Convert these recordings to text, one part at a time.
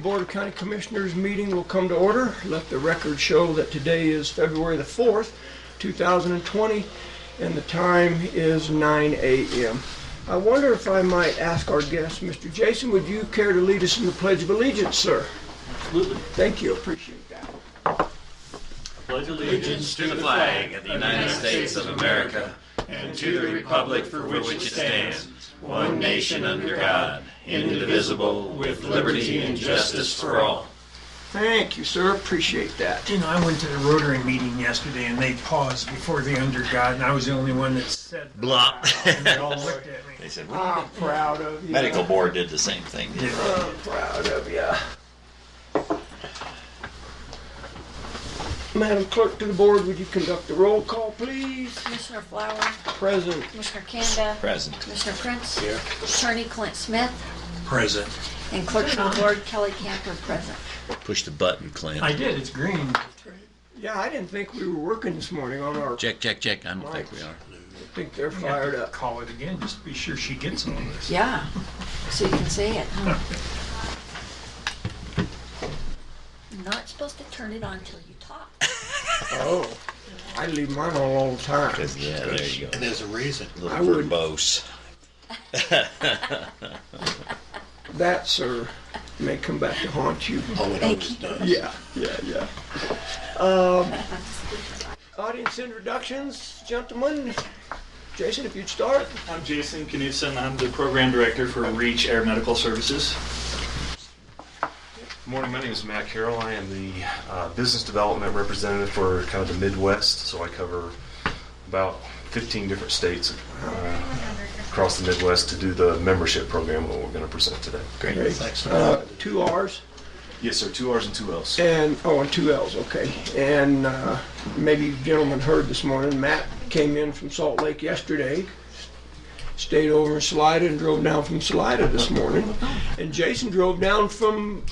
Board of County Commissioners meeting will come to order. Let the record show that today is February the 4th, 2020, and the time is 9 a.m. I wonder if I might ask our guest, Mr. Jason, would you care to lead us in the Pledge of Allegiance, sir? Absolutely. Thank you. Appreciate that. Pledge allegiance to the flag of the United States of America and to the republic for which it stands, one nation under God, indivisible, with liberty and justice for all. Thank you, sir. Appreciate that. You know, I went to the Rotary meeting yesterday, and they paused before the under God, and I was the only one that said Blah. and they all looked at me. They said, I'm proud of you. medical board did the same thing. I'm proud of you. Madam Clerk to the board, would you conduct the roll call, please? Commissioner Flower, Present. Commissioner Kanda, Present. Commissioner Prince, Attorney Clint Smith, Present. and Clerk of the Board Kelly Camper present. Push the button, Clint. I did, it's green. Yeah, I didn't think we were working this morning on our... Check, check, check. I don't think we are. I think they're You have fired to up. call it again, just to be sure she gets all this. Yeah, so you can see it. Huh? You're not supposed to turn it on till you talk. Oh, I leave mine on all the time. Yeah, there you go. And there's a reason. A I little would- verbose. That, sir, may come back to haunt you. Oh, it Thank always you. does. Yeah. Audience introductions, gentlemen. Jason, if you'd start. I'm Jason Knudsen. I'm the Program Director for REACH Air Medical Services. Good morning, my name is Matt Carroll. I am the business development representative for kind of the Midwest, so I cover about 15 different states across the Midwest to do the membership program that we're going to present today. Great. Okay. 2 R's Yes, sir, 2 R's and 2 L's. and 2 L's. Okay. And maybe you gentlemen heard this morning. Matt came in from Salt Lake yesterday, stayed over in Salida, and drove down from Salida this morning. And Jason drove down from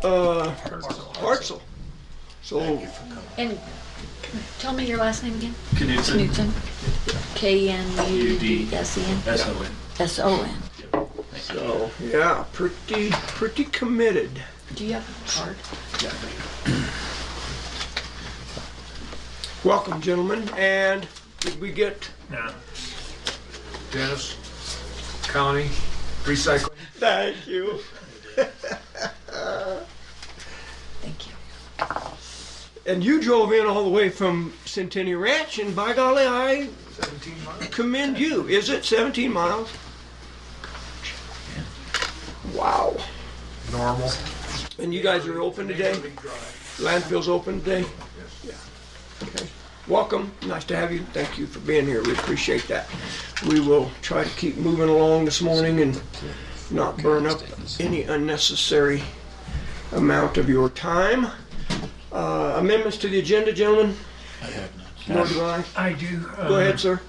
Hartselle. So And tell me your last name again. Knudsen. Knudsen. K-N-U-D-S-E-N. S-O-N. S-O-N. So yeah, pretty committed. Do you have a card? Welcome, gentlemen. And did we get? Now, Dennis, County, recycling. Thank you. Thank you. And you drove in all the way from Centennial Ranch, and by golly, I 17 miles. commend you. Is it 17 miles? Wow. Normal. And you guys are open today? Landfill's open today? Yeah. Okay. Welcome. Nice to have you. Thank you for being here. We appreciate that. We will try to keep moving along this morning and not burn up any unnecessary amount of your time. Amendments to the agenda, gentlemen? I have none. Nor do I. I do. Go ahead, sir.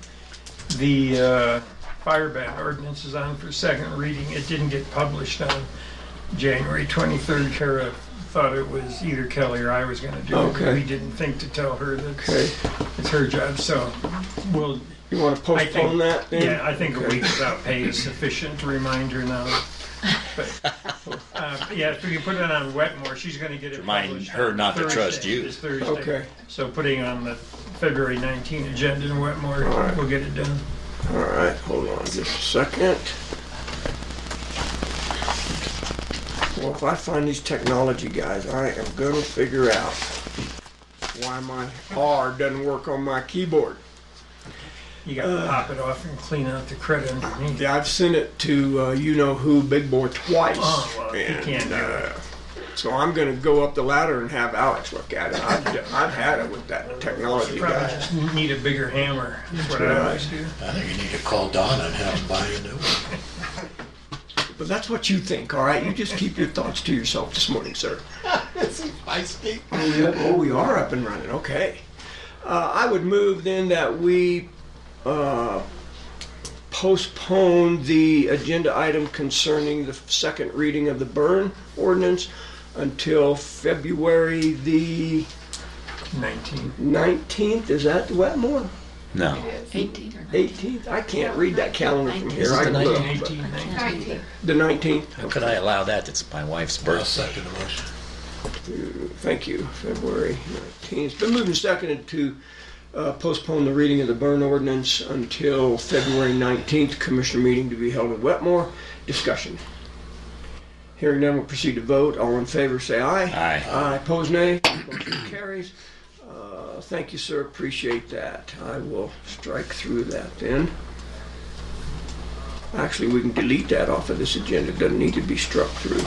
The fire ban ordinance is on for second reading. It didn't get published on January 23rd. Kara thought it was either Kelly or I was going to do Okay. it. We didn't think to tell her that Okay. it's her job, so we'll... You want to postpone that then? Yeah, I think a week without pay is sufficient to remind her now. But, yeah, if we can put it on Wetmore, she's going to get it Remind published her on not to Thursday, trust you. this Thursday. Okay. So putting on the February 19 agenda in Wetmore, All right. we'll get it done. All right, hold on just a second. Well, if I find these technology guys, I am gonna figure out why my R doesn't work on my keyboard. You got to pop it off and clean out the credit underneath. Yeah, I've sent it to you-know-who, Big Boy, twice. Oh, well, he and, can't do it. So I'm gonna go up the ladder and have Alex look at it. I've had it with that technology Probably guy. just need a bigger hammer. That's what right. I always do. I think you need to call Donna and have him buy you a new one. But that's what you think, all right? You just keep your thoughts to yourself this morning, sir. Feisty. Oh, we are up and running. Okay. I would move then that we postpone the agenda item concerning the second reading of the burn ordinance until February the 19. 19th. Is that Wetmore? No. 18 or 18th? I can't read that calendar from here. Is it I the can look, 19th? but- 18th. The 19th? How could I allow that? It's my wife's I'll birthday. second the motion. Thank you, February 19th. It's been moved and seconded to postpone the reading of the burn ordinance until February 19th, commissioner meeting to be held in Wetmore. Discussion. Hearing none, we'll proceed to vote. All in favor, say aye. Aye. Aye, pose nay. Motion carries. Thank you, sir, appreciate that. I will strike through that then. Actually, we can delete that off of this agenda, it doesn't need to be struck through.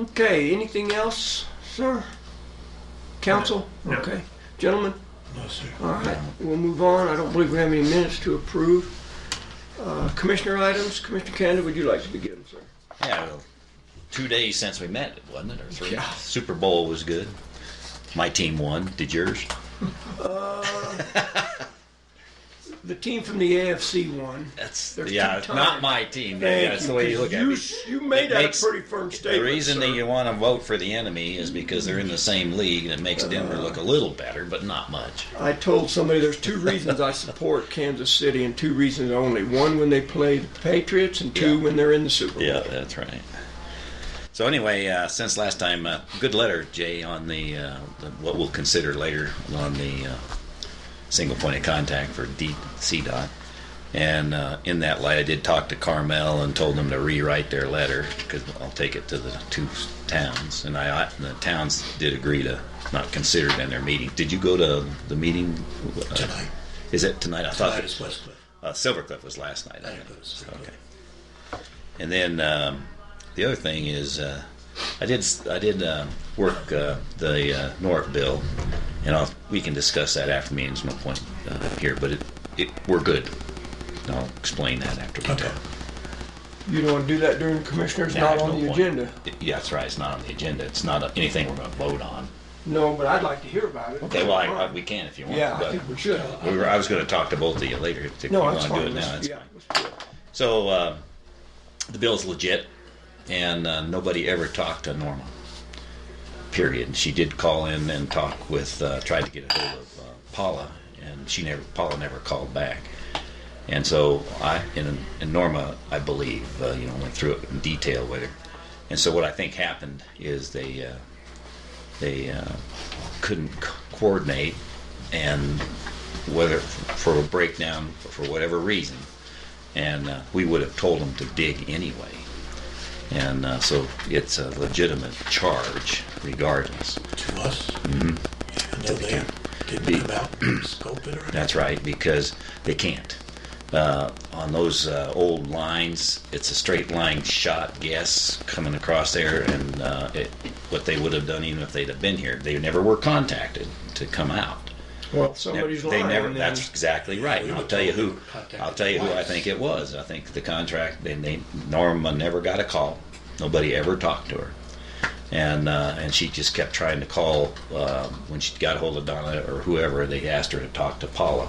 Okay, anything else, sir? Council? No. Okay. Gentlemen? No, sir. All right, we'll move on. I don't believe we have any minutes to approve. Commissioner items, Commissioner Canada, would you like to begin, sir? Yeah, well, 2 days since we met, wasn't it, or 3? Yeah. Super Bowl was good. My team won. Did yours? The team from the AFC won. That's There's yeah, two not times. my team. Thank That's you, the way you 'cause look at it. You made It that makes- a pretty firm statement, The reason sir. that you want to vote for the enemy is because they're in the same league, and it makes Denver look a little better, but not much. I told somebody there's 2 reasons I support Kansas City, and 2 reasons only. 1 when they play the Patriots, and 2 when they're in the Super Bowl. Yeah, that's right. So anyway, since last time, good letter, Jay, on the what we'll consider later on the single point of contact for CDOT. And in that light, I did talk to Carmel and told them to rewrite their letter because I'll take it to the 2 towns, and the towns did agree to not consider it in their meeting. Did you go to the meeting Tonight. Is it tonight? I Tonight thought is West Cliff. Silver Cliff was last night. I didn't go to Silver Cliff. Okay. And then the other thing is, I did work the North bill, and we can discuss that after meetings. No point here, but we're good. I'll explain that after we Okay. talk. You don't want to do that during the commissioners, Yeah, not there's on no the point. agenda. Yeah, that's right. It's not on the agenda. It's not anything we're going to vote on. No, but I'd like to hear about it. Okay, well, we can if you want. Yeah, I but think we should. I was going to talk to both of you later. If No, you that's want to fine. do it now, Let's- that's yeah, fine. let's do it. So the bill's legit, and nobody ever talked to Norma. Period. She did call in and talk with, tried to get a hold of Paula, and Paula never called back. And so and Norma, I believe, went through it in detail with her. And so what I think happened is they couldn't coordinate, and whether for a breakdown for whatever reason, and we would have told them to dig anyway. And so it's a legitimate charge regardless. To us? Mhm. Even though they didn't come out and scope it or anything? That's right, because they can't. On those old lines, it's a straight line shot guess coming across there, and what they would have done even if they'd have been here, they never were contacted to come out. Well, somebody's They lying. never. then. That's exactly right. And We I'll were tell you told who. we were contacted I'll tell you who I twice. think it was. I think the contract. Norma never got a call. Nobody ever talked to her, and she just kept trying to call. When she got a hold of Donna or whoever, they asked her to talk to Paula,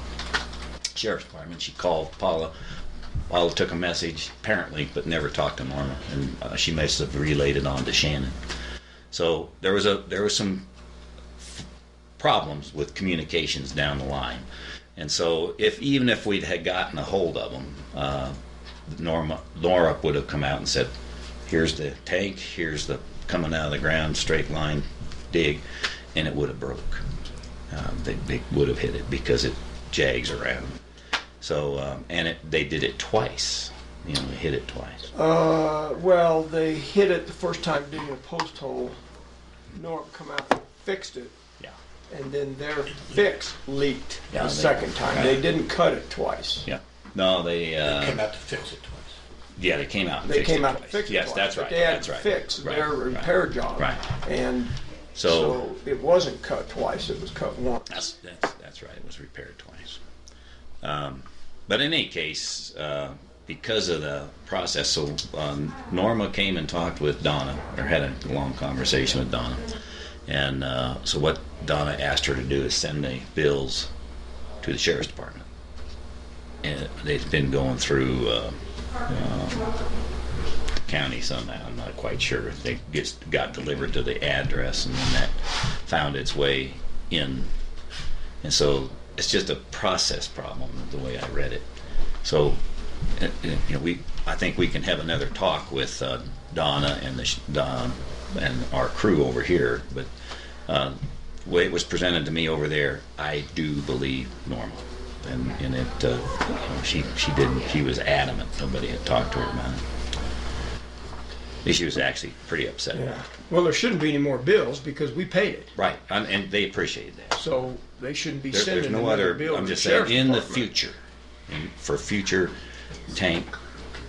Sheriff's Department. She called Paula. Paula took a message apparently, but never talked to Norma, and she must have relayed it on to Shannon. So there was some problems with communications down the line, and so even if we'd had gotten a hold of them, Laura would have come out and said, "Here's the tank. Here's the coming out of the ground straight line dig," and it would have broke. They would have hit it because it jags around. So they did it twice. They hit it twice. Well, they hit it the first time digging a post hole. Norm come out and fixed it, Yeah. and then their fix leaked Yeah, the they- second time. They didn't cut it twice. Yeah. No, they. Came out to fix it twice. Yeah, they came out and They fixed came it out to twice. fix it Yes, twice, that's but right. they had That's to right. fix Right, their right, repair job. Right. And So so it wasn't cut twice, it was cut once. that's right. It was repaired twice. But in any case, because of the process, so Norma came and talked with Donna, or had a long conversation with Donna, and so what Donna asked her to do is send the bills to the Sheriff's Department, and they've been going through county somehow. I'm not quite sure. They got delivered to the address, and then that found its way in And so it's just a process problem, the way I read it. So, I think we can have another talk with Donna and and our crew over here. But the way it was presented to me over there, I do believe normal. And it, she didn't. She was adamant. Nobody had talked to her about it. She was actually pretty upset. Yeah. Well, there shouldn't be any more bills because we paid it. Right, and they appreciated that. So they shouldn't be There's sending no another other. bill I'm to the just saying, sheriff's in the department. future, for future tank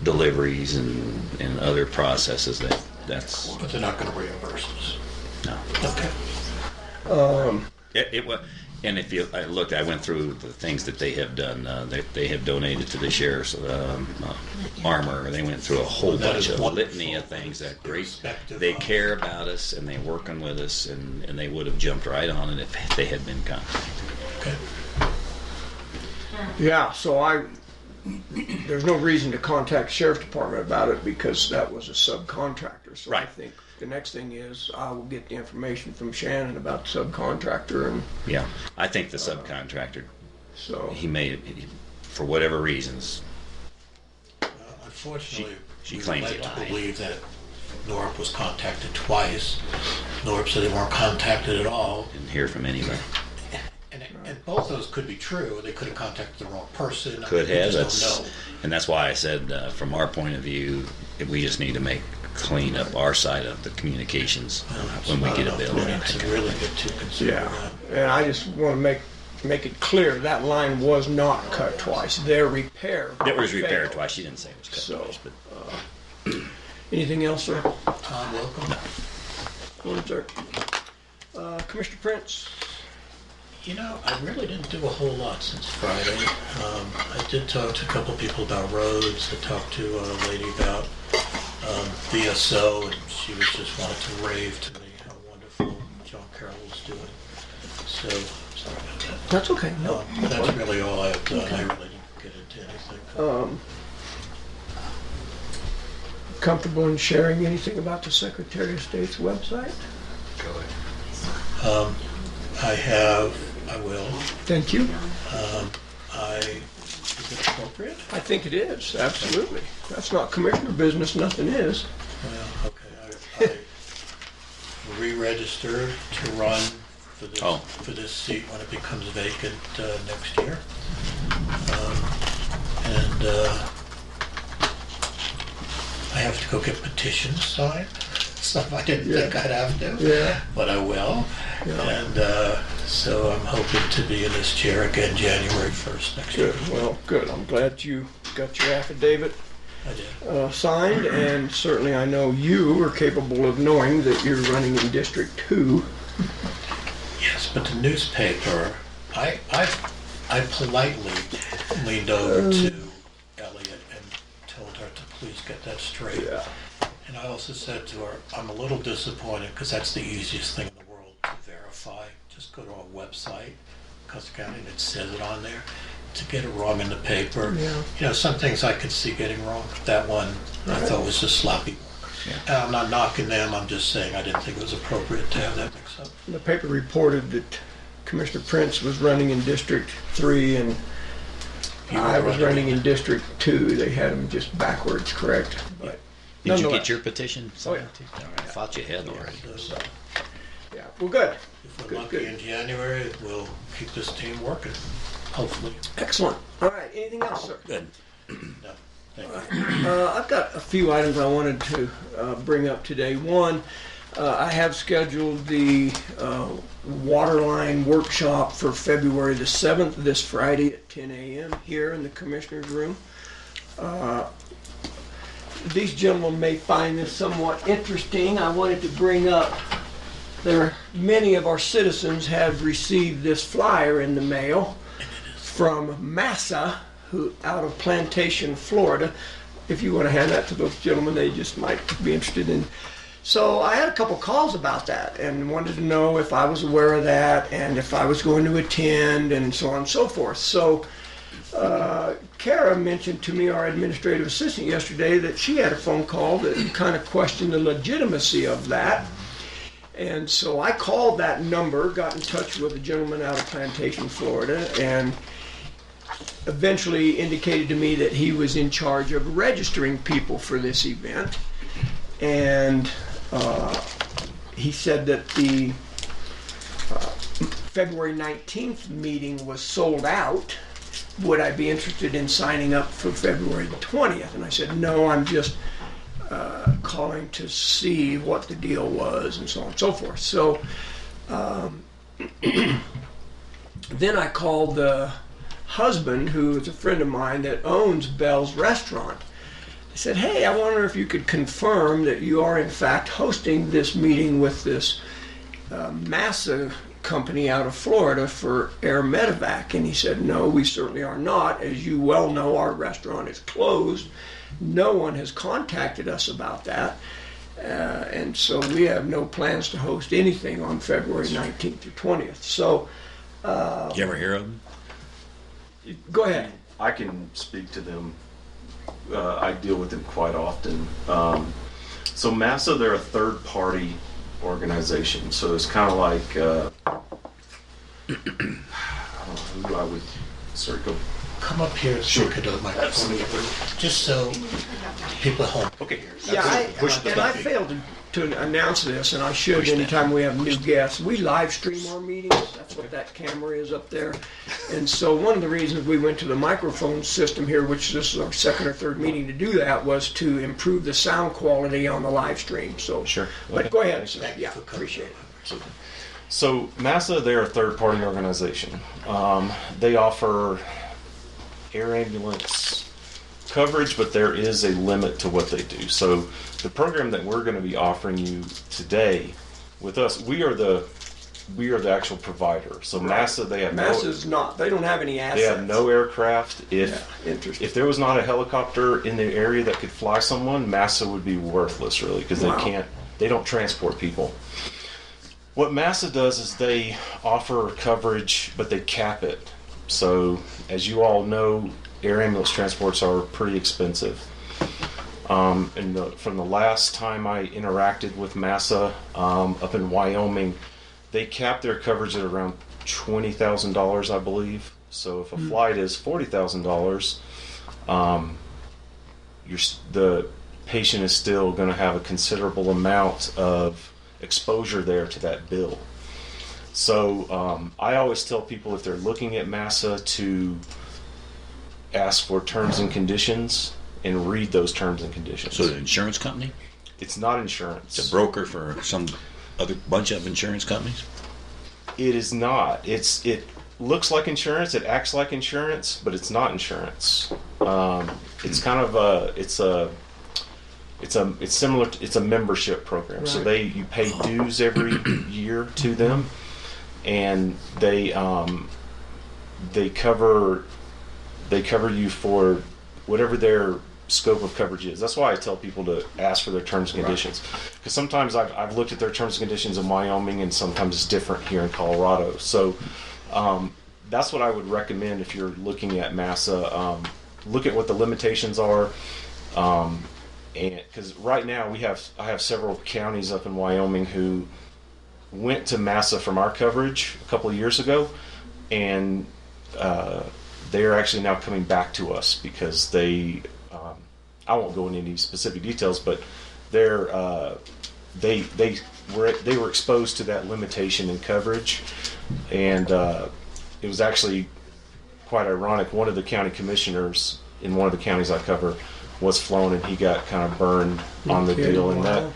deliveries and other processes, that's But they're not gonna reimburse us. no. Okay. It was, and if you, I went through the things that they have done. They have donated to the sheriff's armor. They went through a whole Well, that bunch is of wonderful. litany of things that great. Irrespective They of- care about us and they're working with us, and they would have jumped right on it if they had been contacted. Okay. Yeah, so there's no reason to contact the sheriff's department about it because that was a subcontractor. So I Right. think the next thing is I will get the information from Shannon about the subcontractor, and Yeah, I think the subcontractor, so for whatever reasons, Unfortunately, she we would claims like he to lied. believe that Norp was contacted twice. Norp said they weren't contacted at all. didn't hear from anybody. And both those could be true. They could have contacted the wrong person. Could We have. just don't know. And that's why I said, from our point of view, we just need to clean up our side of the communications when we get a bill. To really get too concerned yeah. with that. And I just want to make it clear that line was not cut twice. Their repair. It was repaired failed. twice. She didn't say it was cut So, twice, but Anything else, sir? Tom, welcome. Go ahead, sir. Commissioner Prince. You know, I really didn't do a whole lot since Friday. I did talk to a couple people about roads. I talked to a lady about VSO, and she was just wanted to rave to me how wonderful John Carroll was doing. So, sorry about that. That's okay. No. That's really all I've done. I really didn't get into anything. Comfortable in sharing anything about the Secretary of State's website? I will. Thank you. Is it appropriate? I think it is, absolutely. That's not commissioner business, nothing is. Well, okay. I re-registered to run for this seat when it becomes vacant next year. I have to go get petitions signed, stuff I didn't think I'd have to, Yeah. but I will. Yeah. And so I'm hoping to be in this chair again January 1st next year. Good, well, good. I'm glad you got your affidavit I did. signed, and certainly I know you are capable of knowing that you're running in District 2. Yes, but the newspaper, I politely leaned over to Elliot and told her to please get that straight. Yeah. And I also said to her, I'm a little disappointed because that's the easiest thing in the world to verify. Just go to our website, Custer County, and it says it on there. To get it wrong in the paper, Yeah. some things I could see getting wrong. But that one I thought was just sloppy work. Yeah. And I'm not knocking them. I'm just saying I didn't think it was appropriate to have that mix up. The paper reported that Commissioner Prince was running in District 3 and You I were was running in District 2. They had them just backwards, correct? But did you nonetheless, get your petition? Oh, yeah. All right, I thought you had already. So, Yeah, well, good. if we're Good, lucky good. in January, we'll keep this team working, hopefully. Excellent. All right, anything else, sir? Good. No, thank you. I've got a few items I wanted to bring up today. One, I have scheduled the waterline workshop for February the 7th, this Friday at 10 a.m. here in the Commissioner's Room. These gentlemen may find this somewhat interesting. I wanted to bring up, many of our citizens have received this flyer in the mail from Massa, who out of Plantation, Florida. If you want to hand that to those gentlemen, they just might be interested in. So I had a couple calls about that and wanted to know if I was aware of that and if I was going to attend and so on and so forth. So Kara mentioned to me, our administrative assistant yesterday, that she had a phone call that kind of questioned the legitimacy of that. And so I called that number, got in touch with a gentleman out of Plantation, Florida, and eventually indicated to me that he was in charge of registering people for this event. And he said that the February 19th meeting was sold out. Would I be interested in signing up for February the 20th? And I said, no, I'm just calling to see what the deal was, and so on and so forth. So then I called the husband, who is a friend of mine that owns Bell's Restaurant. I said, hey, I wonder if you could confirm that you are in fact hosting this meeting with this Massa company out of Florida for Air Medevac. And he said, no, we certainly are not. As you well know, our restaurant is closed. No one has contacted us about that. And so we have no plans to host anything on February 19th or 20th. So, Did you ever hear of them? go ahead. I can speak to them. I deal with them quite often. So Massa, they're a third-party organization. So it's kind of like, I don't know who I would sort of go. Come up here so you could do the microphone. Just so people at home. Okay. Yeah, I failed to announce this, and I should anytime we have new guests. We live stream our meetings. That's what that camera is up there. And so one of the reasons we went to the microphone system here, which this is our second or third meeting to do that, was to improve the sound quality on the live stream. So, Sure. But Okay. go ahead. sir. Thank you Yeah, for coming. appreciate it. So Massa, they're a third-party organization. They offer air ambulance coverage, but there is a limit to what they do. So the program that we're going to be offering you today with us, we are the actual provider. So Massa, they have Massa's not. They don't have any assets. they have no aircraft. Yeah, interesting. If there was not a helicopter in the area that could fly someone, Massa would be worthless, really, because Wow. they don't transport people. What Massa does is they offer coverage, but they cap it. So, as you all know, air ambulance transports are pretty expensive. From the last time I interacted with Massa up in Wyoming, they capped their coverage at around $20,000, I believe. So if a flight is $40,000, the patient is still going to have a considerable amount of exposure there to that bill. So I always tell people, if they're looking at Massa, to ask for terms and conditions and read those terms and conditions. So the insurance company? It's not insurance. It's a broker for some other bunch of insurance companies? It is not. It looks like insurance. It acts like insurance, but it's not insurance. It's kind of it's similar. It's a membership program. So Right. you pay dues every year to them, and they cover you for whatever their scope of coverage is. That's why I tell people to ask for their terms and conditions, because sometimes I've looked at their terms and conditions in Wyoming, and sometimes it's different here in Colorado. So that's what I would recommend if you're looking at Massa. Look at what the limitations are, and because right now I have several counties up in Wyoming who went to Massa from our coverage a couple of years ago, and they are actually now coming back to us because they. I won't go into any specific details, but they were exposed to that limitation in coverage, and it was actually quite ironic. One of the county commissioners in one of the counties I cover was flown, and he got kind of burned on the Okay, deal, and wow.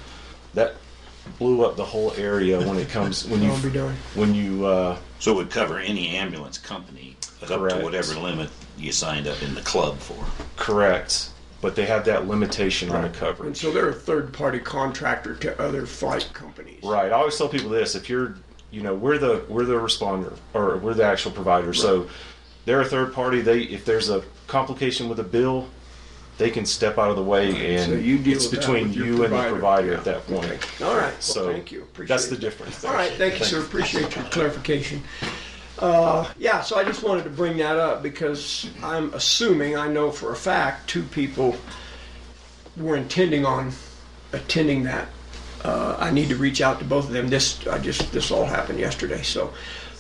that blew up the whole area when it comes I'll be darned. when you So it would cover any ambulance company, but up Correct. to whatever limit you signed up in the club for. correct, but they have that limitation on the And coverage. so they're a third-party contractor to other flight companies. Right. I always tell people this: if you're, we're the responder, or we're the actual provider. So they're a third party. If there's a complication with a bill, they can step out of the way, and So you deal it's with that between with your you and the provider Yeah. at that point. Okay. All right. So Well, thank you. Appreciate that's the it. difference there. All right. Thank you, sir. Appreciate your clarification. Yeah, so I just wanted to bring that up because I'm assuming, I know for a fact, 2 people were intending on attending that I need to reach out to both of them. This all happened yesterday, so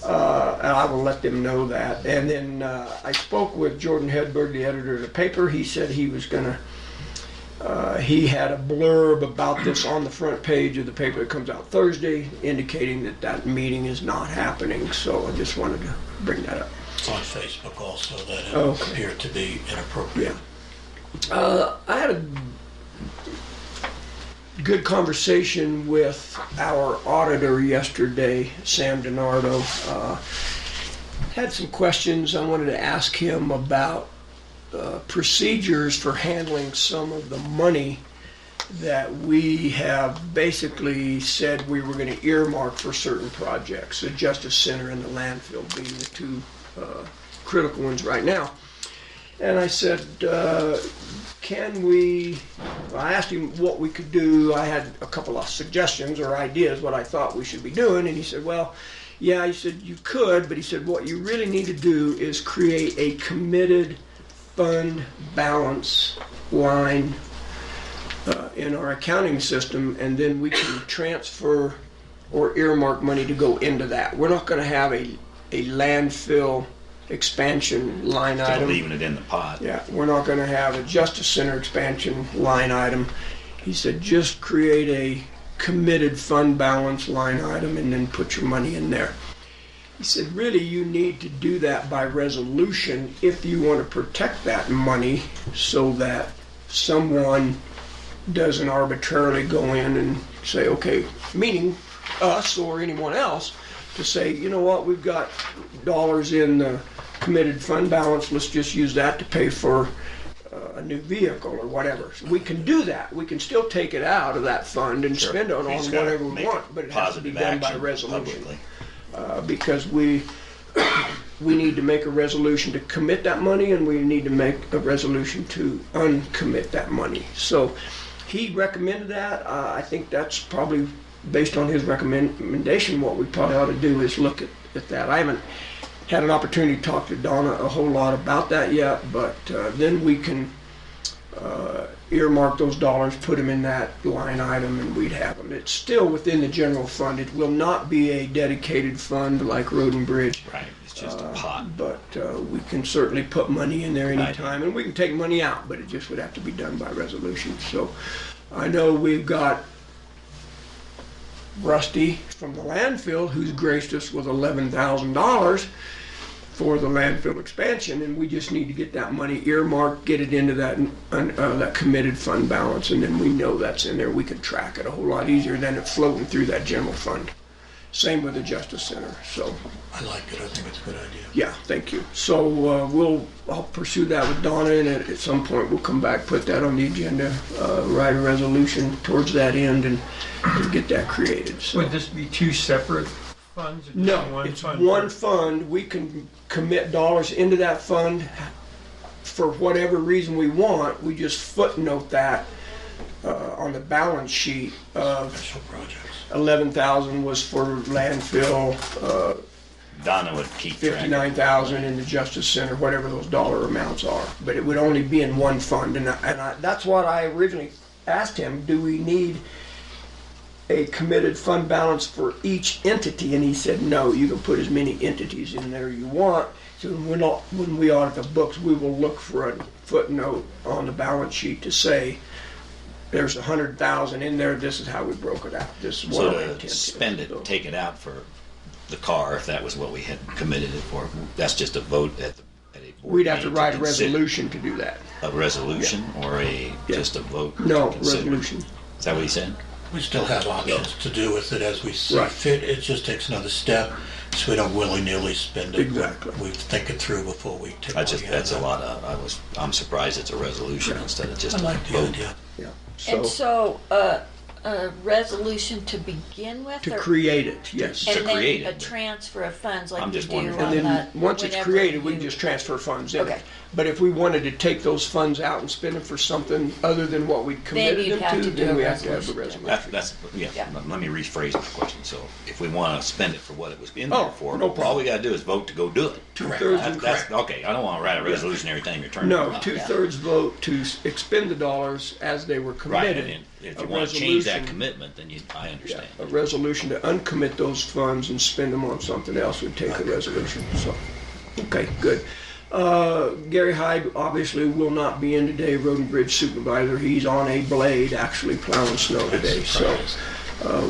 and I will let them know that. And then I spoke with Jordan Hedberg, the editor of the paper. He said he was gonna. He had a blurb about this on the front page of the paper that comes out Thursday, indicating that that meeting is not happening. So I just wanted to bring that up. It's on Facebook also that it Okay. appeared to be inappropriate. I had a good conversation with our auditor yesterday, Sam DiNardo. Had some questions I wanted to ask him about procedures for handling some of the money that we have basically said we were going to earmark for certain projects. The Justice Center and the landfill being the two critical ones right now. And I said, can we, I asked him what we could do. I had a couple of suggestions or ideas what I thought we should be doing. And he said, well, yeah, he said, you could, but he said, what you really need to do is create a committed fund balance line in our accounting system, and then we can transfer or earmark money to go into that. We're not going to have a landfill expansion line Still item. leaving it in the pot. Yeah, we're not going to have a Justice Center expansion line item. He said just create a committed fund balance line item and then put your money in there. He said really you need to do that by resolution if you want to protect that money so that someone doesn't arbitrarily go in and say, okay, meaning us or anyone else, to say, you know what, we've got dollars in the committed fund balance, let's just use that to pay for a new vehicle or whatever. So we can do that. We can still take it out of that fund and spend it on He's gotta whatever we make want, but it has to be positive done by action resolution. publicly. Because we need to make a resolution to commit that money, and we need to make a resolution to uncommit that money. So he recommended that. I think that's probably based on his recommendation. What we probably ought to do is look at that. I haven't had an opportunity to talk to Donna a whole lot about that yet, but then we can earmark those dollars, put them in that line item, and we'd have them. It's still within the general fund. It will not be a dedicated fund like Road and Bridge. Right, it's just a pot. But we can certainly put money in there anytime, and we can take money out, but it just would have to be done by resolution. So I know we've got Rusty from the landfill who's graced us with $11,000 for the landfill expansion, and we just need to get that money earmarked, get it into that committed fund balance, and then we know that's in there. We can track it a whole lot easier than it floating through that general fund. Same with the Justice Center. So I like it. I think it's a good idea. yeah, thank you. So I'll pursue that with Donna, and at some point we'll come back, put that on the agenda, write a resolution towards that end, and get that created. So. Would this be two separate funds? Or No, one it's fund one for- fund. We can commit dollars into that fund for whatever reason we want. We just footnote that on the balance sheet of Special projects. 11,000 was for landfill, Donna would keep track. 59,000 in the Justice Center, whatever those dollar amounts are. But it would only be in one fund, and that's what I originally asked him. Do we need a committed fund balance for each entity? And he said, no, you can put as many entities in there you want. So when we audit the books, we will look for a footnote on the balance sheet to say, there's 100,000 in there, this is how we broke it out. This is what So our to intent is. spend it, So- take it out for the car, if that was what we had committed it for, that's just a vote at a board We'd have to meeting write a consider. resolution to do that. A resolution or just a vote? to No, consider? resolution. Is that what he said? We still have options to do with it as we see Right. fit. It just takes another step, so we don't willy-nilly spend it. Exactly. We think it through before we take I just, money out that's a of it. lot of, I'm surprised it's a resolution instead of just I a like the vote. idea. Yeah. And So, so, a resolution to begin with? to or- create it, yes. to And then create a it. transfer of funds like I'm you just do wondering. on And then, that. once it's whenever created, we you- can just transfer funds in it. Okay. But if we wanted to take those funds out and spend them for something other than what we committed you'd them have to, to do then a we have to have a resolution. resolution. That's, yeah, Yeah. let me rephrase my question. So if we want to spend it for what it was in Oh, there for, no problem. all we got to do is vote to go do it. Two-thirds That's, okay, I don't want to write a resolution every time you turn it No, around. two-thirds vote to expend the dollars as they were Right, committed. and If a you want to change that resolution. commitment, then I Yeah, understand. a resolution to uncommit those funds and spend them on something else would take a resolution, so, okay, good. Gary Hyde obviously will not be in today, Road and Bridge Supervisor. He's on a blade actually plowing snow today, so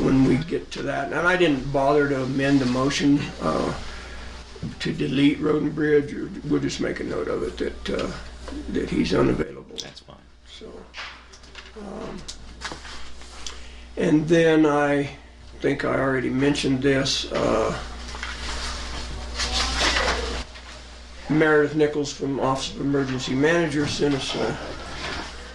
when we get to that. And I didn't bother to amend the motion to delete Road and Bridge. We'll just make a note of it that he's unavailable. That's fine. So, and then I think I already mentioned this. Meredith Nichols from Office of Emergency Manager sent us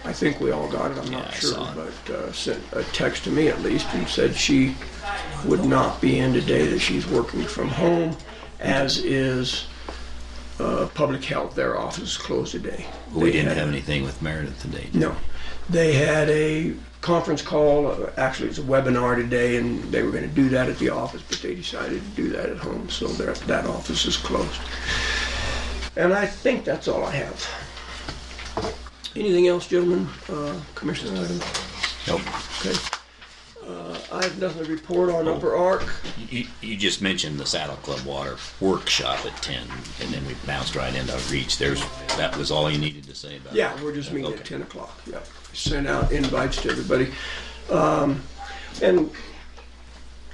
I think we all got it, I'm Yeah, not I sure, saw it. but sent a text to me at least and said she would not be in today, that she's working from home, as is Public Health. Their office is closed today. We They didn't had- have anything with Meredith today. No. They had a conference call, actually it's a webinar today, and they were going to do that at the office, but they decided to do that at home, so that office is closed. And I think that's all I have. Anything else, gentlemen? Commissioner items? Nope. Okay. I have nothing to report on Upper Ark. You just mentioned the Saddle Club Water workshop at 10, and then we bounced right into Reach. That was all you needed to say about it? Yeah, we're just meeting Okay. at 10 o'clock. Yep. Sent out invites to everybody. And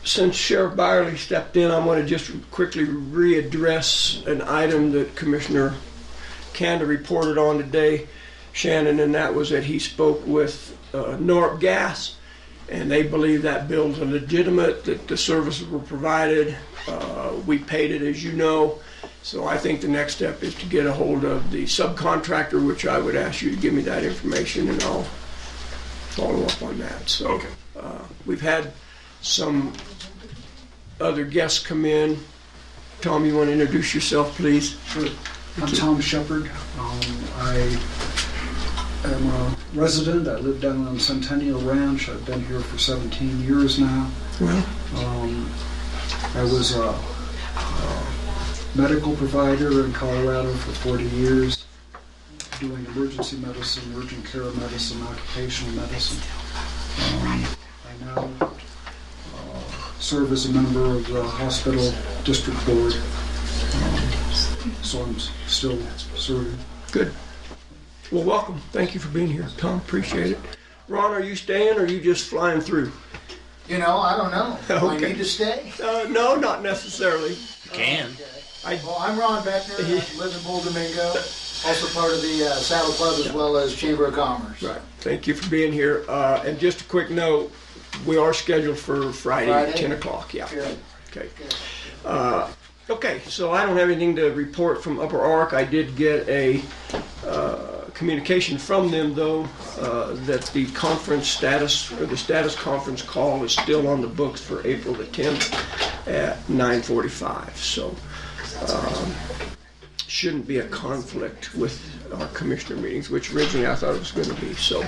since Sheriff Byerly stepped in, I'm going to just quickly readdress an item that Commissioner Kanda reported on today, Shannon, and that was that he spoke with Norp Gas, and they believe that bill's are legitimate, that the services were provided. We paid it, as you know. So I think the next step is to get a hold of the subcontractor, which I would ask you to give me that information, and I'll follow up on that. So we've had some other guests come in. Tom, you want to introduce yourself, please? Sure. I'm Tom Shepard. I am a resident. I live down on Centennial Ranch. I've been here for 17 years now. Well, I was a medical provider in Colorado for 40 years, doing emergency medicine, urgent care medicine, occupational medicine. I now serve as a member of the hospital district board, so I'm still serving. good. Well, welcome. Thank you for being here, Tom. Appreciate it. Ron, are you staying or are you just flying through? You know, I don't know. Do I Okay. need to stay? No, not necessarily. You can. Well, I'm Ron Beckner. I live in Bull Domingo. Also part of the Saddle Club as well as Chamber of Commerce. Right. Thank you for being here. And just a quick note, we are scheduled for Friday at Friday? 10 o'clock. Yeah. Good. Okay. Good. Okay, so I don't have anything to report from Upper Ark. I did get a communication from them, though, that the conference status, or the status conference call is still on the books for April the 10th at 9:45. So shouldn't be a conflict with our commissioner meetings, which originally I thought it was going to be. So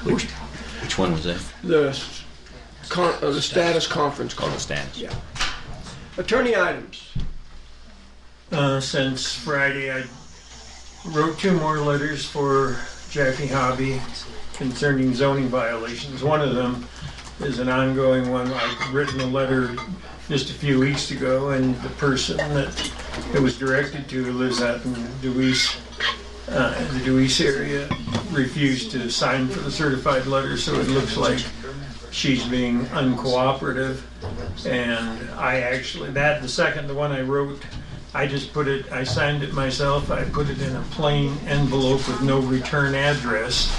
Which one was that? the status conference call. Oh, the status. Yeah. Attorney items. Since Friday, I wrote 2 more letters for Jackie Hobby concerning zoning violations. One of them is an ongoing one. I've written a letter just a few weeks ago, and the person that it was directed to, who lives out in Deweese, the Deweese area, refused to sign for the certified letter, so it looks like she's being uncooperative. And I actually, the one I wrote, I signed it myself. I put it in a plain envelope with no return address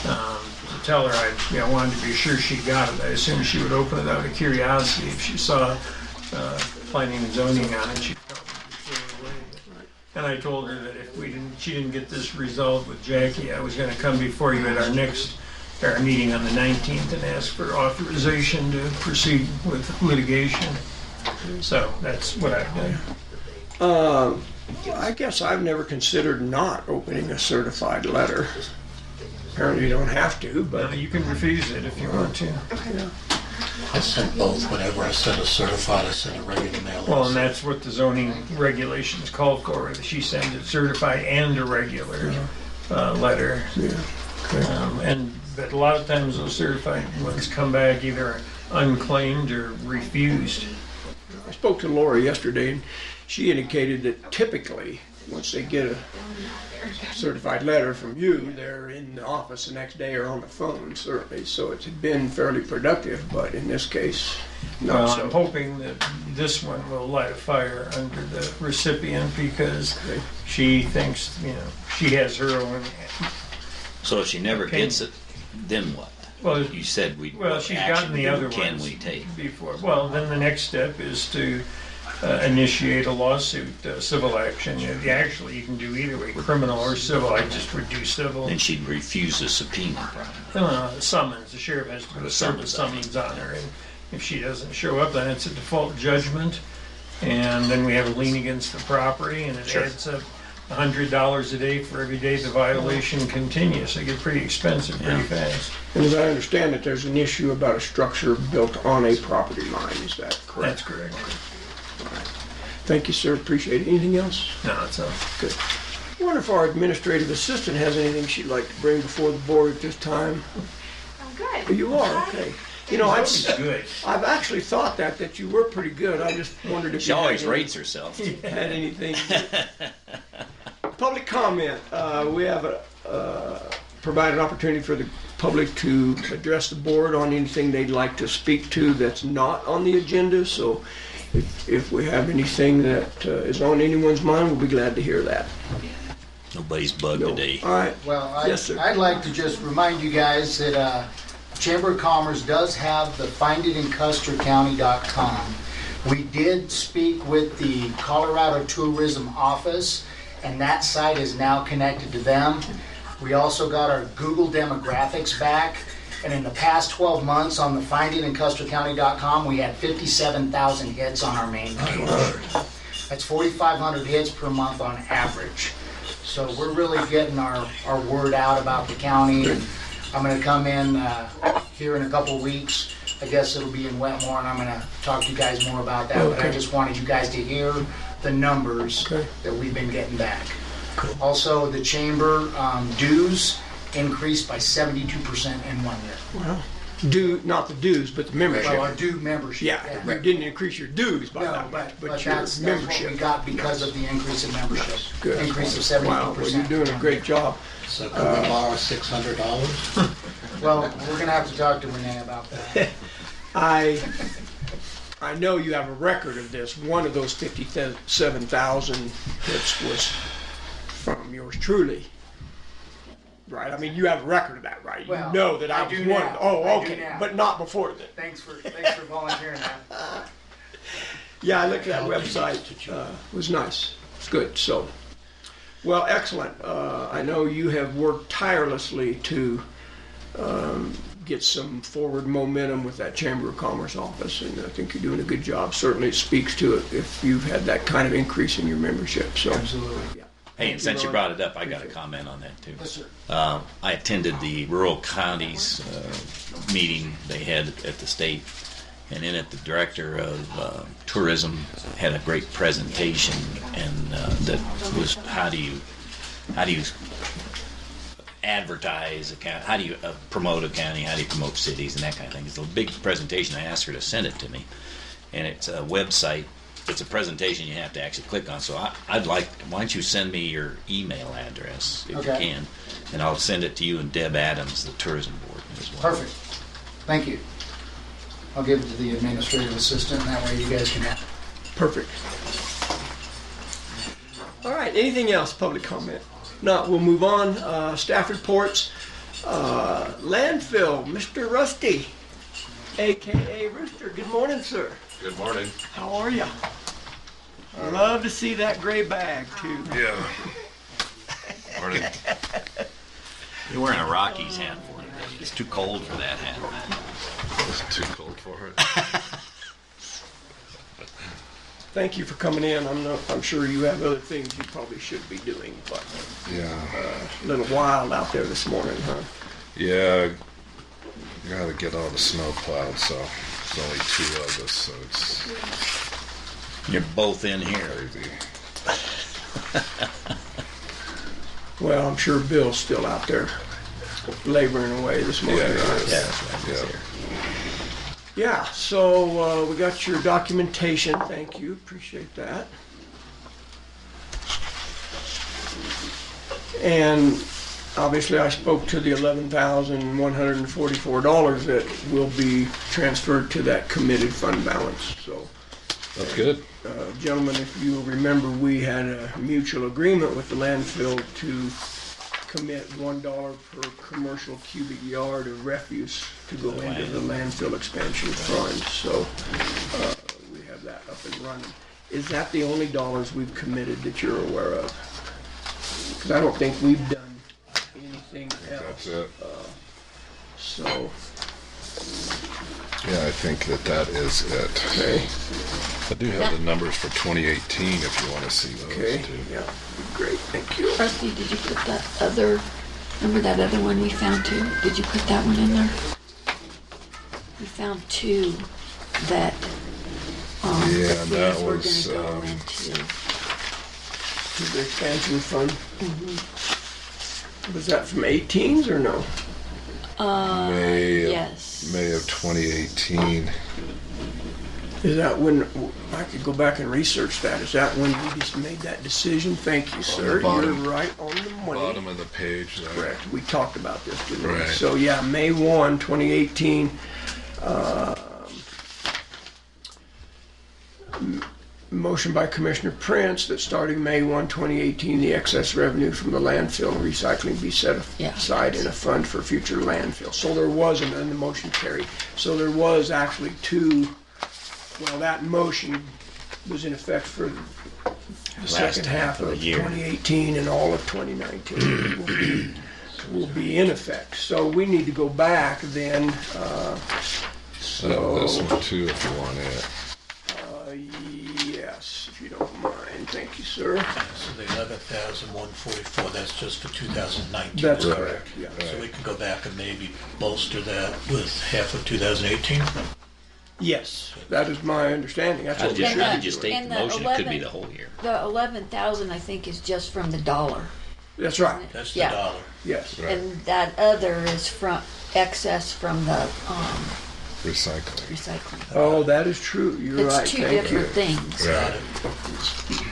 to tell her I wanted to be sure she got it. I assumed she would open it out of curiosity. If she saw planning and zoning on it, she'd probably throw it away. And I told her that if she didn't get this resolved with Jackie, I was going to come before you at our meeting on the 19th and ask for authorization to proceed with litigation. So that's what I've done. I guess I've never considered not opening a certified letter. Apparently you don't have to, but You can refuse it if you want to. I sent both. Whenever I sent a certified, I sent a regular mail. Well, and that's what the zoning regulations call for, that she sends it certified and a regular letter. And but a lot of times those certified ones come back either unclaimed or refused. I spoke to Laura yesterday, and she indicated that typically, once they get a certified letter from you, they're in the office the next day or on the phone, certainly. So it's been fairly productive, but in this case, not Well, so. I'm hoping that this one will light a fire under the recipient because she thinks, she has her own. So if she never Okay. gets it, then what? Well, You said we. Well, what she's action gotten the other can ones we take? before. Well, then the next step is to initiate a lawsuit, civil action. Actually, you can do either way, criminal or civil. I just would do civil. Then she'd refuse a subpoena, probably. Summons. The sheriff has to put a Summons, summons on her, and if she doesn't show up, then it's a default judgment, and then we have a lien against the property, and it adds up $100 a day for every day the violation continues. It gets pretty expensive pretty fast. And as I understand it, there's an issue about a structure built on a property line. Is that correct? That's correct. Thank you, sir. Appreciate it. Anything else? No, it's a. Good. I wonder if our administrative assistant has anything she'd like to bring before the board at this time. I'm good. You are, okay. It's good. I've actually thought that you were pretty good. I just wondered if She you had always any- rates herself. had anything. Public comment. We have provided an opportunity for the public to address the board on anything they'd like to speak to that's not on the agenda. So if we have anything that is on anyone's mind, we'll be glad to hear that. Nobody's bugged today. All right. Well, Yes, sir. I'd like to just remind you guys that Chamber of Commerce does have the finditInCusterCounty.com. We did speak with the Colorado Tourism Office, and that site is now connected to them. We also got our Google demographics back, and in the past 12 months on the finditInCusterCounty.com, we had 57,000 hits on our main page. That's 4,500 hits per month on average. So we're really getting our word out about the county, and I'm going to come in here in a couple of weeks. I guess it'll be in Wetmore, and I'm going to talk to you guys more about that. But I Okay. just wanted you guys to hear the numbers Okay. that we've been getting back. Also, the chamber dues increased by 72% in 1 year. Well, not the dues, but the membership. Well, our due membership. Yeah, you didn't increase your dues by No, that much, but your that's what we membership. got because of the increase in membership. Good. Increase of Wow, 72%. well, you're doing a great job. So could we borrow $600? Well, we're gonna have to talk to Renee about that. I know you have a record of this. One of those 57,000 hits was from yours truly. Right? I mean, you have a record of that, right? Well, you know that I I was do one now. of them. Oh, I do okay. now. But not before then. Thanks for volunteering that. Yeah, I looked at that website. It was nice. It's good. So, well, excellent. I know you have worked tirelessly to get some forward momentum with that Chamber of Commerce office, and I think you're doing a good job. Certainly, it speaks to it if you've had that kind of increase in your membership. So, Absolutely. yeah. Hey, and since you Ron. brought it up, I got a Appreciate it. comment on that too. Yes, sir. I attended the rural counties meeting they had at the state, and in it the director of tourism had a great presentation, and that was how do you advertise a county, how do you promote a county, how do you promote cities, and that kind of thing. It's a big presentation. I asked her to send it to me, and it's a website. It's a presentation you have to actually click on. So I'd like, why don't you send me your email address if you Okay. can, and I'll send it to you and Deb Adams, the tourism board as well. Perfect. Thank you. I'll give it to the administrative assistant, and that way you guys can have it. Perfect. All right, anything else, public comment? Not, we'll move on. Staff reports. Landfill, Mr. Rusty, AKA Rooster. Good morning, sir. Good morning. How are you? I love to see that gray bag, too. Yeah. Morning. You're wearing a Rockies hat for today. It's too cold for that hat. It's too cold for it. Thank you for coming in. I'm sure you have other things you probably should be doing, but Yeah. a little wild out there this morning, huh? Yeah. Gotta get all the snow plowed, so there's only two of us, so it's You're both in here. crazy. Well, I'm sure Bill's still out there. laboring away this morning. Yeah, right? Yeah, that's right. It's Yeah. there. Yeah, so we got your documentation. Thank you. Appreciate that. And obviously, I spoke to the $11,144 that will be transferred to that committed fund balance. So, That's good. gentlemen, if you remember, we had a mutual agreement with the landfill to commit $1 per commercial cubic yard of refuse to go into the landfill expansion fund. So we have that up and running. Is that the only dollars we've committed that you're aware of? Because I don't think we've done anything That's else. it. So, Yeah, I think that is it. okay, I do have the numbers for 2018 if you want to see those okay, too. yeah, great, thank you. Rusty, did you put that other, remember that other one we found too? Did you put that one in there? We found two that, Yeah, the that fees were was, gonna go into. To the expansion fund. Was that from 18s or no? Yes. May of 2018. Is that when, I could go back and research that, is that when we just made that decision? Thank you, sir, you're bottom- right on the money. Bottom of the page there. Correct, we talked about this, didn't we? Right. So, yeah, May 1, 2018, motion by Commissioner Prince that starting May 1, 2018, the excess revenue from the landfill and recycling be set Yeah. aside in a fund for future landfill. So there was, and then the motion carried. So there was actually two, well, that motion was in effect for the Last second half of the of year. 2018 and all of 2019 will be in effect. So we need to go back then, This so, one too if you want it. yes, if you don't mind, thank you, sir. So the 11,144, that's just for 2019. That's Right. correct, yeah. So we can go back and maybe bolster that with half of 2018? Yes, that is my understanding, that's I'd what we just, should I'd be just doing. take And the the motion, it could be 11 the whole year. The 11,000, I think, is just from the dollar. That's right, That's the Yeah. dollar. yes. Right. And that other is from excess from the Recycling. recycling. Oh, that is true, you're right, It's two thank you. different things. Got it.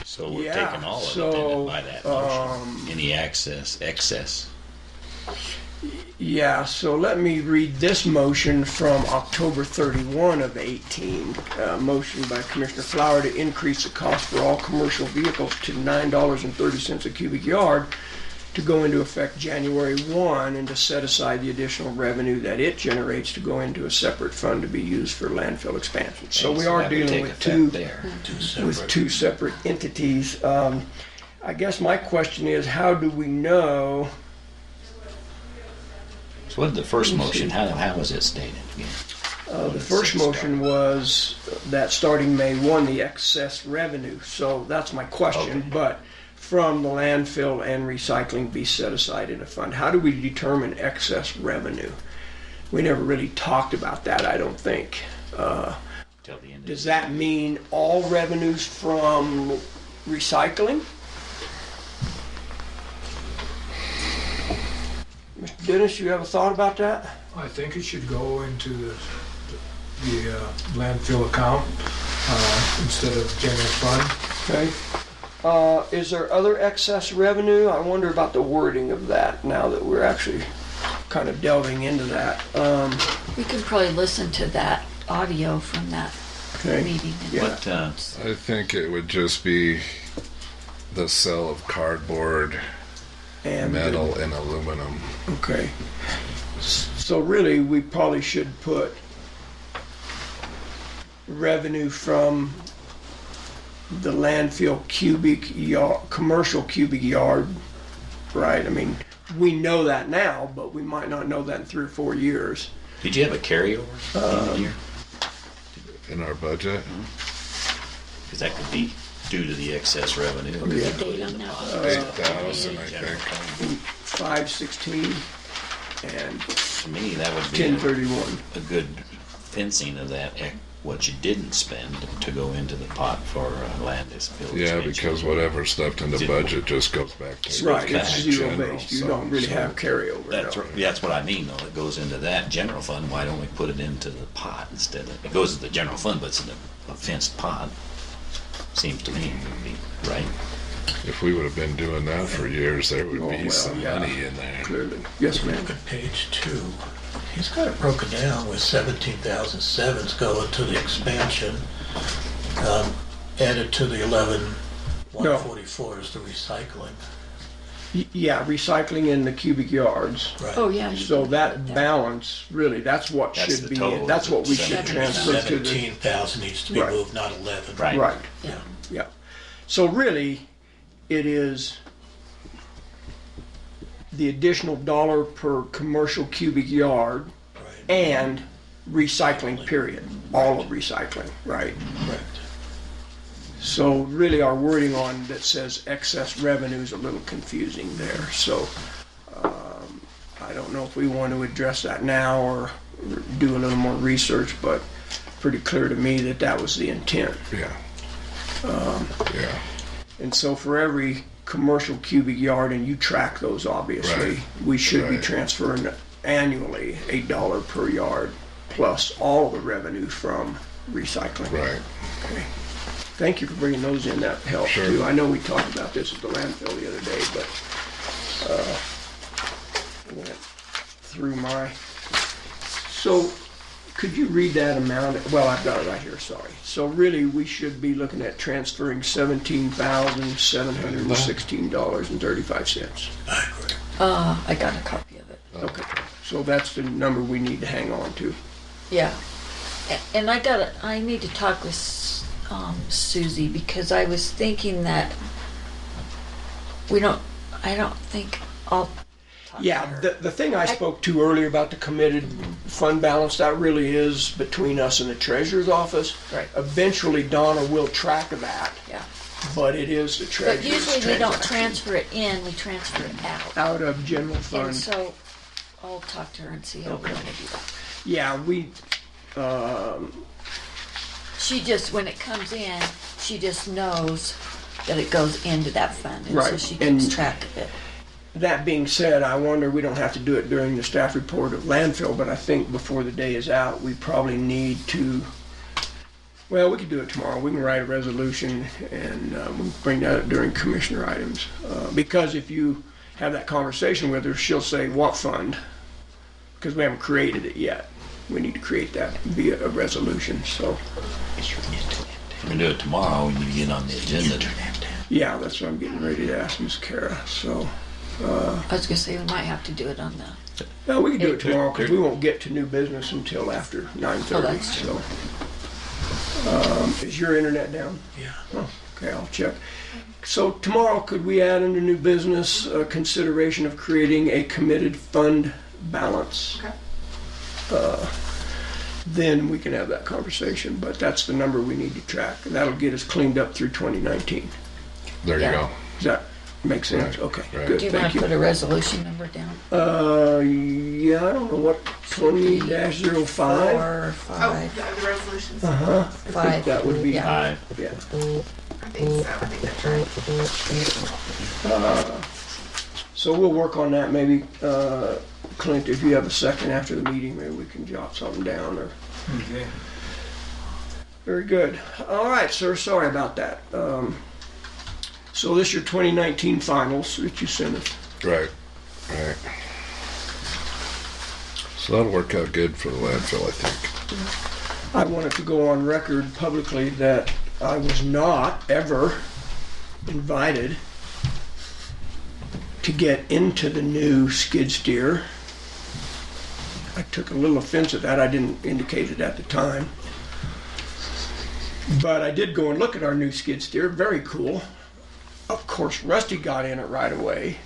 So we're Yeah, taking all of it so, then by that motion. Any excess. Yeah, so let me read this motion from October 31 of 18. Motion by Commissioner Flower to increase the cost for all commercial vehicles to $9.30 a cubic yard to go into effect January 1 and to set aside the additional revenue that it generates to go into a separate fund to be used for landfill expansion. So we are that would dealing take with effect two there. with two separate entities. I guess my question is, how do we know? So what did the first motion, how was it stated again? The first motion was that starting May 1, the excess revenue. So that's my question, but from the landfill and recycling be set aside in a fund. How do we determine excess revenue? We never really talked about that, I don't think. Till the end of Does that mean all revenues from recycling? Mr. Dennis, you have a thought about that? I think it should go into the landfill account instead of general fund. Okay. Is there other excess revenue? I wonder about the wording of that now that we're actually kind of delving into that. We could probably listen to that audio from that Okay. meeting. and- Yeah. What, I think it would just be the sale of cardboard, And metal, and aluminum. Okay. So really, we probably should put revenue from the landfill cubic yard, commercial cubic yard, right? I mean, we know that now, but we might not know that in 3 or 4 years. did you have a carryover in the year? In our budget, Because that could be due to the excess revenue. Yeah. The date on that one. 8,000, I think. 5/16 and To me, that would be 10/31. a good fencing of that what you didn't spend to go into the pot for land village Yeah, expansion. because whatever's left in the budget just goes back to Right, Back it's to zero general, based. You so- don't really so- have carryover. That's no. that's what I mean, though. It goes into that general fund. Why don't we put it into the pot instead of it goes to the general fund, but it's in a fenced pot? Seems to me would be right. If we would have been doing that for years, there would Oh, be well, some yeah. money in there. Clearly. Yes, ma'am. Look at page 2. He's got it broken down with 17,007's going to the expansion. Added to the 11,144 is the recycling. Yeah, recycling in the cubic yards. Right. Oh, yeah. you So can that put that. balance, really, that's what That's should the be, total. that's what we should transfer to the. 17,000 needs to be Right. moved, not 11. Right. Right, Yeah. yeah. So really, it is the additional dollar per commercial cubic yard Right. and recycling, period. All of recycling, right? Correct. So really our wording on that says excess revenue is a little confusing there. So I don't know if we want to address that now or do a little more research, but pretty clear to me that that was the intent. Yeah. Yeah. And so for every commercial cubic yard, and you track those obviously, Right. we should be Right. transferring annually $1 per yard plus all the revenue from recycling. Right. Okay. Thank you for bringing those in. That helps Sure. too. I know we talked about this at the landfill the other day, but went through my. So, could you read that amount? Well, I've got it right here. Sorry. So really, we should be looking at transferring $17,716.35. I agree. I got a copy of it. Okay. So that's the number we need to hang on to. Yeah. And I need to talk with Susie because I was thinking that I don't think I'll talk to Yeah, her. the thing I spoke to earlier about the committed fund balance, that really is between us and the treasurer's office. Right. Eventually Donna will track that, Yeah. but it is the But treasurer's usually we don't transaction. transfer it in, we transfer it out. Out of general And fund. so I'll talk to her and see how we want to do that. Yeah, She just, when it comes in, she just knows that it goes into that fund. And so Right, she and- keeps track of it. that being said, I wonder, we don't have to do it during the staff report of landfill, but I think before the day is out, we probably need to, well, we could do it tomorrow. We can write a resolution and we'll bring that up during commissioner items. Because if you have that conversation with her, she'll say, what fund? Because we haven't created it yet. We need to create that via a resolution, so. If we do it tomorrow, we need to get on the agenda. Yeah, that's what I'm getting ready to ask Miss Kara, so. I was gonna say we might have to do it on the, No, we can do it tomorrow because we won't get to new business until after 9:30. Oh, that's true. So, is your internet down? Yeah. Oh, okay, I'll check. So tomorrow, could we add under new business consideration of creating a committed fund balance? Okay. Then we can have that conversation, but that's the number we need to track, and that'll get us cleaned up through 2019. There you Yeah. go. Does that make sense? Right, Okay, right. good, do you want thank to put a you. resolution number down? Yeah, I don't know what, 20-05? 4, Oh, 5, the resolutions. Uh-huh, I think 5. that would be, Yeah. yeah. I think so. I think that's right. So we'll work on that, maybe, Clint, if you have a second after the meeting, maybe we can jot something down, or, Okay. very good. All right, sir, sorry about that. So this is your 2019 finals that you sent us. Right. Right. So that'll work out good for the landfill, I think. I wanted to go on record publicly that I was not ever invited to get into the new skid steer. I took a little offense at that. I didn't indicate it at the time. But I did go and look at our new skid steer. Very cool. Of course, Rusty got in it right away,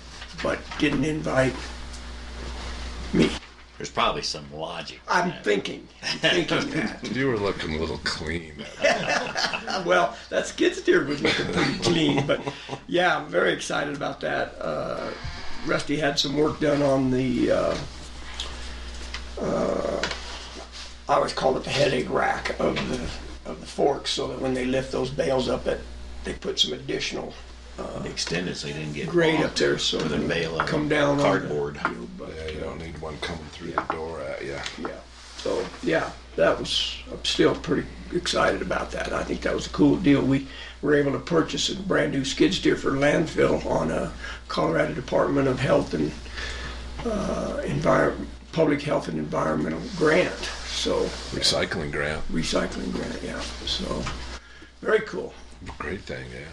but didn't invite me. There's probably some logic. to I'm that. thinking that. You were looking a little clean. Well, that skid steer was looking pretty clean, but yeah, I'm very excited about that. Rusty had some work done on the I always call it the headache rack of the forks, so that when they lift those bales up, they put some additional They extended so you didn't get grade long up there, so with a they bale of come down on the cardboard. deal, but, Yeah, you don't need one coming through the door at you. yeah. So, yeah, I'm still pretty excited about that. I think that was a cool deal. We were able to purchase a brand new skid steer for landfill on a Colorado Department of Health and Public Health and Environmental grant. So, Recycling grant. recycling grant, yeah. So, very cool. Great thing, yeah.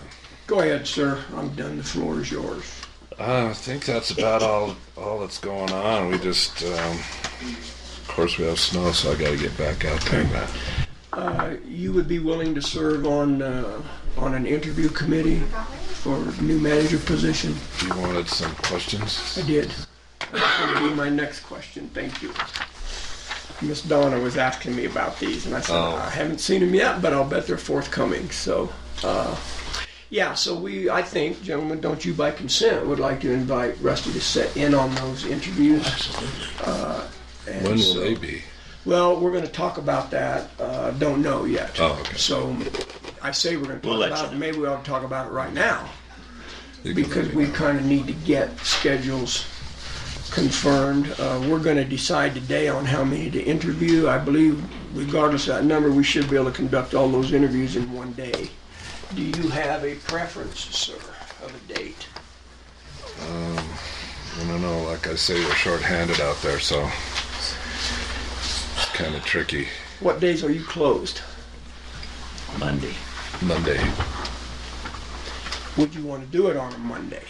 Go ahead, sir. I'm done. The floor is yours. I think that's about all that's going on. We just, of course, we have snow, so I got to get back out there. You would be willing to serve on an interview committee for a new manager position? You wanted some questions? I did. That's going to be my next question. Thank you. Miss Donna was asking me about these, and I said, I haven't seen them yet, but I'll bet they're forthcoming. So, yeah, so I think, gentlemen, don't you by consent would like to invite Rusty to sit in on those interviews? Absolutely. When will they be? Well, we're going to talk about that. Don't know yet. Oh, okay. So I say we're going to We'll talk let about you it. know. Maybe we ought to talk about it right now, You can because let we me know. kind of need to get schedules confirmed. We're going to decide today on how many to interview. I believe, regardless of that number, we should be able to conduct all those interviews in one day. Do you have a preference, sir, of a date? I don't know. Like I say, we're short-handed out there, so it's kind of tricky. What days are you closed? Monday. Monday. Would you want to do it on a Monday?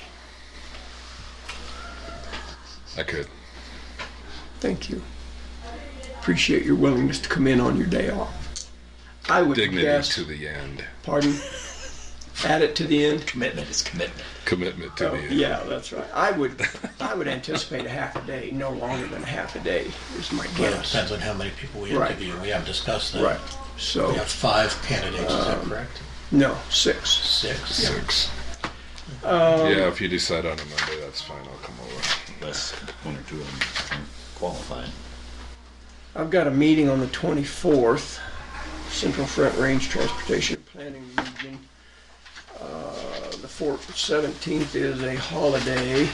I could. Thank you. Appreciate your willingness to come in on your day off. I would Dignity guess, to the end. pardon, add it to the end. Commitment is commitment. Commitment to Oh, the end. yeah, that's right. I would anticipate a half a day, no longer than a half a day is my Well, it guess. depends on how many people we Right. interview. We haven't discussed that. Right. So, We have 5 candidates, is that correct? no, 6. 6? 6. Yeah, if you decide on a Monday, that's fine. I'll come over. Unless one or two of them aren't qualified. I've got a meeting on the 24th, Central Front Range Transportation Planning Region. The 17th is a holiday.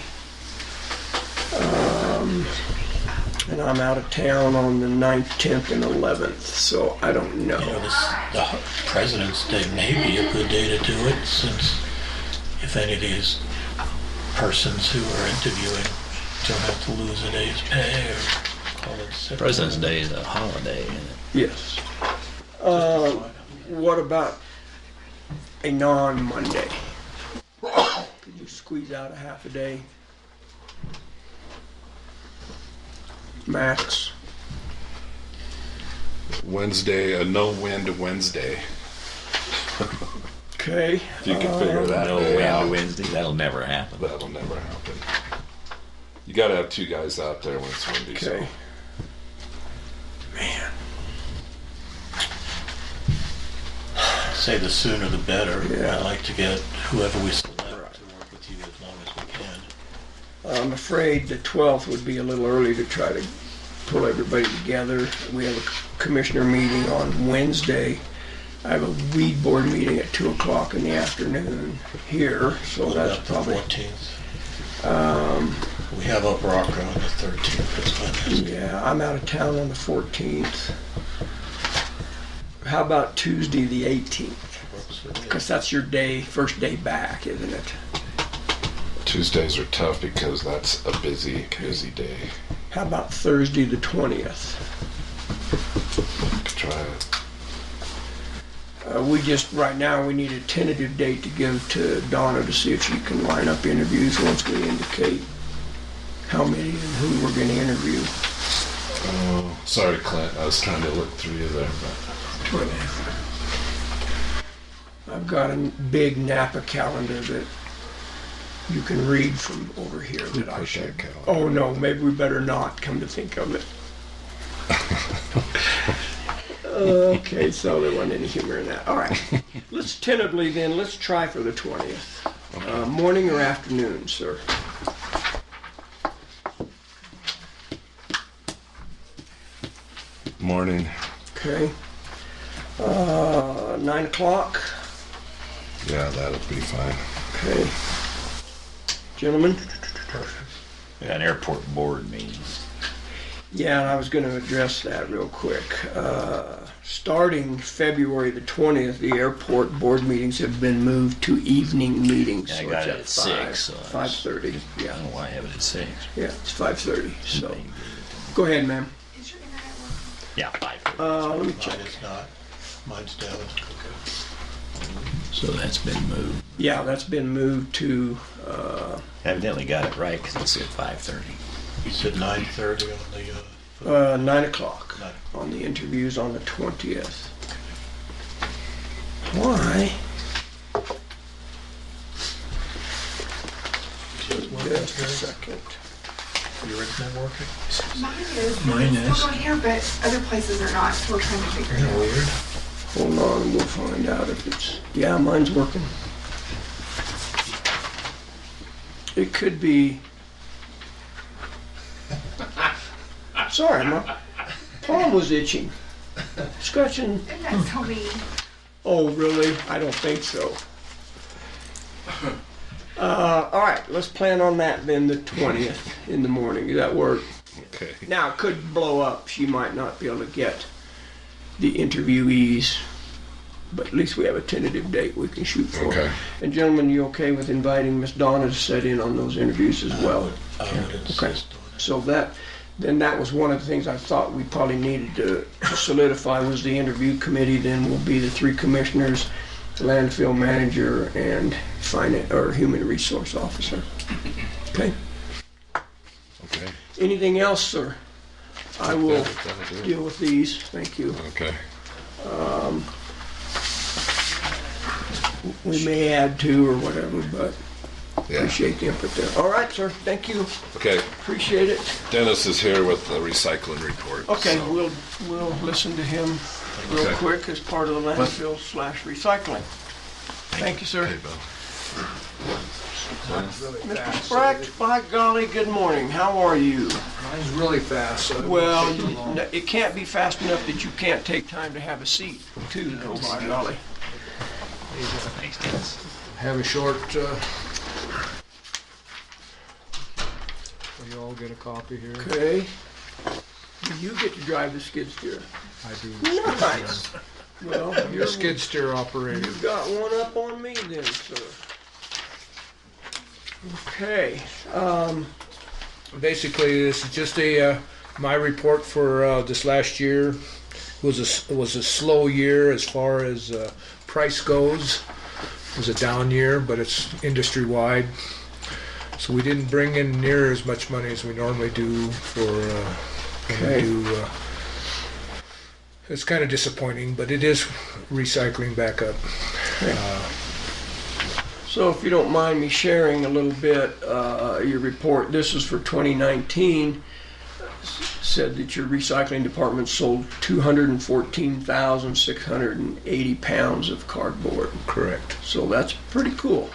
And I'm out of town on the 9th, 10th, and 11th, so I don't know. You know, the President's Day may be a good day to do it, since if any of these persons who are interviewing don't have to lose a day's pay or call it sick. President's Day is a holiday, isn't it? Yes. What about a non-Monday? Could you squeeze out a half a day? Max? Wednesday, a no-wind Wednesday. Okay. If you can figure that No day wind out. Wednesday. That'll never happen. That'll never happen. You got to have 2 guys out there when it's windy. So. Okay. Man. Say the sooner the better. Yeah. I'd like to get whoever we select to work with you as long as we can. I'm afraid the 12th would be a little early to try to pull everybody together. We have a commissioner meeting on Wednesday. I have a weed board meeting at 2 o'clock in the afternoon here, so What that's about the probably... 14th? We have Up Rocker on the 13th, that's Wednesday. Yeah, I'm out of town on the 14th. How about Tuesday the 18th? Works with me. Because that's your day, first day back, isn't it? Tuesdays are tough because that's a busy day. How about Thursday the 20th? Try it. Right now, we need a tentative date to give to Donna to see if she can line up interviews once we indicate how many and who we're going to interview. Oh, sorry, Clint. I was trying to look through you there, but I've got a big Napa calendar that you can read from over here that I put should. that calendar? Oh no, maybe we better not, come to think of it. Okay, so there wasn't any humor in that. All right, let's tentatively then, let's try for the 20th. Morning or afternoon, sir? Morning. Okay. 9 o'clock. Yeah, that'll be fine. Okay. Gentlemen? We got an airport board meeting. Yeah, and I was going to address that real quick. Starting February the 20th, the airport board meetings have been moved to evening meetings. Yeah, I So got it's it at at 6, so 5:30. I Yeah, don't know why I have it at 6. yeah, it's 5:30. So, go ahead, ma'am. Is your internet working? Yeah, 5. Let me check. Mine is not. Mine's down. So that's been moved. Yeah, that's been moved to, Evidently got it right because it said 5:30. You said 9:30 on the, 9 o'clock 9. on the interviews on the 20th. Why? Just a second. Your internet working? Mine is. Mine It's is. still going here, but other places are not, so we're trying to figure it out. Weird. Hold on, we'll find out if it's, yeah, mine's working. It could be. Sorry, my palm was itching. Scratching. Isn't that so mean? Oh, really? I don't think so. All right, let's plan on that then, the 20th in the morning. Does that work? Okay. Now, it could blow up. She might not be able to get the interviewees, but at least we have a tentative date we can shoot for. Okay. And gentlemen, you okay with inviting Miss Donna to sit in on those interviews as well? I would insist Okay. on it. So that was one of the things I thought we probably needed to solidify was the interview committee. Then will be the 3 commissioners, landfill manager, and finance or human resource officer. Okay. Okay. Anything else, sir? I will That'll do. deal with these. Thank you. Okay. We may add to or whatever, but Yeah. appreciate the input there. All right, sir. Thank you. Okay. Appreciate it. Dennis is here with the recycling report. Okay, so- we'll listen to him real Okay. quick as part of the landfill/recycling. Thank you, sir. Okay, Bill. Mr. Spratt, by golly, good morning. How are you? Mine's really fast, so it won't Well, take too long. it can't be fast enough that you can't take time to have a seat, too, though, by golly. Have a short, so you all get a copy here. Okay. You get to drive the skid steer. I do. Nice. Well, You're a skid steer operator. you've got one up on me then, sir. Okay. Basically, this is just my report for this last year. Was a slow year as far as price goes. It was a down year, but it's industry wide. So we didn't bring in near as much money as we normally do for when we do. It's kind of disappointing, but it is recycling back up. So if you don't mind me sharing a little bit, your report, this is for 2019, said that your recycling department sold 214,680 pounds of cardboard. Correct. So that's pretty cool.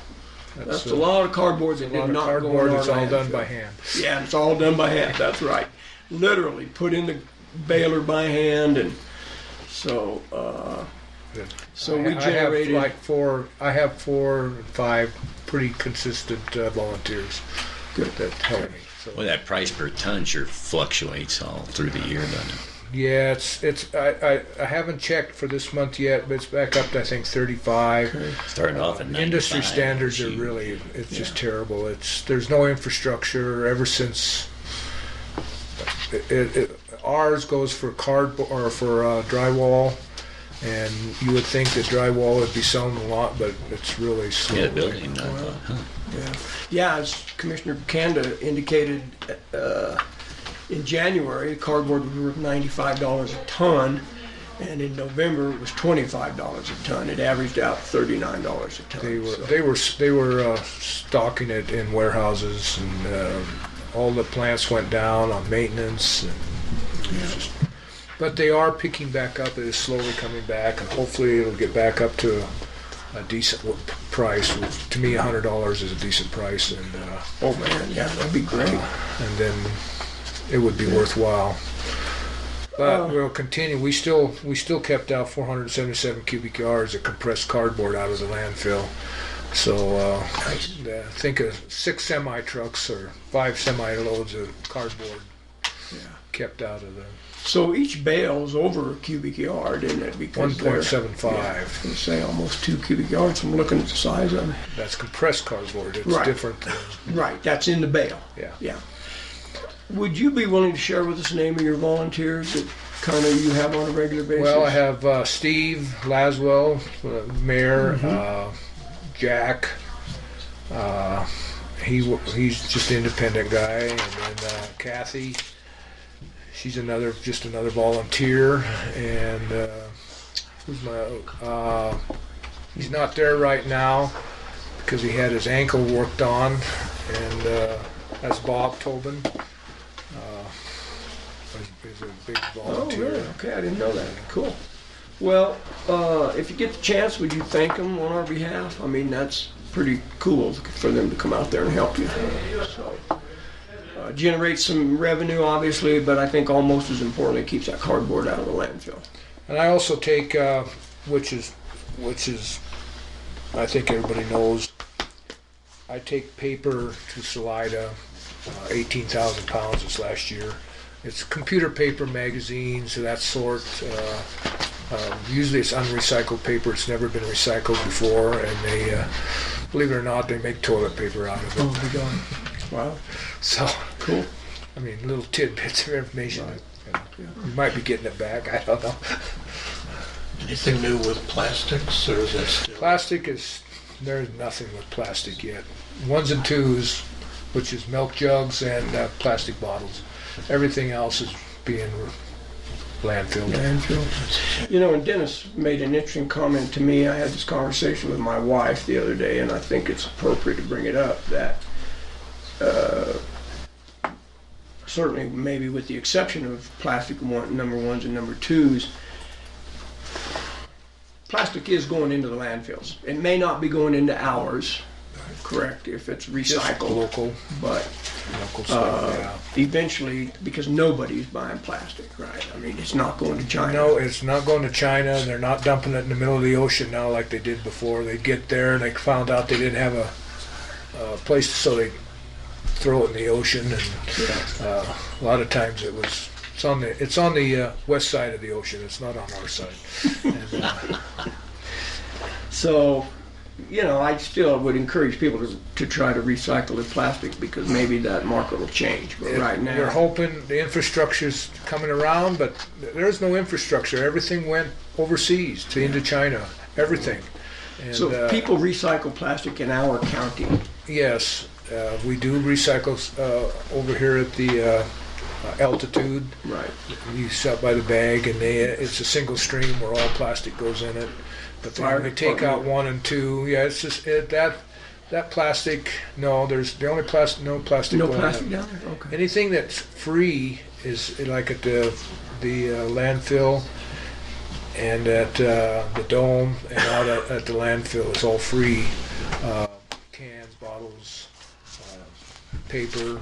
That's a lot of cardboard that A lot did of not go in cardboard. our It's all done landfill. by hand. Yeah, it's all done by hand, that's right. Literally, put in the baler by hand, and so, so we generated... I have 4 or 5 pretty consistent volunteers that help me. So. Well, that price per ton sure fluctuates all through the year, doesn't it? Yeah, I haven't checked for this month yet, but it's back up to I think 35. Starting off at 95. Industry standards are really, it's just terrible. There's no infrastructure ever since. Ours goes for cardboard or for drywall, and you would think that drywall would be selling a lot, but it's really slow. Yeah, building. I thought, huh. Yeah, as Commissioner Kanda indicated, in January, cardboard was worth $95 a ton, and in November it was $25 a ton. It averaged out $39 a ton. They were stocking it in warehouses, and all the plants went down on maintenance. And but they are picking back up. It is slowly coming back, and hopefully it'll get back up to a decent price. To me, $100 is a decent price, and Oh man, yeah, that'd be great. and then it would be worthwhile. But we'll continue. We still kept out 477 cubic yards of compressed cardboard out of the landfill. So think of 6 semi trucks or 5 semi loads of cardboard kept out of the So each bale's over a cubic yard, isn't it? Because 1.75. I was gonna say almost 2 cubic yards. I'm looking at the size of it. That's compressed cardboard. It's Right. different than Right, that's in the bale. yeah. Would you be willing to share with us the name of your volunteers that kind of you have on a regular basis? Well, I have Steve Laswell, mayor, Jack. He's just an independent guy, and then Kathy. She's just another volunteer, and who's my? He's not there right now because he had his ankle worked on, and that's Bob Tobin. He's a big volunteer. Oh, really? Okay, I didn't know that. Cool. Well, if you get the chance, would you thank them on our behalf? I mean, that's pretty cool for them to come out there and help you. So, generate some revenue, obviously, but I think almost as importantly, it keeps that cardboard out of the landfill. And I also take, which is, I think everybody knows, I take paper to Salida, 18,000 pounds this last year. It's computer paper, magazines, of that sort. Usually it's unrecycled paper. It's never been recycled before, and they, believe it or not, they make toilet paper out of it. Oh my God! Wow. So Cool. I mean, little tidbits of information. You might be getting it back. I don't know. Anything new with plastics, or is that still? Plastic there's nothing with plastic yet. 1s and 2s, which is milk jugs and plastic bottles. Everything else is being landfilled. You know, and Dennis made an interesting comment to me. I had this conversation with my wife the other day, and I think it's appropriate to bring it up, that certainly maybe with the exception of plastic number 1s and number 2s, plastic is going into the landfills. It may not be going into ours, correct, if it's Just recycled, local but stuff, yeah. eventually, because nobody's buying plastic, right? I mean, it's not going to China. No, it's not going to China. They're not dumping it in the middle of the ocean now like they did before. They'd get there and they found out they didn't have a place, so they throw it in the ocean. And a lot of times it's on the west side of the ocean. It's not on our side. And, So, you know, I still would encourage people to try to recycle the plastic, because maybe that market will change. But right now, we're hoping the infrastructure's coming around, but there's no infrastructure. Everything went overseas to into China. Everything. And, so people recycle plastic in our county. Yes, we do recycle over here at the altitude. Right. You sit by the bag, and it's a single stream where all plastic goes in it. But they take out 1 and 2. Yeah, it's just that plastic. No, there's the only plastic. No plastic. No going plastic in. down there? Okay. Anything that's free is like at the landfill and at the dome and out at the landfill. It's all free. Cans, bottles, paper,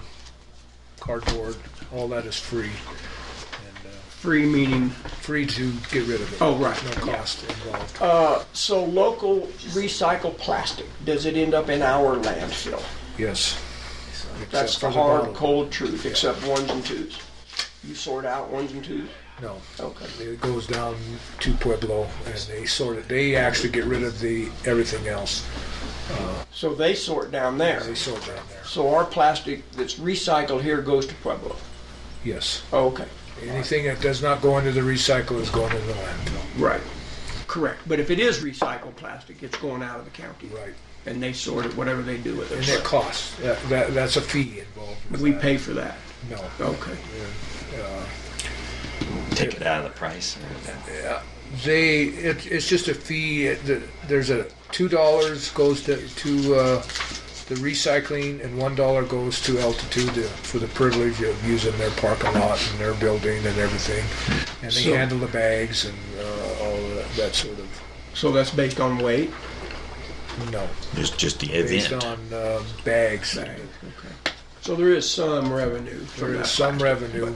cardboard, all that is free. And Free meaning? free to get rid of it. Oh, right. No cost involved. So local recycled plastic, does it end up in our landfill? Yes. That's Except the for hard, bottle. cold truth, except 1s and 2s. You sort out 1s and 2s? No. Okay. It goes down to Pueblo, and they sort it. They actually get rid of everything else. So they sort down there. They sort down there. So our plastic that's recycled here goes to Pueblo? Yes. Oh, okay. Anything that does not go into the recycle is going into the landfill. Right. Correct. But if it is recycled plastic, it's going out of the county. Right. And they sort it, whatever they do with it. And it costs. That's a fee involved. With We that. pay for that. No. Okay. Take it out of the price. It's just a fee. There's a $2 goes to the recycling, and $1 goes to Altitude for the privilege of using their parking lot and their building and everything. And they handle the bags and all of that sort of. So that's based on weight? No. It's just the Based event. on bags. Okay. So there is some revenue. There is some revenue.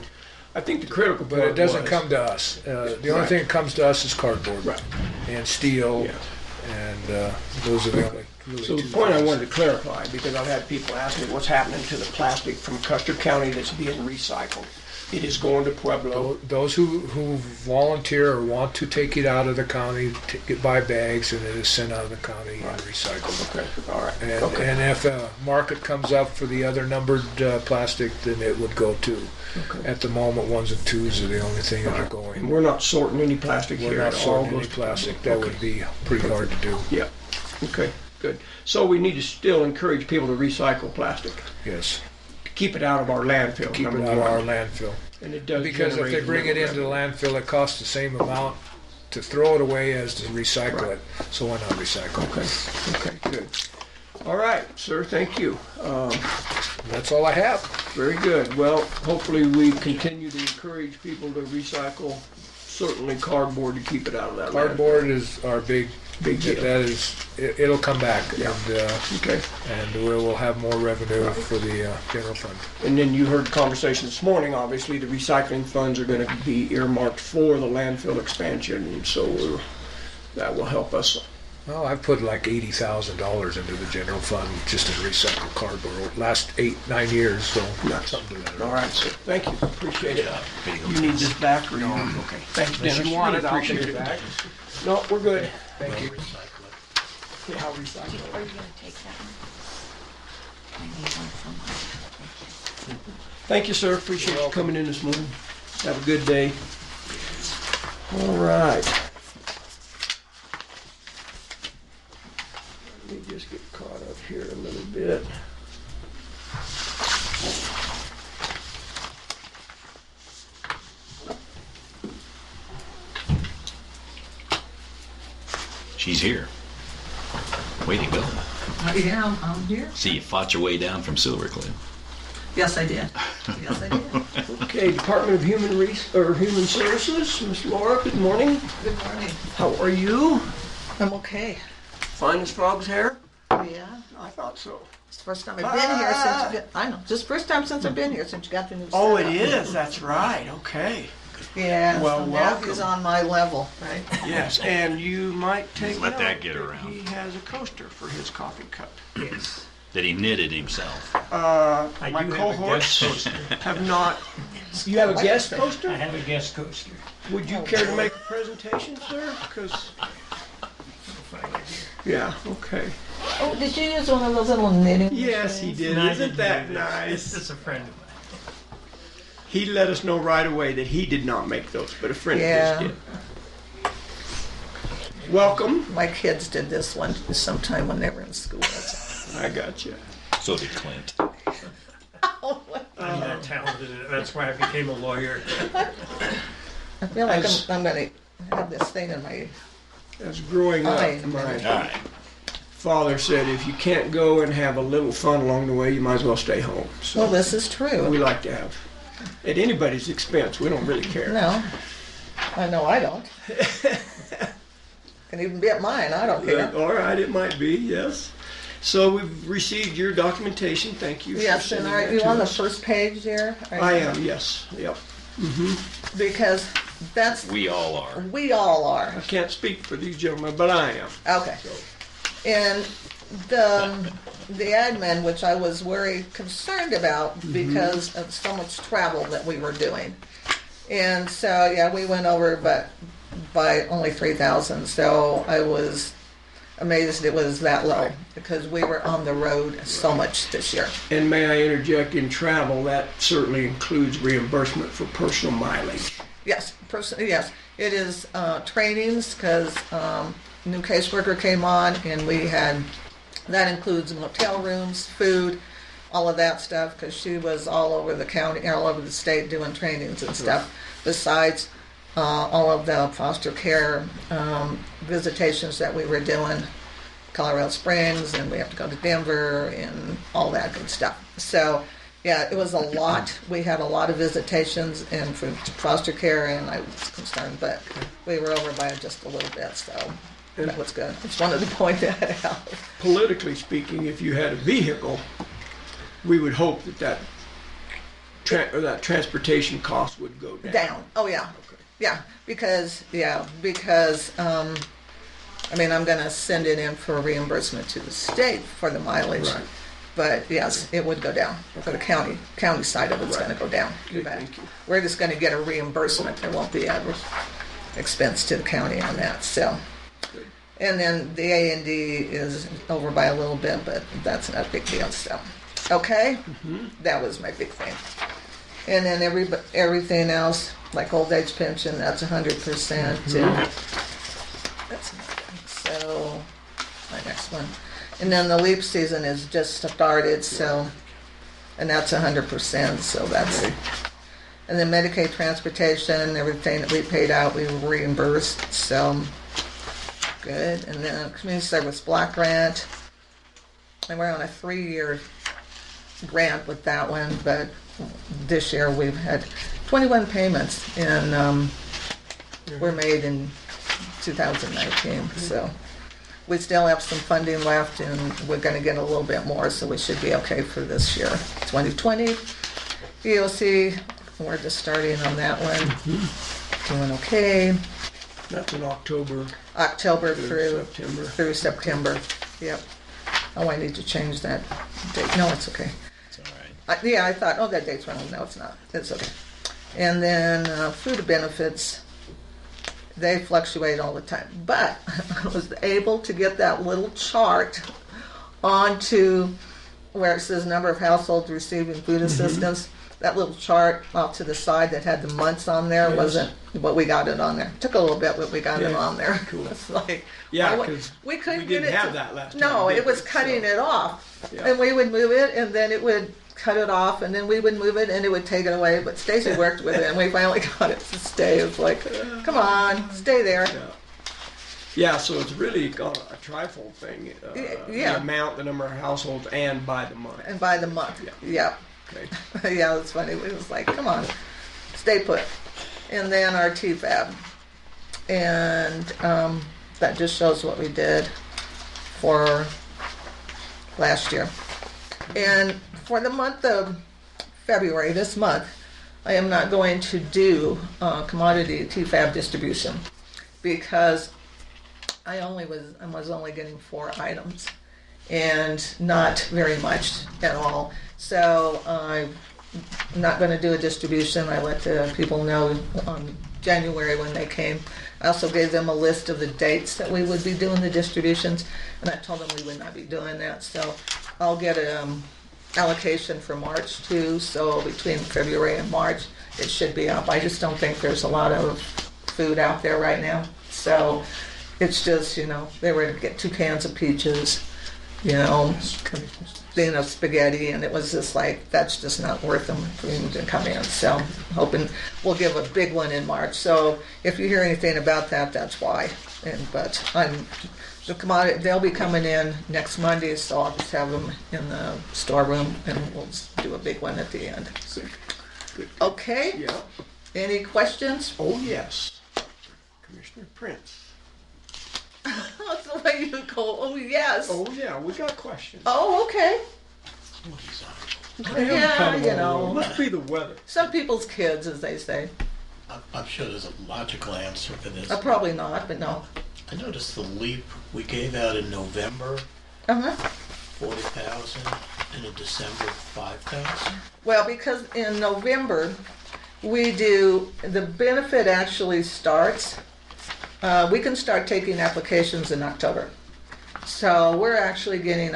I think the critical But part it doesn't was- come to us. The only Right. thing that comes to us is cardboard Right. and steel, Yeah. and those are the only really So the two point I things. wanted to clarify, because I've had people ask me what's happening to the plastic from Custer County that's being recycled. It is going to Pueblo. Those who volunteer or want to take it out of the county, buy bags, and it is sent out of the county and recycled. Okay, all right. And, Okay. and if a market comes up for the other numbered plastic, then it would go too. Okay. At the moment, ones and twos are the only thing that are And going. we're not sorting any plastic We're here. not It all sorting goes any to- plastic. That would be pretty hard to do. Yeah, okay, good. So we need to still encourage people to recycle plastic. Yes. Keep it out of our landfill, Keep it number out of our one. landfill. And it does Because if they generate bring it little into the revenue. landfill, it costs the same amount to throw it away as to recycle Right. it. So why not recycle? Okay, good. All right, sir, thank you. That's all I have. Very good. Well, hopefully we continue to encourage people to recycle, certainly cardboard to keep it out of that landfill. Cardboard is our big Big deal. That is, it'll come back, Yeah. and Okay. we will have more revenue for the general fund. And then you heard the conversation this morning, obviously, the recycling funds are gonna be earmarked for the landfill expansion, and so that will help us. Well, I've put like $80,000 into the general fund just in recycled cardboard last 8-9 years. So Nuts. something to that. All right, sir. Thank you. Appreciate it. You need this back or you? Okay. Thanks, Dennis. If you want it, I'll Appreciate take it back. No, we're good. Thank you. Recycle it. Yeah, I'll recycle it. Are you gonna take that one? I need one from mine. Thank you, sir. Appreciate you coming in this morning. Have a good day. All right. Let me just get caught up here a little bit. She's here. Way to go. Yeah, I'm here. See, you fought your way down from Silver Cliff. Yes, I did. Yes, I did. Okay, Department of Human Services, Miss Laura, good morning. Good morning. How are you? I'm okay. Fine as frog's hair? Yeah. I thought so. It's the first time I've been here since you got, I know, just first time since I've been here since you got the new Oh, it setup. is, that's right, okay. Yeah, Well, so now welcome. he's on my level, right? Yes, and you might take Let that note get that around. He has a coaster for his coffee cup. Yes. That he knitted himself. My do have a cohorts guest coaster. have not. You have a guest I coaster? have a guest coaster. Would you care to make a presentation, sir? Because, yeah, okay. Oh, did you use one of those little knitting? Yes, he machines? did. No, I Isn't didn't that do this. nice? It's a friend of mine. He let us know right away that he did not make those, but a friend Yeah. of his did. Welcome. My kids did this one sometime when they were in school. I got you. So did Clint. I'm that talented in it. That's why I became a lawyer. I feel like As- I'm gonna have this thing in my, As growing up, Hi. my All right. father said, if you can't go and have a little fun along the way, you might as well stay home. So well, this is we true. like to have, at anybody's expense, we don't really care. No, I know I don't. Can even be at mine, I don't care. All right, it might be, yes. So we've received your documentation, thank you for Yes, and sending are that you to on the us. first page here? Are I you- am, yes, yep. Because that's, We all are. we all are. I can't speak for these gentlemen, but I am. Okay. And the admin, which I was very concerned about because of so much travel that we were doing. And so, yeah, we went over, but by only 3,000. So I was amazed it was that low because we were on the road so much this year. And may I interject, in travel, that certainly includes reimbursement for personal mileage. Yes, yes, it is trainings because new caseworker came on and we had, that includes motel rooms, food, all of that stuff because she was all over the county, all over the state doing trainings and stuff. Besides all of the foster care visitations that we were doing, Colorado Springs, and we have to go to Denver and all that good stuff. So, yeah, it was a lot. We had a lot of visitations and for foster care, and I was concerned, but we were over by just a little bit, so that was good. Just wanted to point that out. Politically speaking, if you had a vehicle, we would hope that that or that transportation cost would go down. Down. Oh, yeah. Okay. Because I mean, I'm going to send it in for reimbursement to the state for the mileage. Right. But yes, it would go down for the county side of it's Right. going to go down. You Okay, bet. thank you. We're just going to get a reimbursement. There won't be an expense to the county on that. So, Good. and then the A&D is over by a little bit, but that's not a big deal. So, okay, that was my big thing. And then everything else, like old age pension, that's 100%. And that's nothing. So, my next one. And then the leap season is just started, so, and that's 100%, so that's, and then Medicaid transportation, everything that we paid out, we were reimbursed, so, good. And then community service block grant, and we're on a 3-year grant with that one, but this year we've had 21 payments, and were made in 2019, so. We still have some funding left, and we're going to get a little bit more, so we should be okay for this year. 2020, EOC, we're just starting on that one. Doing okay. That's in October. October through September. September. Yep. Oh, I need to change that date. No, it's okay. It's all right. I thought, oh, that date's wrong. No, it's not. It's okay. And then food benefits. They fluctuate all the time. But I was able to get that little chart onto where it says number of households receiving food assistance. That little chart off to the side that had the months on there wasn't what we got it on there. Took a little bit, but we got it Yeah. on there. Cool. It's like, Yeah, why- because we couldn't we get didn't it have to- that last time. No, did it was we? cutting So, it off. Yeah. And we would move it, and then it would cut it off, and then we would move it, and it would take it away. But Stacy worked with it, and we finally got it to stay. It's like, come on, stay there. Yeah, so it's really got a trifold thing. Yeah. The amount, the number of households, and by the month. And by the month. Yeah. Yep. Okay. Yeah, it's funny. It was like, come on, stay put. And then our TFAB. And that just shows what we did for last year. And for the month of February, this month, I am not going to do commodity TFAB distribution because I was only getting 4 items and not very much at all. So I'm not going to do a distribution. I let the people know on January when they came. I also gave them a list of the dates that we would be doing the distributions, and I told them we would not be doing that. So I'll get an allocation for March too. So between February and March, it should be up. I just don't think there's a lot of food out there right now. So it's just, they were to get 2 cans of peaches, spaghetti, and it was just like, that's just not worth them for them to come in. So hoping we'll give a big one in March. So if you hear anything about that, that's why. But they'll be coming in next Monday, so I'll just have them in the storeroom, and we'll do a big one at the end. Good. Okay? Yeah. Any questions? Oh, yes. Commissioner Prince. That's the way you go. Oh, yes. Oh, yeah, we got questions. Oh, okay. What is that? Yeah, Must be the weather. Some people's kids, as they say. I'm sure there's a logical answer for this. Probably not, but no. I noticed the leap we gave out in November, Uh-huh. 40,000, and in December, 5,000. Well, because in November, the benefit actually starts, we can start taking applications in October. So we're actually getting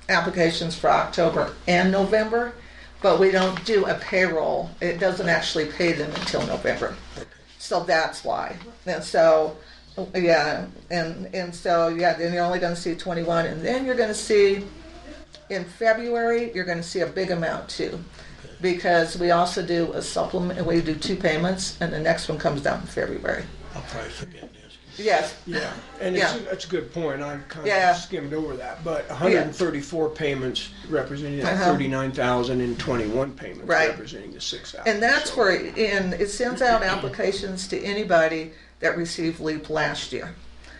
applications for October and November, but we don't do a payroll. It doesn't actually pay them until November. So that's why. And so, yeah, and so, yeah, then you're only going to see 21, and then you're going to see, in February, you're going to see a big amount too, because we also do a supplement. We do 2 payments, and the next one comes down in February. I'll probably forget this. Yes. Yeah, and Yeah. it's a good point. I kind Yeah. of skimmed over that. But 134 payments representing that Uh-huh. 39,000 and 21 payments Right. representing the 6,000. And that's So- where, it sends out applications to anybody that received LEAP last year.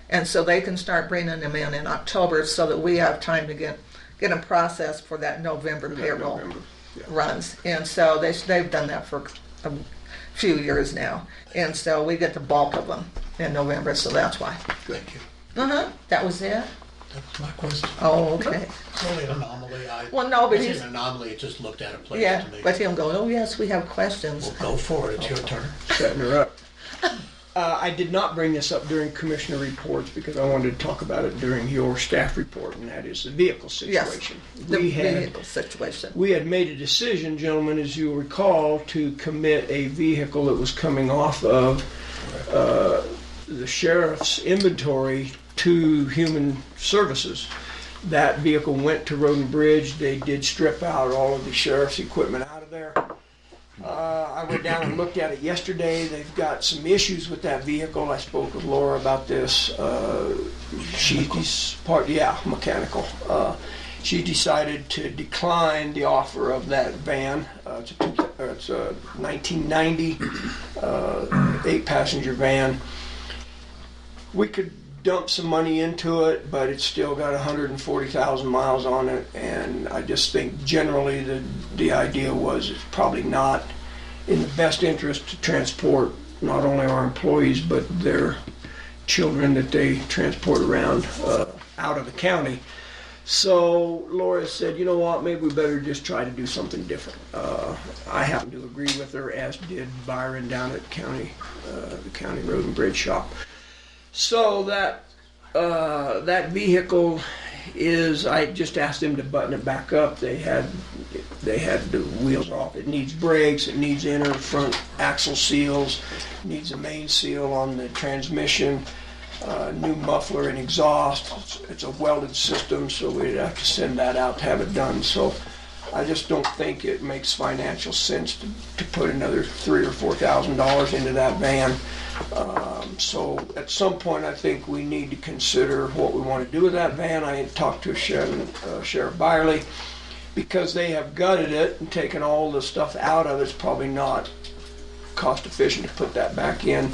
And so they can start bringing them in October so that we have time to get them processed for that November that payroll. November. runs. And so they've done that for a few years now. And so we get the bulk of them in November, so that's why. Thank you. That was it? That was my question. Oh, okay. It's only an anomaly. Well, no, but It's he's, an anomaly. It just looked at a place yeah, to me. but him going, oh, yes, we have questions. Well, go for it. It's your turn. Setting her up. I did not bring this up during commissioner reports because I wanted to talk about it during your staff report, and that is the vehicle Yes, situation. the We had vehicle situation. We had made a decision, gentlemen, as you'll recall, to commit a vehicle that was coming off of the sheriff's inventory to Human Services. That vehicle went to Road and Bridge. They did strip out all of the sheriff's equipment out of there. I went down and looked at it yesterday. They've got some issues with that vehicle. I spoke with Laura about this. She's mechanical. She decided to decline the offer of that van. It's a 1990 8-passenger van. We could dump some money into it, but it's still got 140,000 miles on it, and I just think generally the idea was it's probably not in the best interest to transport not only our employees but their children that they transport around out of the county. So Laura said, you know what, maybe we better just try to do something different. I happen to agree with her, as did Byron down at the county road and bridge shop. So that vehicle is, I just asked them to button it back up. They had the wheels off. It needs brakes, it needs inner front axle seals, needs a main seal on the transmission, new muffler and exhaust. It's a welded system, so we'd have to send that out to have it done. So I just don't think it makes financial sense to put another $3,000 or $4,000 into that van. So at some point, I think we need to consider what we want to do with that van. I talked to Sheriff Byerly, because they have gutted it and taken all the stuff out of it. It's probably not cost efficient to put that back in.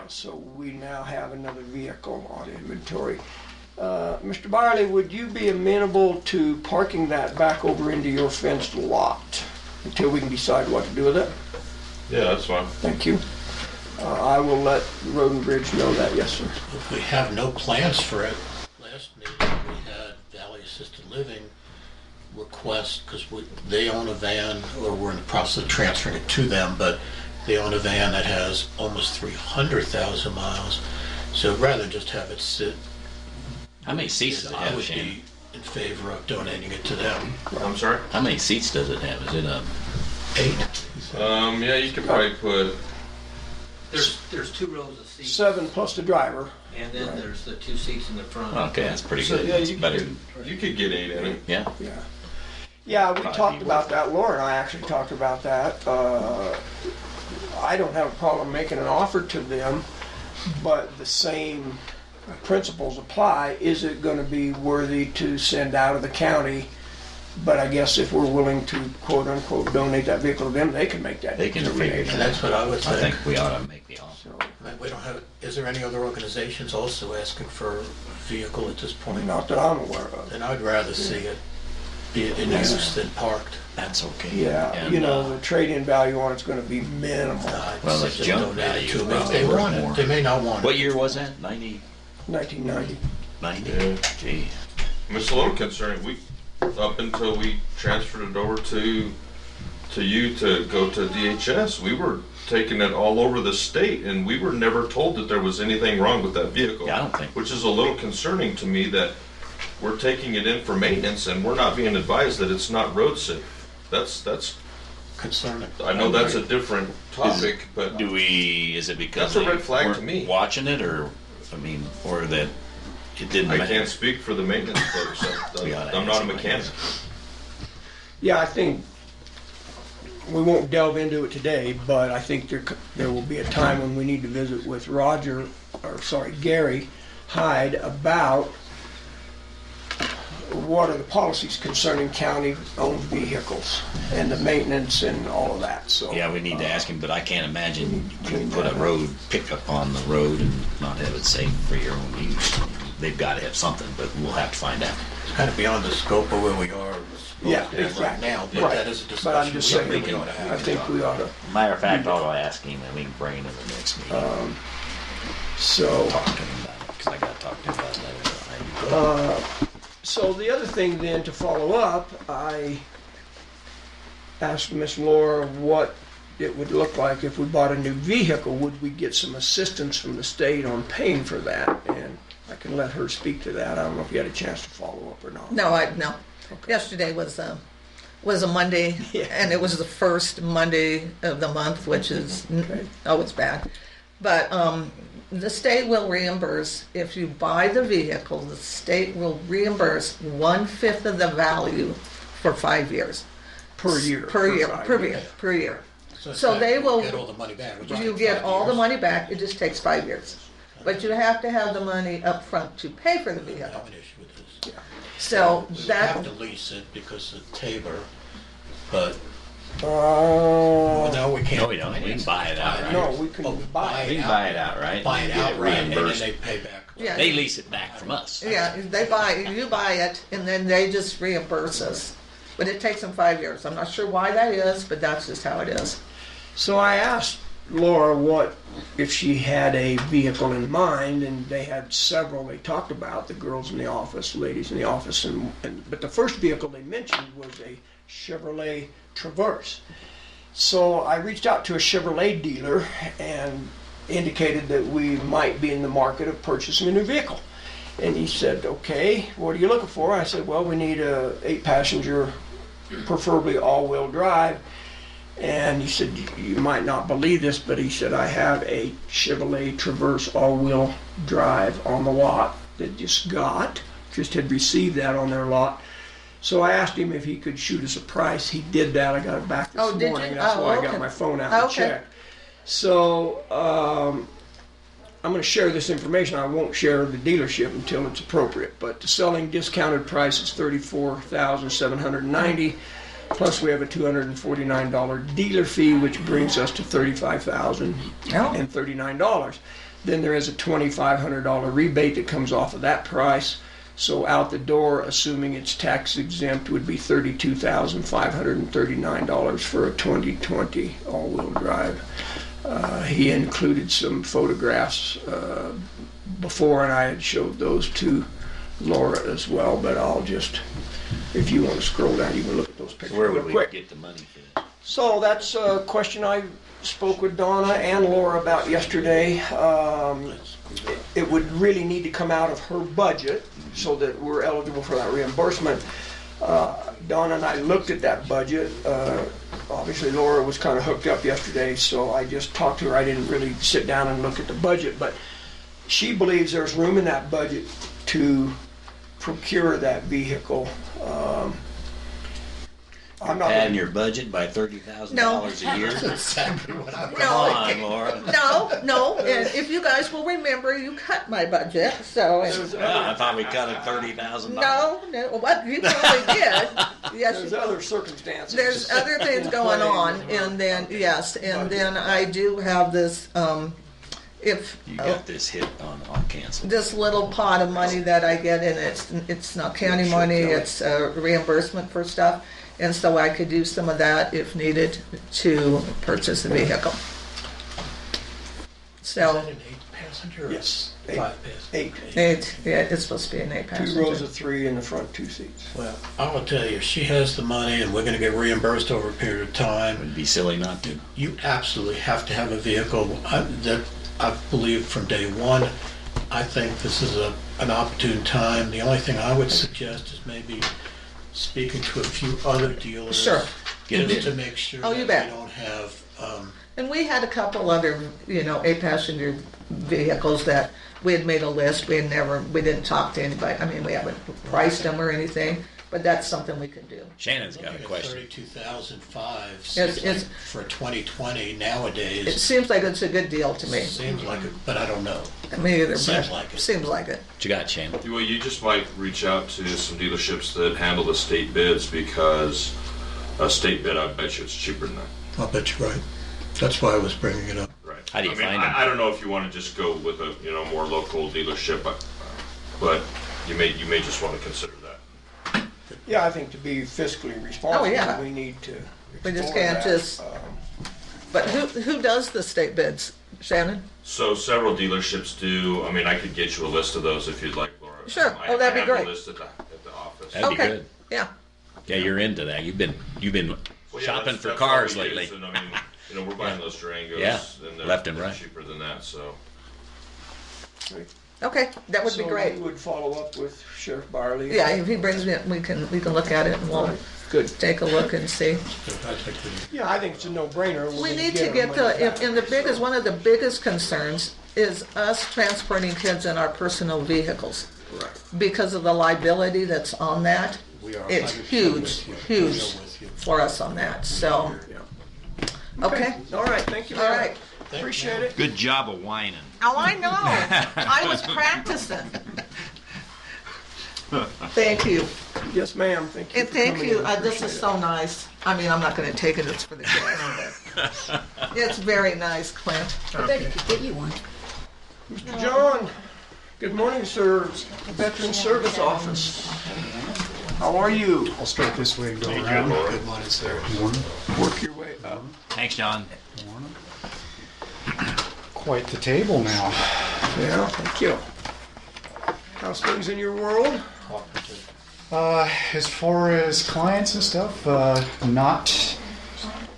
So we now have another vehicle on inventory. Mr. Byerly, would you be amenable to parking that back over into your fenced lot until we can decide what to do with it? Yeah, that's fine. Thank you. I will let Road and Bridge know that, yes, sir. If we have no plans for it, last meeting we had Valley Assisted Living request, because they own a van, or we're in the process of transferring it to them, but they own a van that has almost 300,000 miles. So rather than just have it sit, How many seats does it I have, would Shannon? be in favor of donating it to them. I'm sorry? How many seats does it have? Is it 8. Yeah, you could probably put, There's 2 rows of seats, 7 plus the driver. and then there's the 2 seats in the front. okay? That's pretty So, good. yeah, That's you better. you could get 8 in it. Yeah. Yeah. Yeah, we Probably talked be about worth that. Laura and I actually talked about that. I don't have a problem making an offer to them, but the same principles apply. Is it going to be worthy to send out of the county? But I guess if we're willing to quote unquote donate that vehicle to them, they can make that They can figure determination. And that's what I would I think. think we ought to make the offer. So, We don't have, is there any other organizations also asking for a vehicle at this point? not that I'm aware of. Then I'd rather see it be in use than parked. That's okay. Yeah, And, you know, the trade-in value on it's going to be minimal. Well, the Just junk donate it value to is them. If probably they worth want more. it, they may not want What it. year was that? 90? 1990. 90? Yeah. Gee. It's a little concerning. Up until we transferred it over to you to go to DHS, we were taking it all over the state, and we were never told that there was anything wrong with that vehicle. Yeah, I don't think. Which is a little concerning to me, that we're taking it in for maintenance and we're not being advised that it's not road safe. That's Concerning. I know that's a different topic, but Is it because That's a they red flag weren't to me. watching it, or that it didn't I matter? can't speak for the maintenance folks. We oughta I'm not a ask mechanic. Yeah, I think we won't delve into it today, but I think there will be a time when we need to visit with Gary Hyde about what are the policies concerning county-owned vehicles and the maintenance and all of that. So Yeah, we need to ask him, but I can't imagine you can put a road pickup on the road and not have it safe for your own use. They've got to have something, but we'll have to find out. It's kind of beyond the scope of where we are. Yeah, right exactly. now, but Right. that is a But I'm discussion just we saying, really ought to I have. think we ought to, Matter of fact, I'll ask him and we can bring him in the next meeting. so. Talk to him about it, because I got to talk to him about that. So the other thing then, to follow up, I asked Miss Laura what it would look like if we bought a new vehicle. Would we get some assistance from the state on paying for that? And I can let her speak to that. I don't know if you had a chance to follow up or not. No. Yesterday was a Monday, Yeah. and it was the first Monday of the month, which is Okay. always bad. But the state will reimburse, if you buy the vehicle, the state will reimburse 1/5 of the value for 5 years. Per year. Per year, 5 per years. year, per year. it's So not- they will- Get all the money back. We're You talking get 5 all the years. money back, it just takes 5 years. But you have to have the money up front to pay for the I don't vehicle. have an issue with this. So We that, have to lease it because of Tabor, but, Uh, no, we can't. No, we don't. We can buy it outright. no, we can Oh, buy We it. can buy it outright. Buy it and get outright, and then reimbursed. they pay back. yeah. They lease it back from us. Yeah, you buy it, and then they just reimburse us. But it takes them 5 years. I'm not sure why that is, but that's just how it is. So I asked Laura what if she had a vehicle in mind, and they had several they talked about, the girls in the office, ladies in the office, but the first vehicle they mentioned was a Chevrolet Traverse. So I reached out to a Chevrolet dealer and indicated that we might be in the market of purchasing a new vehicle. And he said, okay, what are you looking for? I said, well, we need a 8-passenger, preferably all-wheel drive. And he said, you might not believe this, but he said, I have a Chevrolet Traverse all-wheel drive on the lot that just had received that on their lot. So I asked him if he could shoot us a price. He did that. I got it back this Oh, did you? morning. That's Oh, why I okay. got my phone out and Okay. checked. So I'm going to share this information. I won't share the dealership until it's appropriate. But the selling discounted price is $34,790. Plus we have a $249 dealer fee, which brings us to $35,039. Then there is a $2,500 rebate that comes off of that price. So out the door, assuming it's tax exempt, would be $32,539 for a 2020 all-wheel drive. He included some photographs before, and I had showed those to Laura as well, but I'll just, if you want to scroll down, you can look at those pictures Where real would we quick. get the money for that? So that's a question I spoke with Donna and Laura about yesterday. It would really need to come out of her budget so that we're eligible for that reimbursement. Donna and I looked at that budget. Obviously Laura was kind of hooked up yesterday, so I just talked to her. I didn't really sit down and look at the budget, but she believes there's room in that budget to procure that vehicle. I'm not. Adding your budget by $30,000 a year? Exactly what I'm. Come on, Laura. No, and if you guys will remember, you cut my budget, so. Well, I thought we cut it $30,000. No, what you probably did. Yes, There's you other circumstances. There's other things going on, and then, yes, and then I do have this, if, You got this hit on cancel. this little pot of money that I get, and it's not county money, it's reimbursement for stuff, and so I could use some of that if needed to purchase a vehicle. Is So, that an 8-passenger? or Yes, 5-passenger? 8. yeah, it's supposed to be an 2 rows8-passenger. of 3 in the front 2 seats. Well, I will tell you, she has the money and we're gonna get reimbursed over a period of time. It'd be silly not to. You absolutely have to have a vehicle that I believe from day one. I think this is an opportune time. The only thing I would suggest is maybe speaking to a few other dealers. Sure. Get a Just bid. to make sure Oh, that you we bet. don't have, And we had a couple other, 8-passenger vehicles that we had made a list. We didn't talk to anybody. I mean, we haven't priced them or anything, but that's something we can do. Shannon's got a looking at question. 32,005 It's- seems like for 2020 It nowadays. seems like it's a good deal to me. Seems like it, but I don't know. Me either, Seems but like it. seems like it. What you got, Shannon? Well, you just might reach out to some dealerships that handle the state bids, because a state bid, I bet you it's cheaper than that. I'll bet you're right. That's why I was bringing it up. Right. How do you I mean, find them? I don't know if you want to just go with a more local dealership, but you may just want to consider that. Yeah, I think to be fiscally responsible, Oh, yeah. we need to We just explore can't that. just- But who does the state bids? Shannon? So several dealerships do. I mean, I could get you a list of those if you'd like, Laura. Sure. I, Oh, that'd be I have great. the list at the office. That'd be Okay. good. Yeah. Yeah, you're into that. You've been Well, yeah, shopping that's- for that's cars what we lately. use, and I mean, we're buying those Durangos. Yeah, and they're, left and they're right. cheaper than that. So Okay, that would be So great. we would follow up with Sheriff Barley. Yeah, if he brings me, we can look at it and we'll Good. take a look and see. I think Yeah, I think it's a no-brainer. We need to get and the biggest, one of the biggest concerns is us transporting kids in our personal vehicles. Because of the liability that's on that. It's huge for us on that, so. Okay, All right, thank you. all right. Appreciate it. Good job of whining. Oh, I know. I was practicing. Thank you. Yes, ma'am. Thank you. And for thank coming you. in. This Appreciate is it. so nice. I mean, I'm not going to take it. It's for the kids. But it's very nice, Clint. I bet he could get you one. Mr. John, good morning, sir. Veteran Service Office. How are you? I'll start this way and go around. Good morning, sir. Work your way up. Thanks, John. Quite the table now. Yeah, thank you. How's things in your world? As far as clients and stuff, not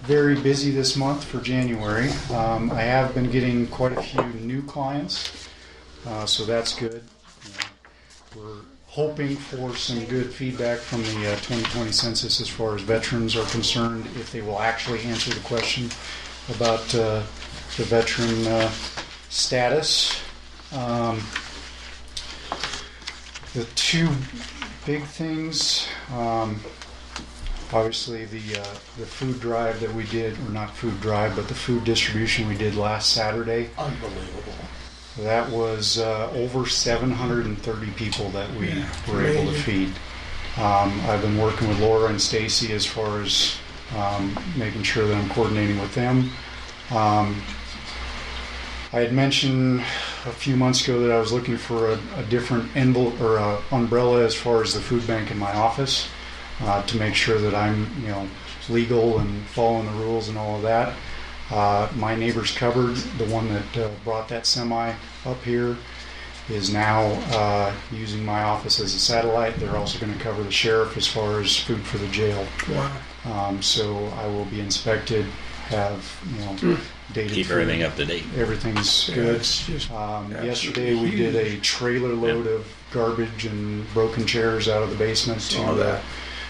very busy this month for January. I have been getting quite a few new clients, so that's good. We're hoping for some good feedback from the 2020 census as far as veterans are concerned, if they will actually answer the question about the veteran status. The two big things, obviously the food drive that we did, or not food drive, but the food distribution we did last Saturday. Unbelievable. That was over 730 people that we were able to feed. I've been working with Laura and Stacy as far as making sure that I'm coordinating with them. I had mentioned a few months ago that I was looking for a different envelope or umbrella as far as the food bank in my office to make sure that I'm, legal and following the rules and all of that. My Neighbor's Cupboard, the one that brought that semi up here, is now using my office as a satellite. They're also going to cover the sheriff as far as food for the jail. Wow. So I will be inspected, have dated Keep food. everything up to date. Everything's Yeah, good. it's just Yesterday we did a trailer load of garbage and broken chairs out of the basement to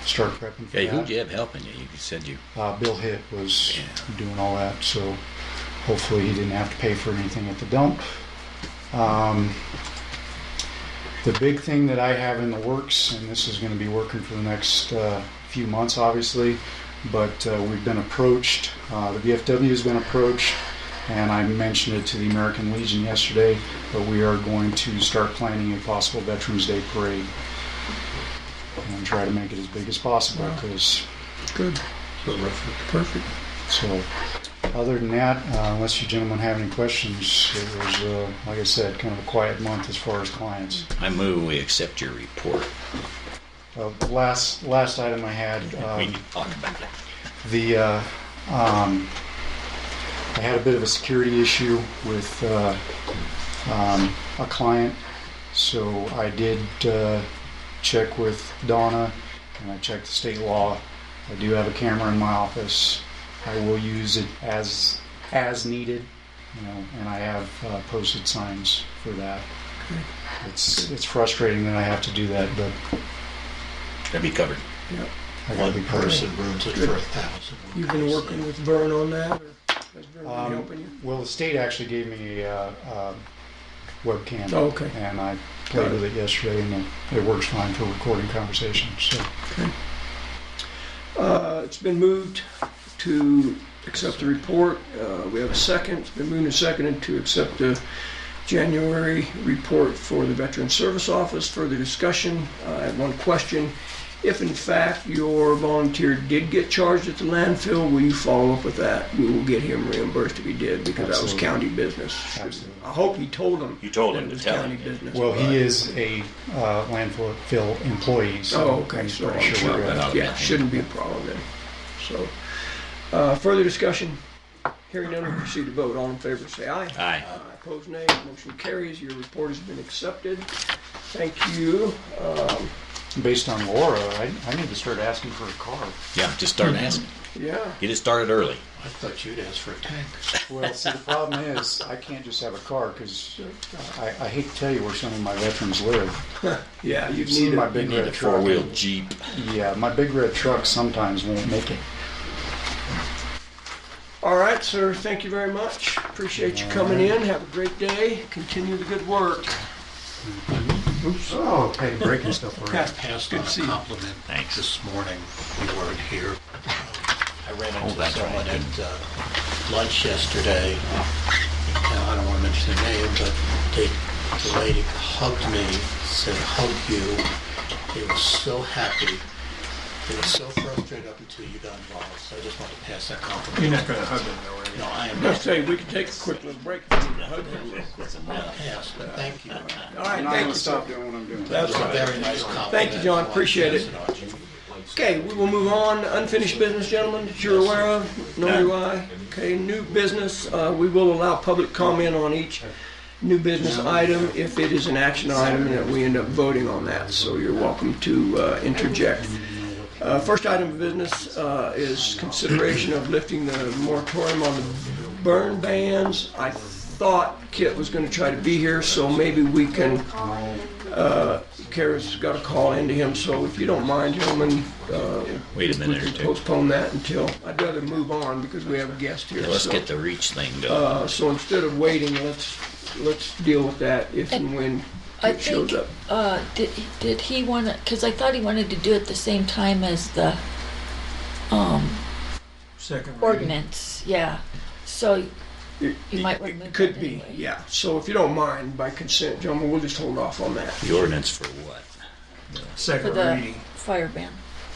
start prepping for Hey, that. who'd you have helping you? You said you. Bill Hitt was doing all that, so hopefully he didn't have to pay for anything at the dump. The big thing that I have in the works, and this is going to be working for the next few months, obviously, but we've been approached. The VFW has been approached, and I mentioned it to the American Legion yesterday, but we are going to start planning a possible Veterans Day parade and try to make it as big as possible because Good. Perfect. so, other than that, unless you gentlemen have any questions, it was, like I said, kind of a quiet month as far as clients. I move we accept your report. The last item I had, We need to talk about it. I had a bit of a security issue with a client, so I did check with Donna, and I checked the state law. I do have a camera in my office. I will use it as needed, and I have posted signs for that. It's frustrating that I have to do that, but That'd be covered. Yep. I gotta be One covered. person ruins it for 1,000. You've been working with Vern on that, or has Vern been helping you? Well, the state actually gave me a webcam. Oh, okay. And I played with it yesterday, and it works fine for recording conversations. So, It's been moved to accept the report. We have a second. It's been moved and seconded to accept the January report for the Veteran Service Office. Further discussion. I have one question. If in fact your volunteer did get charged at the landfill, will you follow up with that? We will get him reimbursed if he did, because that was Absolutely. county business. Absolutely. I hope you told him. You told that him it to was tell county him. business. Well, but- he is a landfill employee, so Oh, okay, I'm so pretty I'm sure sure, we're that- good. yeah, shouldn't be a problem then. So, further discussion? Hearing none, we'll proceed to vote. All in favor, say aye. Aye. Opposed, nay. Motion carries. Your report has been accepted. Thank you. Based on Laura, I need to start asking for a car. Yeah, just start asking. Yeah. Get it started early. I thought you'd ask for a tank. Well, see, the problem is I can't just have a car because I hate to tell you where some of my veterans live. Yeah, you You've seen need my a, big You need red a truck. four-wheel Jeep. Yeah, my big red truck sometimes won't make it. All right, sir. Thank you very much. Appreciate you coming in. Have a great day. Continue the good work. Oops. Oh, hey, breaking stuff around. Passed Good on to see a you. compliment Thanks. this morning. You weren't here. I ran Oh, into that's someone right. at lunch yesterday. I don't want to mention their name, but the lady hugged me, said, "Hug you." They were so happy. They were so frustrated up until you got involved. So I just want to pass that compliment. You're not gonna hug him though, are you? No, I am Let's not. say we can take a quick little break. If you need to hug him. Pass, but thank you. All right, I'm not thank going you, to stop sir. doing what I'm doing. That's It's a right. very nice compliment. Thank you, John. Appreciate it. Pass on. Okay, we will move on. Unfinished business, gentlemen, that you're aware of? No do I. Okay, new business. We will allow public comment on each new business item if it is an action item and that we end up voting on that. So you're welcome to interject. First item of business is consideration of lifting the moratorium on the burn bans. I thought Kit was going to try to be here, so maybe we can. Kara's got a call into him, so if you don't mind, gentlemen, Wait a minute we or can two. postpone that until. I'd rather move on because we have a guest here. Yeah, let's so, get the reach thing going. So instead of waiting, let's deal with that if and when I Kit shows think, up. did he want to, because I thought he wanted to do it the same time as the Second reading. ordinance, yeah. So It, you might it wanna move could that be, anyway. yeah. So if you don't mind, by consent, gentlemen, we'll just hold off on that. The ordinance for what? for Second the reading. fire ban,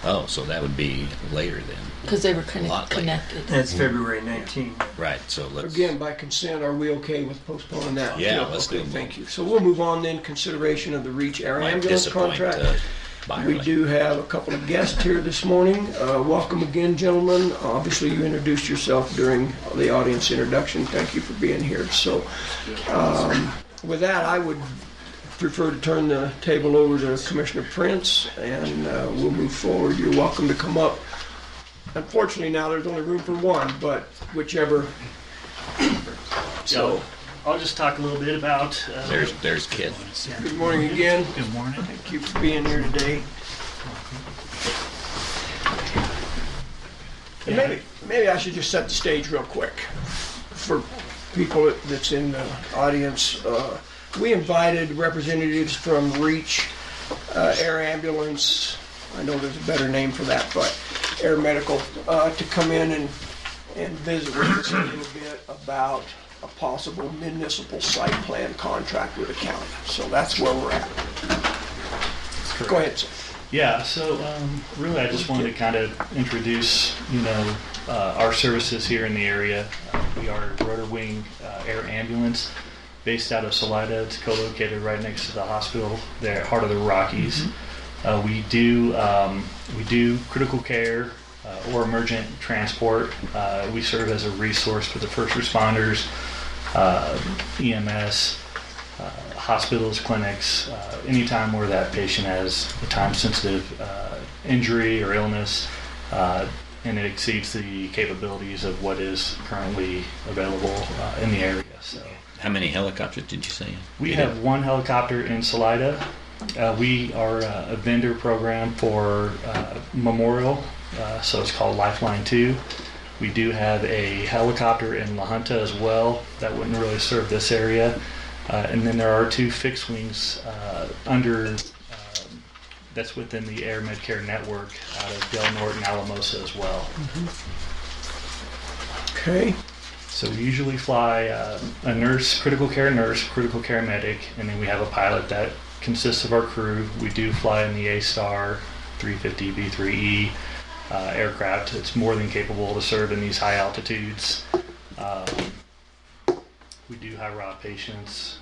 Oh, so that would be later then. because they were A lot later. connected. That's February 19th. Right, so let's. Again, by consent, are we okay with postponing that? Yeah, let's okay, do it. Thank you. So we'll move on then, consideration of the REACH air Might ambulance disappoint contract. We Byerly. do have a couple of guests here this morning. Welcome again, gentlemen. Obviously, you introduced yourself during the audience introduction. Thank you for being here. So with that, I would prefer to turn the table over to Commissioner Prince, and we'll move forward. You're welcome to come up. Unfortunately, now there's only room for one, but whichever. So, I'll just talk a little bit about. There's Kit. good morning again. Good morning. Thank you for being here today. And maybe I should just set the stage real quick for people that's in the audience. We invited representatives from REACH, Air Ambulance, I know there's a better name for that, but Air Medical, to come in and visit with us a little bit about a possible municipal site plan contract with the county. So that's where we're at. Go ahead, sir. Yeah, so really I just wanted to kind of introduce, our services here in the area. We are Rotor Wing Air Ambulance based out of Salida. It's co-located right next to the hospital there, heart of the Rockies. We do critical care or emergent transport. We serve as a resource for the first responders, EMS, hospitals, clinics, anytime where that patient has a time-sensitive injury or illness, and it exceeds the capabilities of what is currently available in the area. So How many helicopters did you say? we have one helicopter in Salida. We are a vendor program for Memorial, so it's called Lifeline 2. We do have a helicopter in La Junta as well that wouldn't really serve this area. And then there are two fixed wings that's within the Air Medcare network out of Del Norte and Alamosa as well. Okay. So we usually fly a nurse, critical care medic, and then we have a pilot that consists of our crew. We do fly in the A-Star 350 B-3E aircraft. It's more than capable to serve in these high altitudes. We do high rod patients,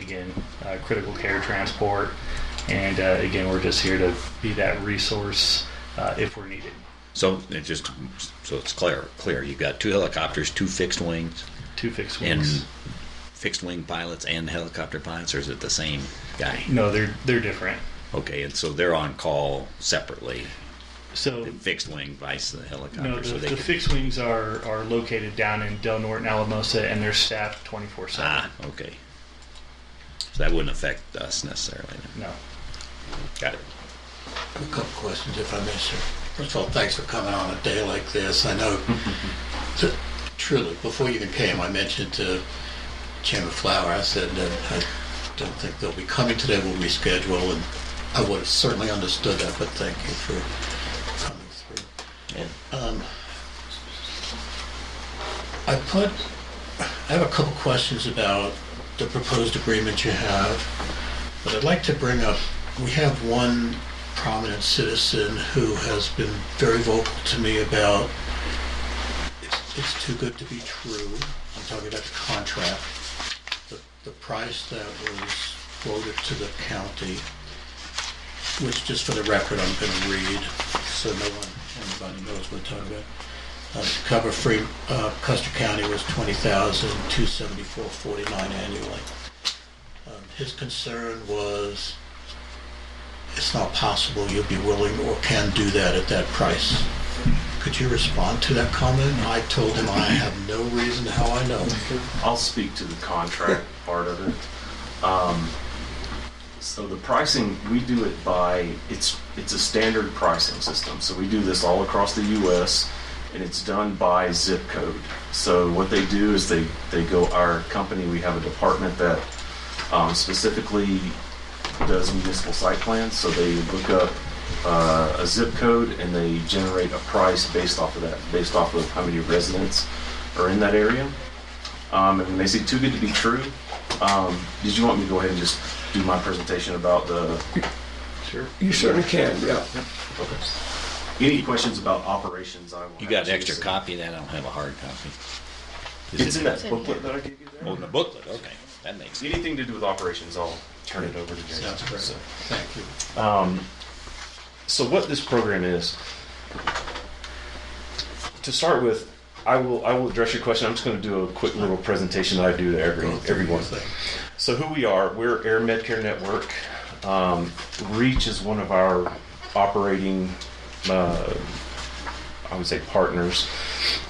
again, critical care transport, and again, we're just here to be that resource if we're needed. So it's clear. You've got 2 helicopters, 2 fixed wings, 2 fixed and wings. fixed wing pilots and helicopter pilots, or is it the same guy? No, they're different. Okay, and so they're on call separately. So The fixed wing vice the helicopter. no, so they the can- fixed wings are located down in Del Norte and Alamosa, and they're staffed 24/7. Ah, okay. So that wouldn't affect us necessarily. Then. No. Got it. A couple questions, if I may, sir. First of all, thanks for coming on a day like this. I know, truly, before you even came, I mentioned to Chairman Flower, I said that I don't think they'll be coming today, we'll reschedule, and I would have certainly understood that, but thank you for coming through. Yeah. I have a couple questions about the proposed agreement you have, but I'd like to bring up, we have one prominent citizen who has been very vocal to me about it's too good to be true. I'm talking about the contract, the price that was quoted to the county, which just for the record I'm going to read so anybody knows what I'm talking about. To cover free Custer County was $20,274.49 annually. His concern was it's not possible you'll be willing or can do that at that price. Could you respond to that comment? I told him I have no reason how I know. I'll speak to the contract part of it. So the pricing, we do it by, it's a standard pricing system. So we do this all across the U.S. and it's done by zip code. So what they do is they go, our company, we have a department that specifically does municipal site plans. So they look up a zip code and they generate a price based off of that, based off of how many residents are in that area. And when they say too good to be true, did you want me to go ahead and just do my presentation about the... Sure. You certainly can, yeah. Okay. Any questions about operations? I will. You got an extra copy of that? I don't have a hard copy. It's in that booklet that I gave you there. Oh, in the booklet. Okay, that makes sense. Anything to do with operations, I'll turn it over to Jason. Sounds great. So, Thank you. so what this program is, to start with, I will address your question. I'm just going to do a quick little presentation that I do to everyone. So who we are, we're Air Medcare Network. Reach is one of our operating, I would say, partners.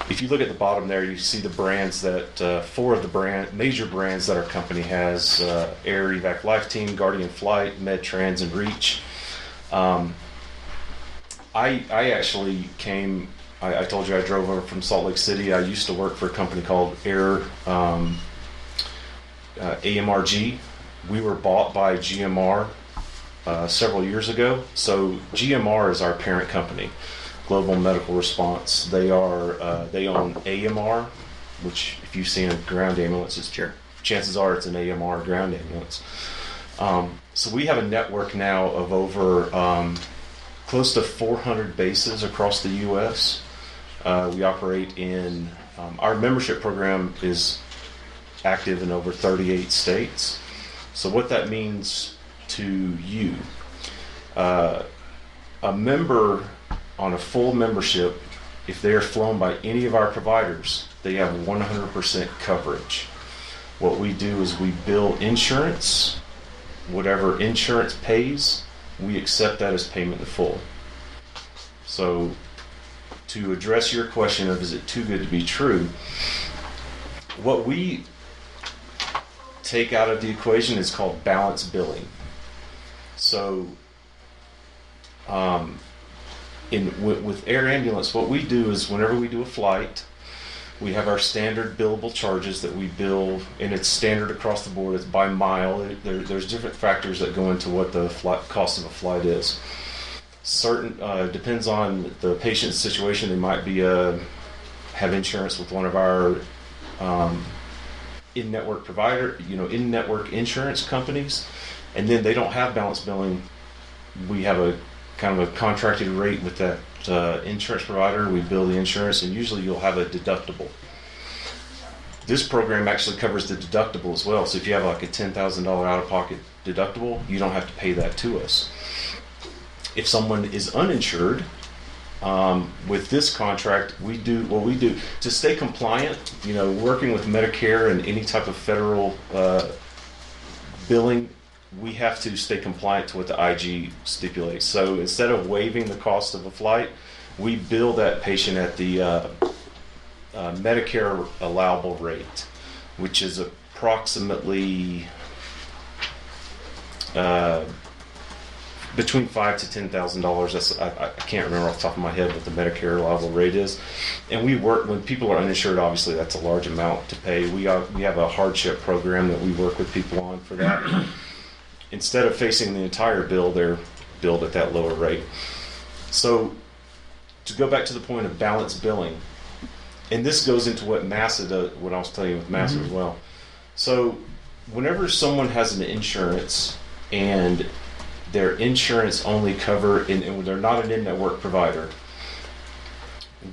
If you look at the bottom there, you see the brands that, 4 of the major brands that our company has, Air Evac Life Team, Guardian Flight, MedTrans, and Reach. I actually came, I told you I drove over from Salt Lake City. I used to work for a company called Air AMRG. We were bought by GMR several years ago. So GMR is our parent company, Global Medical Response. They own AMR, which if you've seen a ground ambulance, chances are it's an AMR ground ambulance. So we have a network now of over close to 400 bases across the U.S. We operate in, our membership program is active in over 38 states. So what that means to you, a member on a full membership, if they are flown by any of our providers, they have 100% coverage. What we do is we bill insurance, whatever insurance pays, we accept that as payment in full. So to address your question of is it too good to be true, what we take out of the equation is called balance billing. So with Air Ambulance, what we do is whenever we do a flight, we have our standard billable charges that we bill, and it's standard across the board. It's by mile. There's different factors that go into what the cost of a flight is. Depends on the patient's situation. They might be have insurance with one of our in-network provider, in-network insurance companies, and then they don't have balance billing. We have a kind of a contracted rate with that insurance provider. We bill the insurance, and usually you'll have a deductible. This program actually covers the deductible as well. So if you have like a $10,000 out-of-pocket deductible, you don't have to pay that to us. If someone is uninsured, with this contract, we do to stay compliant. Working with Medicare and any type of federal billing, we have to stay compliant to what the IG stipulates. So instead of waiving the cost of a flight, we bill that patient at the Medicare allowable rate, which is approximately between $5,000 to $10,000. I can't remember off the top of my head what the Medicare allowable rate is. And we work when people are uninsured. Obviously, that's a large amount to pay. We have a hardship program that we work with people on for that. Instead of facing the entire bill, they're billed at that lower rate. So to go back to the point of balanced billing, and this goes into what MASA does, what I was telling you with MASA as well. So whenever someone has an insurance and their insurance only cover, and they're not an in-network provider,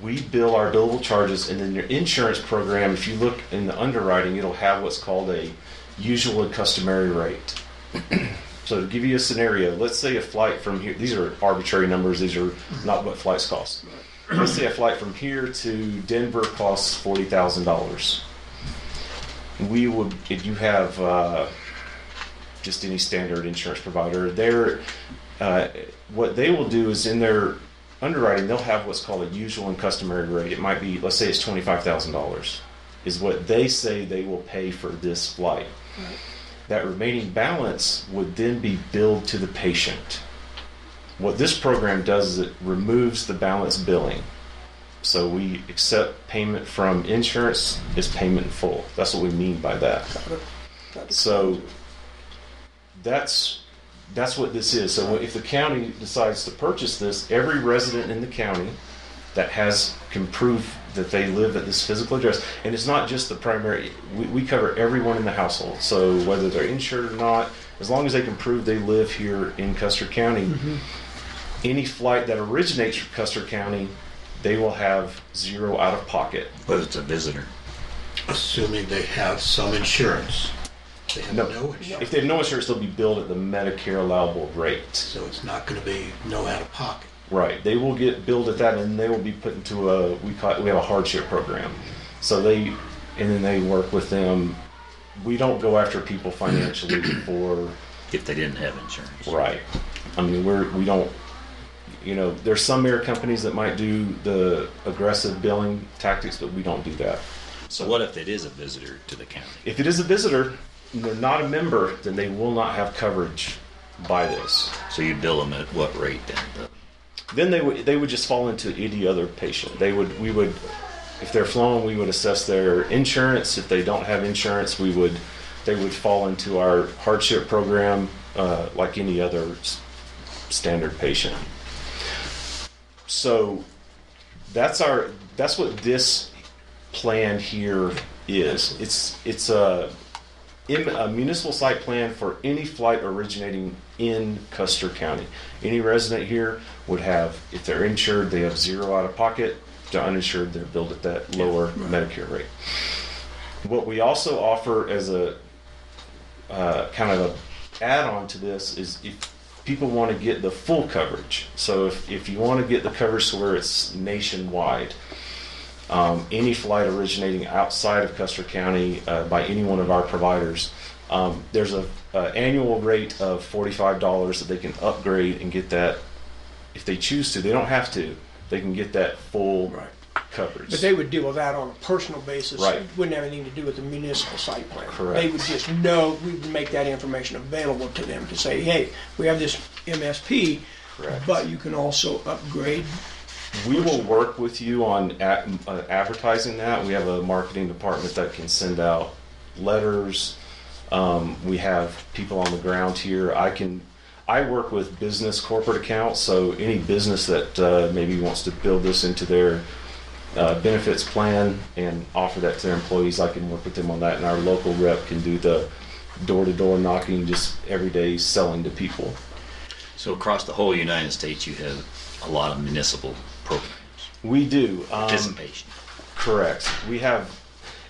we bill our billable charges, and then your insurance program, if you look in the underwriting, it'll have what's called a usual and customary rate. So to give you a scenario, let's say a flight from here, these are arbitrary numbers, these are not what flights cost. Let's say a flight from here to Denver costs $40,000. We would, if you have just any standard insurance provider, what they will do is in their underwriting, they'll have what's called a usual and customary rate. It might be, let's say it's $25,000 is what they say they will pay for this flight. Right. That remaining balance would then be billed to the patient. What this program does is it removes the balance billing. So we accept payment from insurance as payment in full. That's what we mean by that. So that's what this is. So if the county decides to purchase this, every resident in the county that can prove that they live at this physical address, and it's not just the primary, we cover everyone in the household. So whether they're insured or not, as long as they can prove they live here in Custer County, any flight that originates from Custer County, they will have zero out of pocket. But it's a visitor. Assuming they have some insurance. They have no insurance. If they have no insurance, they'll be billed at the Medicare allowable rate. So it's not going to be no out of pocket. Right. They will get billed at that, and they will be put into we have a hardship program. So then they work with them. We don't go after people financially for if they didn't have insurance. Right. I mean, we don't. There's some air companies that might do the aggressive billing tactics, but we don't do that. So what if it is a visitor to the county? If it is a visitor and they're not a member, then they will not have coverage by this. So you bill them at what rate then? Then they would just fall into any other patient. We would, if they're flown, we would assess their insurance. If they don't have insurance, they would fall into our hardship program like any other standard patient. So that's what this plan here is. It's a municipal site plan for any flight originating in Custer County. Any resident here would have, if they're insured, they have zero out of pocket. If they're uninsured, they're billed at that lower Medicare rate. What we also offer as a kind of a add-on to this is if people want to get the full coverage. So if you want to get the coverage to where it's nationwide, any flight originating outside of Custer County by any one of our providers, there's an annual rate of $45 that they can upgrade and get that if they choose to. They don't have to. They can get that full coverage. But they would deal with that on a personal basis. Right. It wouldn't have anything to do with the municipal site plan. Correct. They would just know, we would make that information available to them to say, hey, we have this MSP, Correct. but you can also upgrade. We will work with you on advertising that. We have a marketing department that can send out letters. We have people on the ground here. I work with business corporate accounts, so any business that maybe wants to build this into their benefits plan and offer that to their employees, I can work with them on that, and our local rep can do the door-to-door knocking, just everyday selling to people. So across the whole United States, you have a lot of municipal programs, We do. participation. Correct. We have,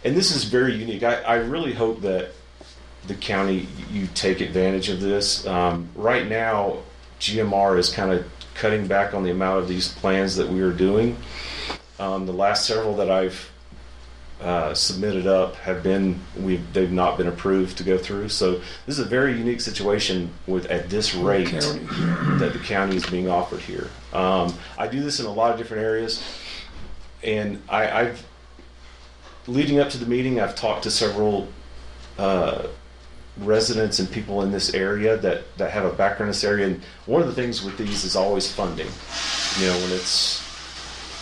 and this is very unique. I really hope that the county, you take advantage of this. Right now, GMR is kind of cutting back on the amount of these plans that we are doing. The last several that I've submitted up they've not been approved to go through. So this is a very unique situation at this rate that the county is being offered here. I do this in a lot of different areas, and I've leading up to the meeting, I've talked to several residents and people in this area that have a background in this area, and one of the things with these is always funding.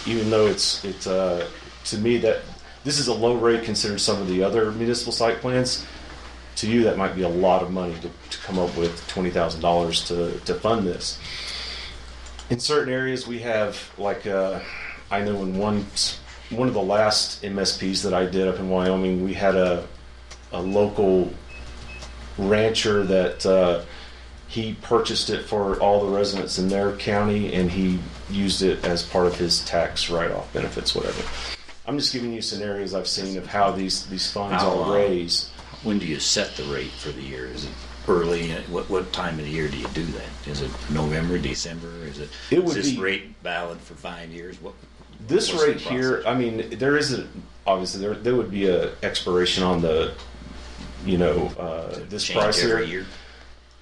Even though it's to me that this is a low rate considered some of the other municipal site plans. To you, that might be a lot of money to come up with $20,000 to fund this. In certain areas, we have I know in one of the last MSPs that I did up in Wyoming, we had a local rancher that he purchased it for all the residents in their county, and he used it as part of his tax write-off benefits, whatever. I'm just giving you scenarios I've seen of how these funds are raised. When do you set the rate for the year? Is it early? What time of the year do you do that? Is it November, December? Is this rate valid for 5 years? This rate here, I mean, there isn't, obviously, there would be a expiration on the, this price here. Every year?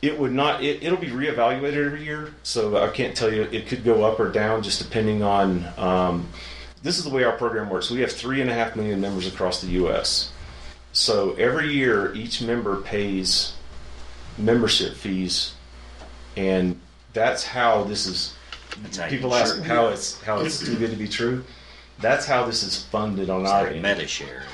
It would not, it'll be reevaluated every year, so I can't tell you, it could go up or down just depending on, this is the way our program works. We have 3.5 million members across the U.S. So every year, each member pays membership fees, and that's how this is. People ask how it's too good to be true. That's how this is funded on our end. MetaShare.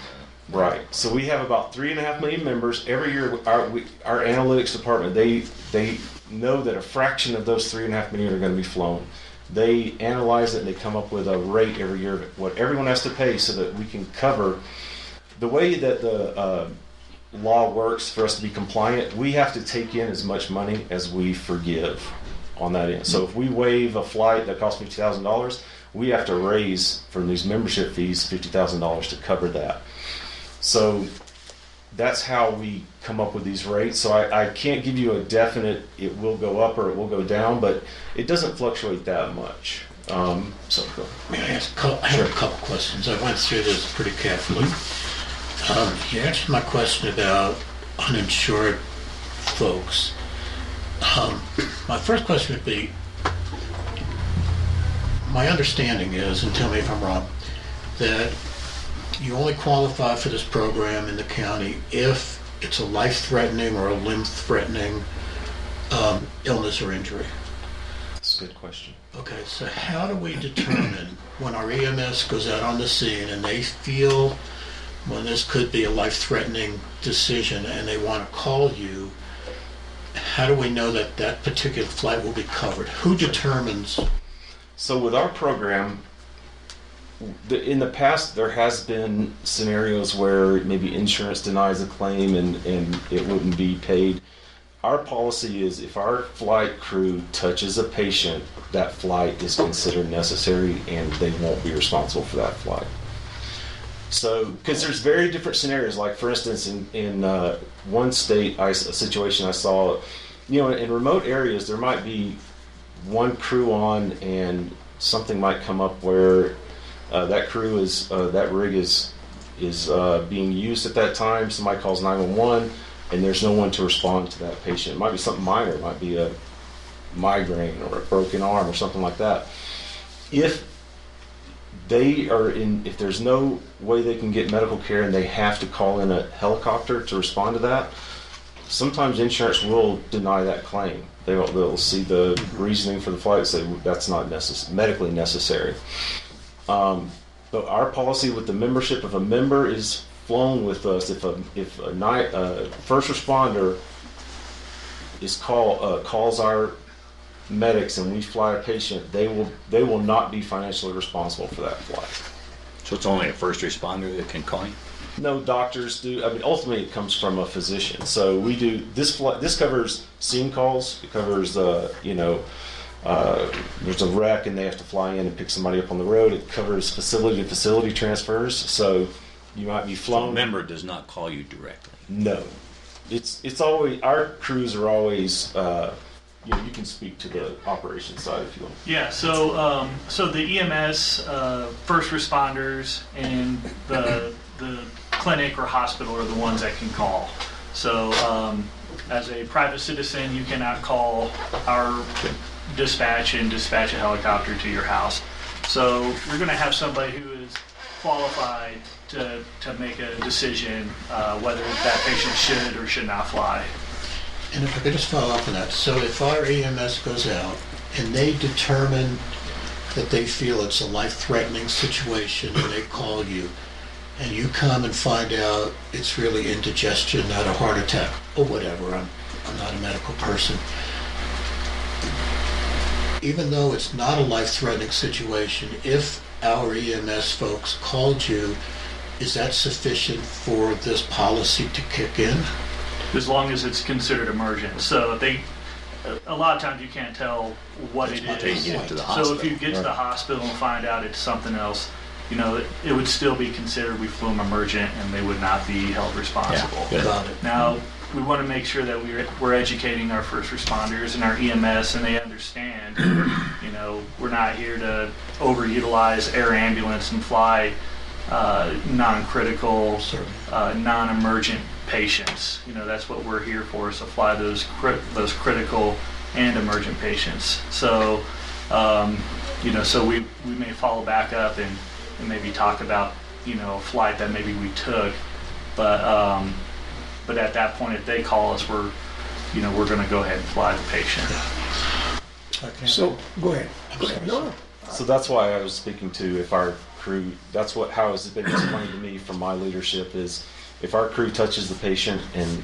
Right. So we have about 3.5 million members every year. Our analytics department they know that a fraction of those 3.5 million are going to be flown. They analyze it and they come up with a rate every year of what everyone has to pay so that we can cover. The way that the law works for us to be compliant, we have to take in as much money as we forgive on that end. So if we waive a flight that costs $50,000, we have to raise from these membership fees $50,000 to cover that. So that's how we come up with these rates. So I can't give you a definite, it will go up or it will go down, but it doesn't fluctuate that much. May I ask I have a couple questions. I went through this pretty carefully. You answered my question about uninsured folks. My first question would be, my understanding is, and tell me if I'm wrong, that you only qualify for this program in the county if it's a life-threatening or a limb-threatening illness or injury. That's a good question. Okay, so how do we determine when our EMS goes out on the scene and they feel when this could be a life-threatening decision and they want to call you, how do we know that that particular flight will be covered? Who determines? So with our program, in the past, there has been scenarios where maybe insurance denies a claim and it wouldn't be paid. Our policy is if our flight crew touches a patient, that flight is considered necessary and they won't be responsible for that flight. So, because there's very different scenarios. Like for instance, in one state, a situation I saw, in remote areas, there might be one crew on and something might come up where that crew that rig is being used at that time. Somebody calls 911 and there's no one to respond to that patient. It might be something minor. It might be a migraine or a broken arm or something like that. If there's no way they can get medical care and they have to call in a helicopter to respond to that, sometimes insurance will deny that claim. They'll see the reasoning for the flight and say that's not medically necessary. But our policy with the membership, if a member is flown with us, if a first responder calls our medics and we fly a patient, they will not be financially responsible for that flight. So it's only a first responder that can call you? No, doctors do. I mean, ultimately, it comes from a physician. So we do this. This covers scene calls. It covers, there's a wreck and they have to fly in and pick somebody up on the road. It covers facility to facility transfers. So you might be So flown. a member does not call you directly. No, it's always our crews are always. You can speak to the operations side if you want. Yeah, so the EMS, first responders, and the clinic or hospital are the ones that can call. So as a private citizen, you cannot call our dispatch and dispatch a helicopter to your house. So we're going to have somebody who is qualified to make a decision whether that patient should or should not fly. And if I could just follow up on that. So if our EMS goes out and they determine that they feel it's a life-threatening situation and they call you and you come and find out it's really indigestion, not a heart attack or whatever, I'm not a medical person. Even though it's not a life-threatening situation, if our EMS folks called you, is that sufficient for this policy to kick in? As long as it's considered emergent. So a lot of times you can't tell what it is. So if you get to the hospital and find out it's something else, it would still be considered we flew them emergent and they would not be held responsible. Yeah, got it. Now, we want to make sure that we're educating our first responders and our EMS and they understand, we're not here to overutilize air ambulance and fly non-critical, non-emergent patients. That's what we're here for, is to fly those critical and emergent patients. So, so we may follow back up and maybe talk about, a flight that maybe we took, but at that point, if they call us, we're going to go ahead and fly the patient. So, go ahead. No. So that's why I was speaking to if our crew. That's how it's been explained to me from my leadership is. If our crew touches the patient and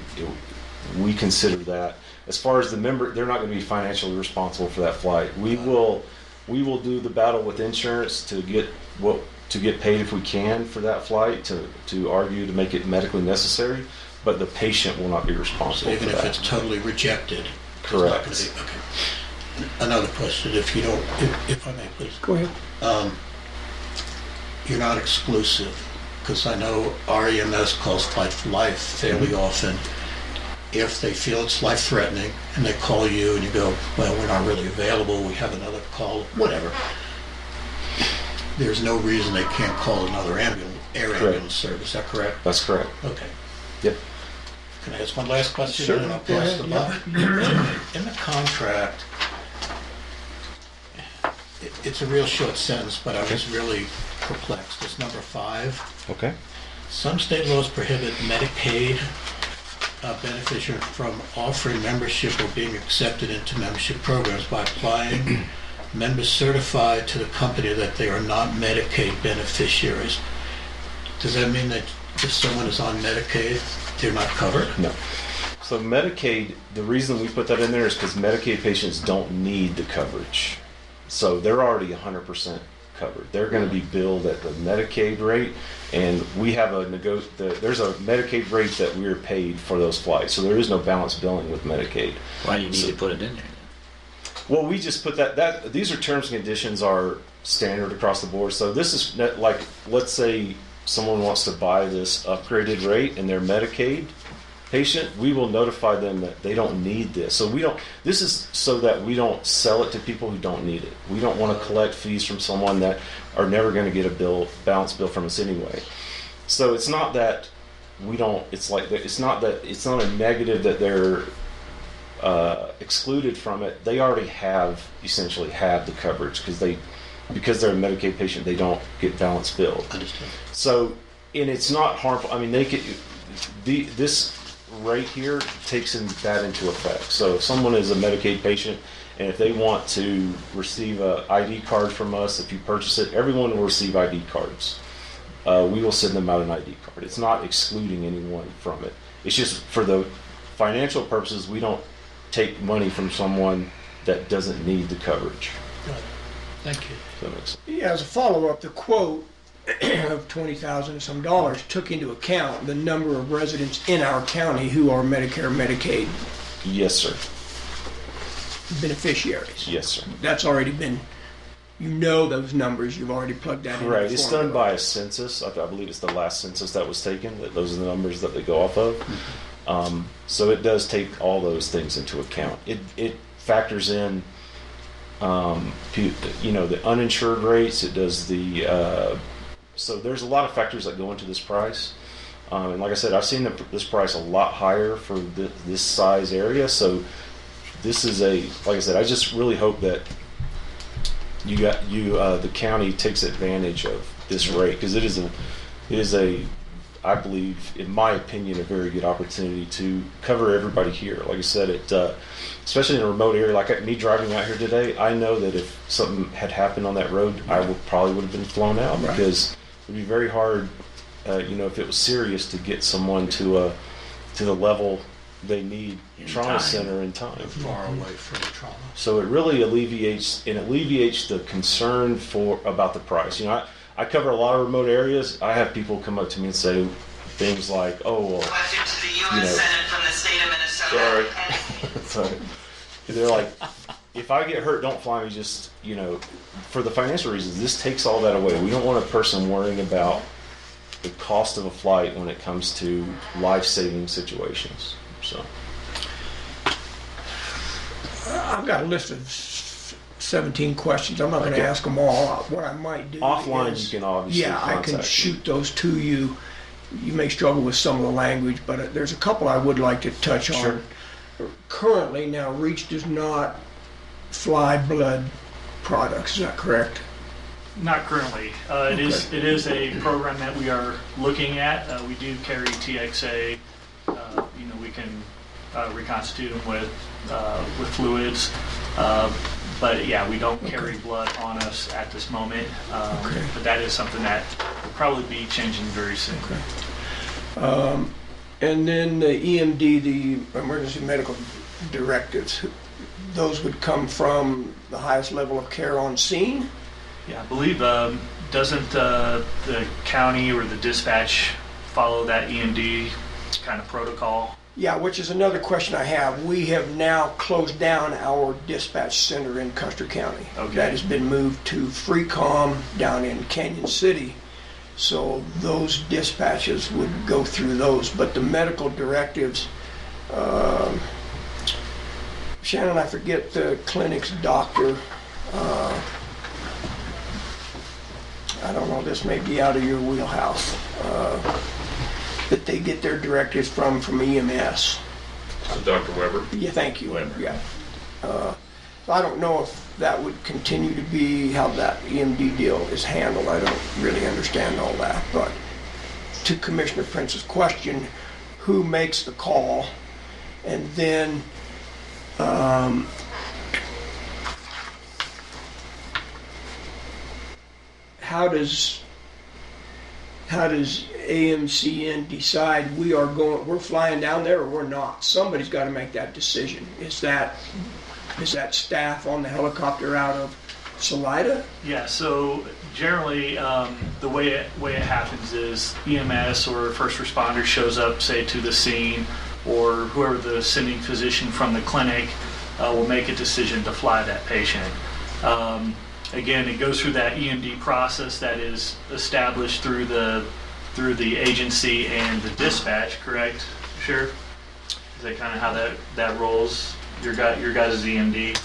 we consider that, as far as the member, they're not going to be financially responsible for that flight. We will do the battle with insurance to get paid if we can for that flight to argue to make it medically necessary, but the patient will not be responsible. So even for if that. it's totally rejected. Correct. It's not going to be, okay. Another question, if I may, please. Go ahead. You're not exclusive. Because I know our EMS calls Fight for Life fairly often. If they feel it's life-threatening and they call you and you go, well, we're not really available, we have another call, whatever. There's no reason they can't call another air ambulance service, is that correct? That's correct. Okay. Yep. Can I ask one last question? Sure. And then I'll pass the buck. In the contract, it's a real short sentence, but I was really perplexed. It's number 5. Okay. Some state laws prohibit Medicaid beneficiaries from offering membership or being accepted into membership programs by applying members certified to the company that they are not Medicaid beneficiaries. Does that mean that if someone is on Medicaid, they're not covered? No. So Medicaid, the reason we put that in there is because Medicaid patients don't need the coverage. So they're already 100% covered. They're going to be billed at the Medicaid rate, and we have there's a Medicaid rate that we're paid for those flights. So there is no balance billing with Medicaid. Why do you need to put it in there? Well, we just put that these are terms and conditions are standard across the board. So this is like, let's say someone wants to buy this upgraded rate and they're Medicaid patient, we will notify them that they don't need this. So this is so that we don't sell it to people who don't need it. We don't want to collect fees from someone that are never going to get a balance bill from us anyway. So it's not that it's not a negative that they're excluded from it. They already essentially have the coverage because they're a Medicaid patient, they don't get balance billed. Understood. So, and it's not harmful. I mean, this rate here takes that into effect. So if someone is a Medicaid patient and if they want to receive a ID card from us, if you purchase it, everyone will receive ID cards. We will send them out an ID card. It's not excluding anyone from it. It's just for the financial purposes, we don't take money from someone that doesn't need the coverage. Thank you. That makes sense. Yeah, as a follow-up, the quote of 20,000 and some dollars took into account the number of residents in our county who are Medicare, Medicaid Yes, sir. beneficiaries. Yes, sir. That's already been, you know those numbers, you've already plugged that in. Correct. the It's formula. done by a census. I believe it's the last census that was taken. That those are the numbers that they go off of. So it does take all those things into account. It factors in, the uninsured rates. It does the. So there's a lot of factors that go into this price. And like I said, I've seen this price a lot higher for this size area. So this is like I said, I just really hope that the county takes advantage of this rate, because it is a, I believe, in my opinion, a very good opportunity to cover everybody here. Like I said, especially in a remote area like me driving out here today, I know that if something had happened on that road, I probably would have been flown out, Right. because it would be very hard, if it was serious, to get someone to the level they need trauma time. center in time. Far away from the trauma. So it really alleviates the concern about the price. I cover a lot of remote areas. I have people come up to me and say things like, "Oh, well, from the state of Minnesota." sorry." They're like, "If I get hurt, don't fly me. Just for the financial reasons, this takes all that away. We don't want a person worrying about the cost of a flight when it comes to life-saving situations." So. I've got a list of 17 questions. I'm not going to Okay. ask them all. What I might do Offline, is, you can obviously I can contact me. shoot those to you. You may struggle with some of the language, but there's a couple I would like to touch Sure. on. Currently, now, REACH does not fly blood products. Is that correct? Not currently. It is a program that we are looking at. We do carry TXA. We can reconstitute them with fluids. But yeah, we don't carry blood on us at this moment. But that is something that will probably be changing very soon. And then the EMD, the emergency medical directives, those would come from the highest level of care on scene? Yeah, I believe, doesn't the county or the dispatch follow that EMD kind of protocol? Yeah, which is another question I have. We have now closed down our dispatch center in Custer County. Okay. That has been moved to Freecom down in Canyon City. So those dispatches would go through those. But the medical directives, Shannon, I forget the clinic's doctor. I don't know, this may be out of your wheelhouse. That they get their directives from EMS. So Dr. Weber? Yeah, thank you. Weber. Yeah. So I don't know if that would continue to be how that EMD deal is handled. I don't really understand all that. But to Commissioner Prince's question, who makes the call? And then how does AMCN decide we're flying down there or we're not? Somebody's got to make that decision. Is that staff on the helicopter out of Salida? Yeah, so generally, the way it happens is EMS or first responder shows up, say, to the scene, or whoever the sending physician from the clinic will make a decision to fly that patient. Again, it goes through that EMD process that is established through the agency and the dispatch, correct? Sure? Is that kind of how that rolls? Your guys' EMD?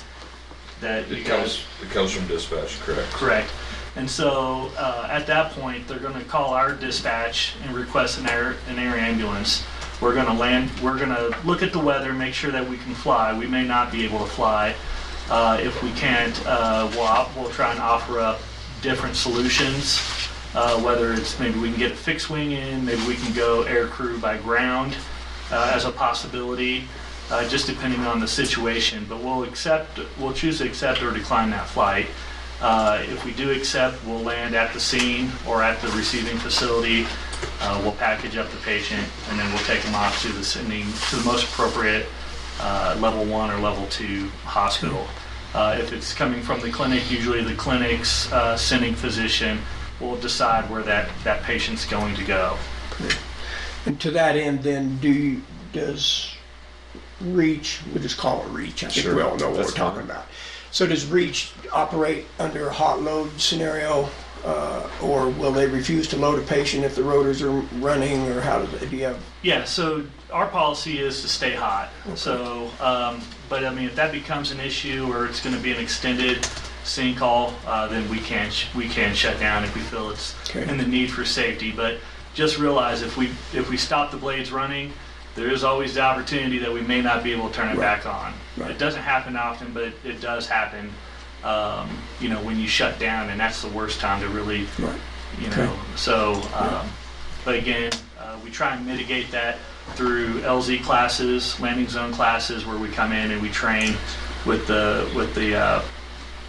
It comes from dispatch, correct? Correct. And so at that point, they're going to call our dispatch and request an air ambulance. We're going to land. We're going to look at the weather, make sure that we can fly. We may not be able to fly. If we can't, we'll try and offer up different solutions. Whether it's maybe we can get a fixed wing in, maybe we can go air crew by ground as a possibility. Just depending on the situation, but we'll choose to accept or decline that flight. If we do accept, we'll land at the scene or at the receiving facility. We'll package up the patient, and then we'll take them off to the most appropriate level 1 or level 2 hospital. If it's coming from the clinic, usually the clinic's sending physician we'll decide where that patient's going to go. And to that end, then, does REACH, we'll just call it REACH, I think Sure, we all know what that's we're talking fine. about. So does REACH operate under a hot load scenario, or will they refuse to load a patient if the rotors are running, or how do you have? Yeah, so our policy is to stay hot. So, but I mean, if that becomes an issue or it's going to be an extended sync call, then we can shut down if we feel it's in the need for safety. But just realize if we stop the blades running, there is always the opportunity that we may not be able to turn it back on. Right. It doesn't happen often, but it does happen. When you shut down, and that's the worst time to really, So, but again, we try and mitigate that through LZ classes, landing zone classes, where we come in and we train with the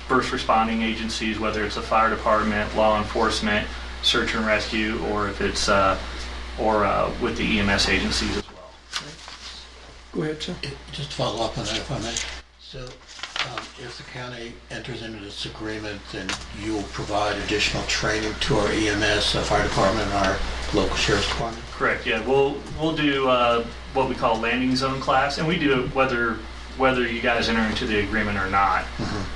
first responding agencies, whether it's a fire department, law enforcement, search and rescue, or if it's with the EMS agencies as well. Go ahead, sir. Just to follow up on that, if I may. So, if the county enters into this agreement, then you will provide additional training to our EMS, fire department, and our local sheriff's department? Correct. Yeah, we'll do what we call landing zone class, and we do it whether you guys enter into the agreement or not.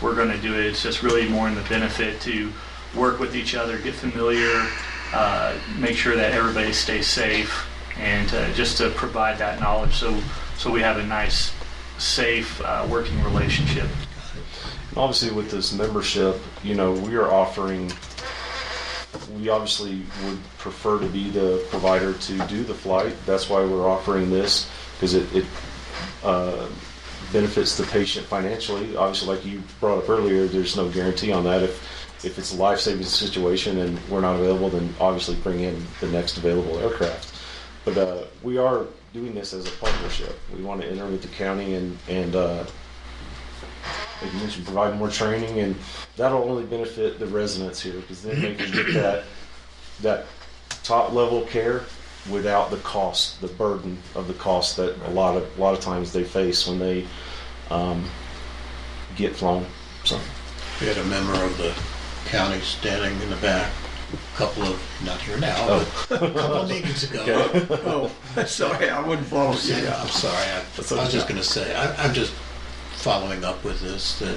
We're going to do it. It's just really more in the benefit to work with each other, get familiar, make sure that everybody stays safe, and just to provide that knowledge so we have a nice, safe working relationship. Obviously, with this membership, we are offering. We obviously would prefer to be the provider to do the flight. That's why we're offering this, because it benefits the patient financially. Obviously, like you brought up earlier, there's no guarantee on that. If it's a life-saving situation and we're not available, then obviously bring in the next available aircraft. But we are doing this as a partnership. We want to enter with the county and like you mentioned, provide more training, and that'll only benefit the residents here, because then they can get that top level care without the cost, the burden of the cost that a lot of times they face when they get flown. So We had a member of the county standing in the back, a couple of, not here now, but a couple of meetings ago. Oh, sorry, I wouldn't follow you. I'm sorry. I was just going to say, I'm just following up with this, that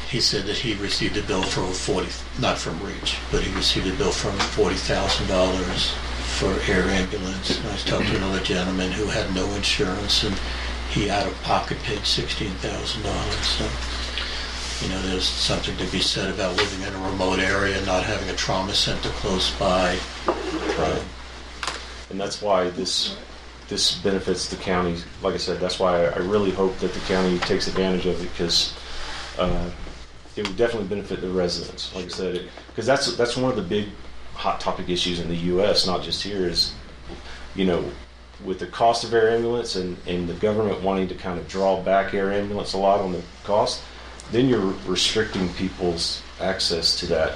he said that he received a bill for not from REACH, but he received a bill from $40,000 for air ambulance. And I was talking to another gentleman who had no insurance, and he out of pocket paid $16,000. So, there's something to be said about living in a remote area, not having a trauma center close by. Right. And that's why this benefits the county. Like I said, that's why I really hope that the county takes advantage of it, because it would definitely benefit the residents. Like I said, because that's one of the big hot topic issues in the U.S., not just here, is with the cost of air ambulance and the government wanting to kind of draw back air ambulance a lot on the cost, then you're restricting people's access to that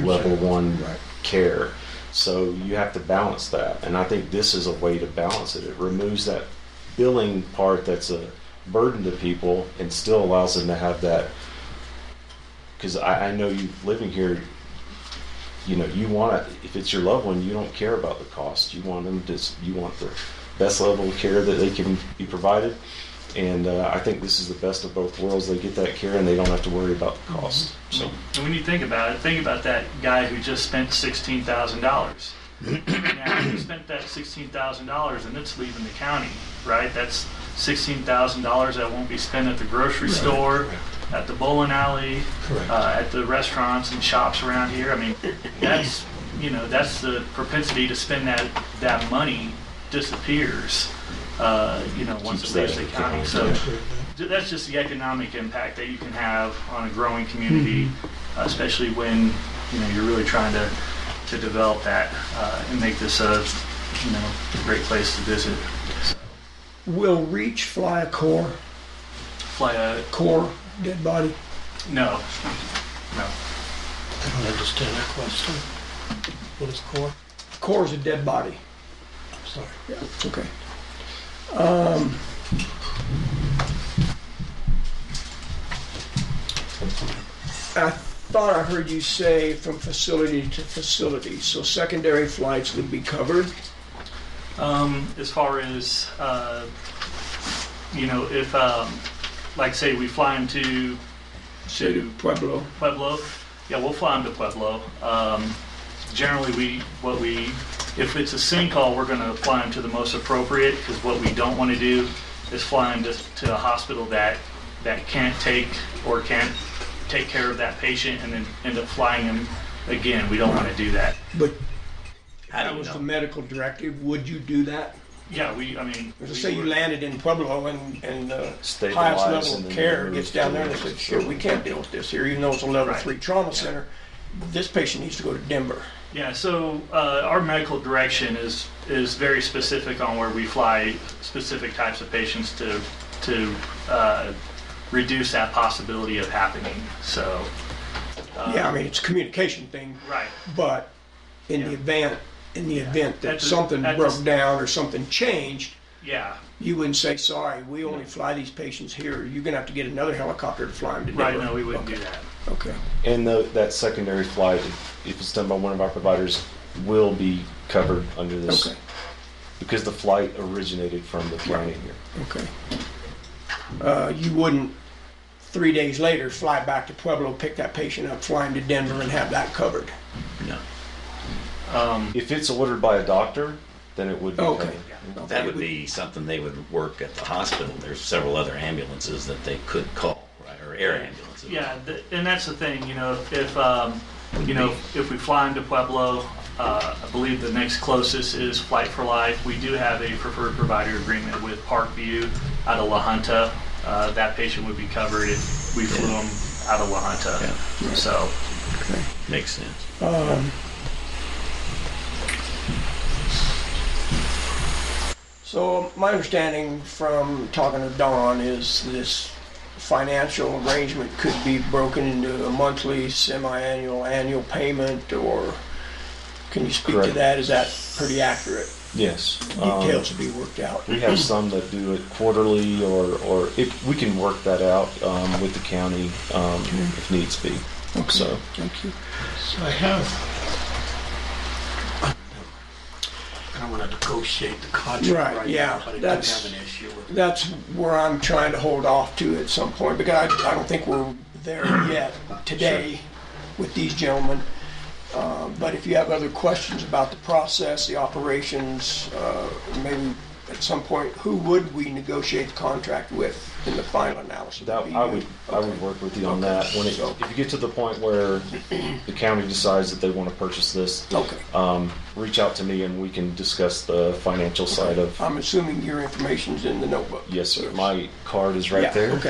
level one care. So you have to balance that, and I think this is a way to balance it. It removes that billing part that's a burden to people and still allows them to have that, because I know you living here, you want it, if it's your loved one, you don't care about the cost. You want you want the best level of care that they can be provided. And I think this is the best of both worlds. They get that care and they don't have to worry about the cost. So, and when you think about that guy who just spent $16,000. Now, he spent that $16,000 and it's leaving the county, right? That's $16,000 that won't be spent at the grocery store, at the bowling alley, at the restaurants and shops around here. I mean, that's the propensity to spend that money disappears. Once it leaves the county. So that's just the economic impact that you can have on a growing community, especially when you're really trying to develop that and make this a great place to visit. So. Will REACH fly a core? Fly a core dead body? No. I don't understand that question. What is core? Core is a dead body. I'm sorry. Yeah, it's okay. I thought I heard you say from facility to facility, so secondary flights would be covered? As far as, if, like say we fly into Pueblo. Yeah, we'll fly them to Pueblo. Generally, if it's a sinkhole, we're going to fly them to the most appropriate, because what we don't want to do is fly them to a hospital that can't take care of that patient and then end up flying them again. We don't want to do that. But that was the medical directive. Would you do that? Yeah, Let's say you landed in Pueblo and the Stabilize highest level and of then care move gets down to there and they said, sure, we can't deal with this here, even though it's a level 3 trauma center. This patient needs to go to Denver. Yeah, so our medical direction is very specific on where we fly specific types of patients to reduce that possibility of happening. So it's a communication thing. Right. But in the event that something broke down or something changed, you wouldn't say, sorry, we only fly these patients here. You're going to have to get another helicopter to fly them to Denver. Right, no, we wouldn't do that. Okay. And that secondary flight, if it's done by one of our providers, will be covered under this. Okay. Because the flight originated from the county here. Okay. You wouldn't 3 days later fly back to Pueblo, pick that patient up, fly him to Denver, and have that covered. No. If it's ordered by a doctor, then it would be covered. That would be something they would work at the hospital. There's several other ambulances that they could call, right, or air ambulances. Yeah, and that's the thing. If we fly into Pueblo, I believe the next closest is Flight for Life. We do have a preferred provider agreement with Parkview out of La Junta. That patient would be covered if we flew them out of La Junta. Yeah. So, makes sense. So my understanding from talking to Don is this financial arrangement could be broken into a monthly, semi-annual, annual payment, or can you speak to that? Is that pretty accurate? Yes. Details to be worked out. We have some that do it quarterly, or if we can work that out with the county if needs be. Okay. So, thank you. So I don't want to negotiate the contract right now, but I do have an issue with it. That's where I'm trying to hold off to at some point, because I don't think we're there yet today with these gentlemen. But if you have other questions about the process, the operations, maybe at some point, who would we negotiate the contract with in the final analysis? I would work with you on that. If you get to the point where the county decides that they want to purchase this, reach out to me and we can discuss the financial side of. I'm assuming your information's in the notebook. Yes, sir. My card is right there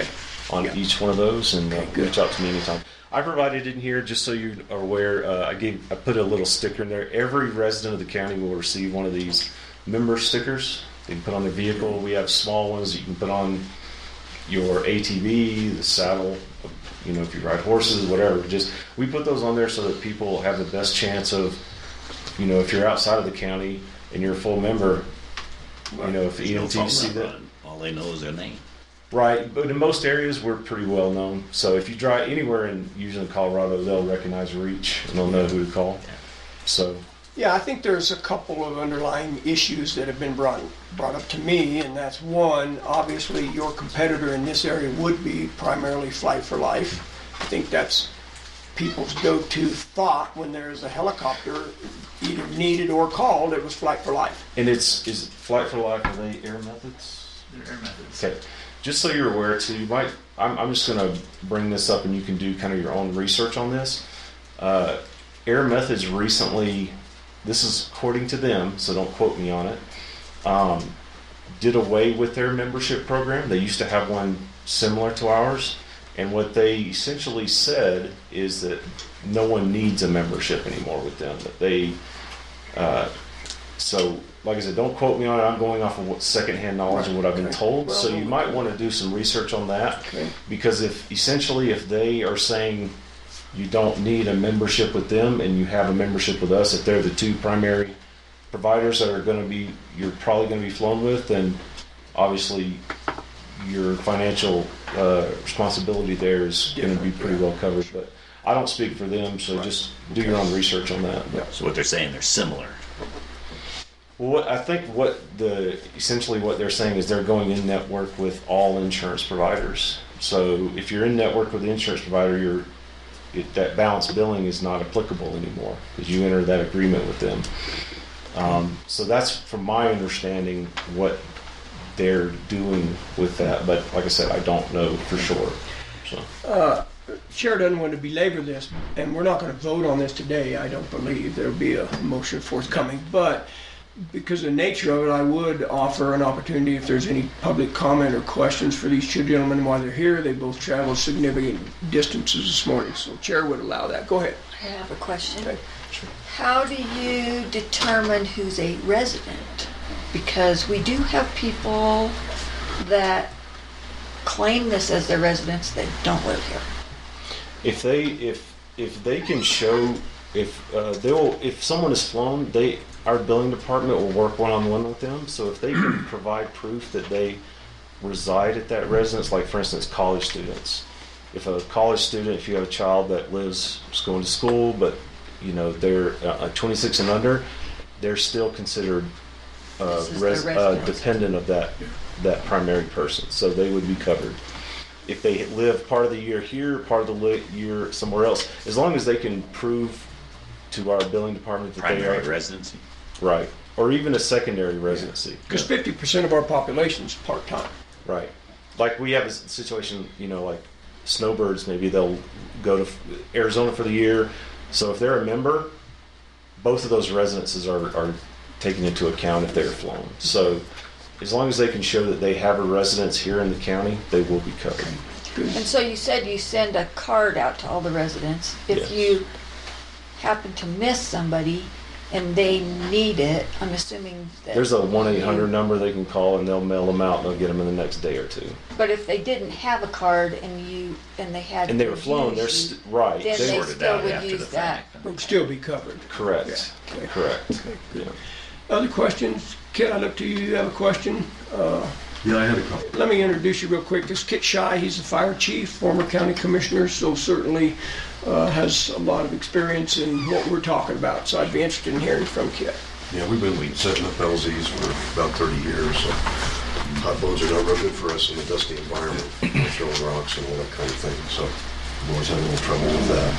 on each one of those, and reach out to me anytime. I provided in here, just so you are aware, I put a little sticker in there. Every resident of the county will receive one of these member stickers. They can put on their vehicle. We have small ones that you can put on your ATV, the saddle, if you ride horses, whatever. We put those on there so that people have the best chance of, if you're outside of the county and you're a full member, if the EMTs see that. All they know is their name. Right, but in most areas we're pretty well known. So if you drive anywhere in usually Colorado, they'll recognize Reach and they'll know who to call. So. Yeah, I think there's a couple of underlying issues that have been brought up to me, and that's one, obviously your competitor in this area would be primarily Flight for Life. I think that's people's go-to thought when there's a helicopter either needed or called, it was Flight for Life. And is Flight for Life, are they Air Methods? They're Air Methods. Okay. Just so you're aware too, I'm just going to bring this up and you can do kind of your own research on this. Air Methods recently, this is according to them, so don't quote me on it, did away with their membership program. They used to have one similar to ours, and what they essentially said is that no one needs a membership anymore with them. That they, so like I said, don't quote me on it. I'm going off of what secondhand knowledge and what I've been told. So you might want to do some research on that, because if they are saying you don't need a membership with them and you have a membership with us, if they're the two primary providers that you're probably going to be flown with, then obviously your financial responsibility there is going to be pretty well covered. But I don't speak for them, so just do your own research on that. But. So what they're saying, they're similar. Well, I think essentially what they're saying is they're going in network with all insurance providers. So if you're in network with the insurance provider, that balance billing is not applicable anymore because you enter that agreement with them. So that's, from my understanding, what they're doing with that. But like I said, I don't know for sure. So. Chair doesn't want to belabor this, and we're not going to vote on this today. I don't believe there'll be a motion forthcoming, but because of the nature of it, I would offer an opportunity if there's any public comment or questions for these two gentlemen while they're here. They both traveled significant distances this morning, so Chair would allow that. Go ahead. I have a question. Okay. How do you determine who's a resident? Because we do have people that claim this as their residence that don't live here. If they can show if someone is flown, our billing department will work one-on-one with them. So if they can provide proof that they reside at that residence, like for instance college students. If a college student, if you have a child that is going to school, but they're 26 and under, they're still considered dependent of that primary person. So they would be covered. If they live part of the year here, part of the year somewhere else, as long as they can prove to our billing department that Primary they are residency. Right, or even a secondary residency. Because 50% of our population is part-time. Right. Like we have a situation, like snowbirds, maybe they'll go to Arizona for the year. So if they're a member, both of those residences are taken into account if they're flown. So as long as they can show that they have a residence here in the county, they will be covered. And so you said you send a card out to all the residents. If Yes. you happen to miss somebody and they need it, I'm assuming that... There's a 1-800 number they can call and they'll mail them out and they'll get them in the next day or two. But if they didn't have a card and they had... And they were flown, they're right. Then they sorted still out would after use the that. fact. Would still be covered. Correct. Yeah. Correct. Yeah. Other questions? Kit, I look to you. You have a question? Yeah, I had a couple. Let me introduce you real quick. This is Kit Shy. He's the fire chief, former county commissioner, so certainly has a lot of experience in what we're talking about. So I'd be interested in hearing from Kit. Yeah, we've been setting up LZs for about 30 years, so hot bows are not real good for us in a dusty environment, throwing rocks and all that kind of thing, so we've always had a little trouble with that.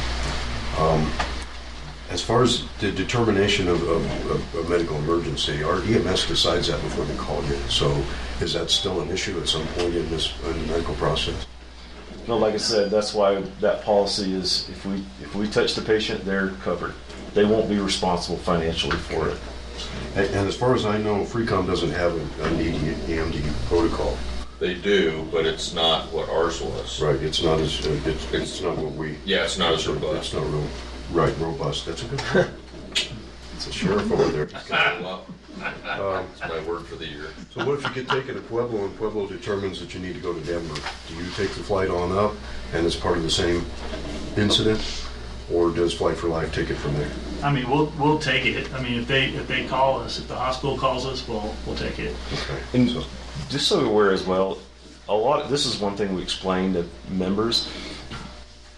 As far as the determination of medical emergency, our EMS decides that before they call you, so is that still an issue at some point in the medical process? No, like I said, that's why that policy is if we touch the patient, they're covered. They won't be responsible financially for it. And as far as I know, FreeCom doesn't have an EMD protocol. They do, but it's not what ours was. Right, it's not as, it's not what we... Yeah, it's not as robust. It's not real, right, robust, that's a good word. It's a sheriff over there. It's my word for the year. So what if you get taken to Pueblo and Pueblo determines that you need to go to Denver? Do you take the flight on up and it's part of the same incident? Or does Flight for Life take it from there? I mean, we'll take it. I mean, if they call us, if the hospital calls us, we'll take it. Okay. And just so you're aware as well, this is one thing we explain to members.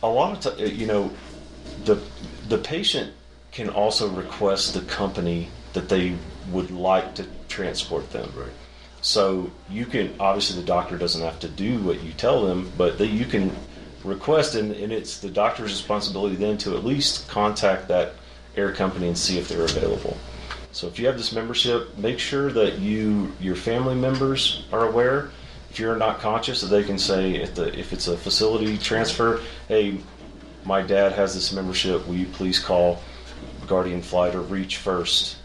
A lot of the patient can also request the company that they would like to transport them. Right. So you can, obviously the doctor doesn't have to do what you tell them, but you can request, and it's the doctor's responsibility then to at least contact that air company and see if they're available. So if you have this membership, make sure that your family members are aware. If you're not conscious, that they can say if it's a facility transfer, hey, my dad has this membership, will you please call Guardian Flight or Reach first?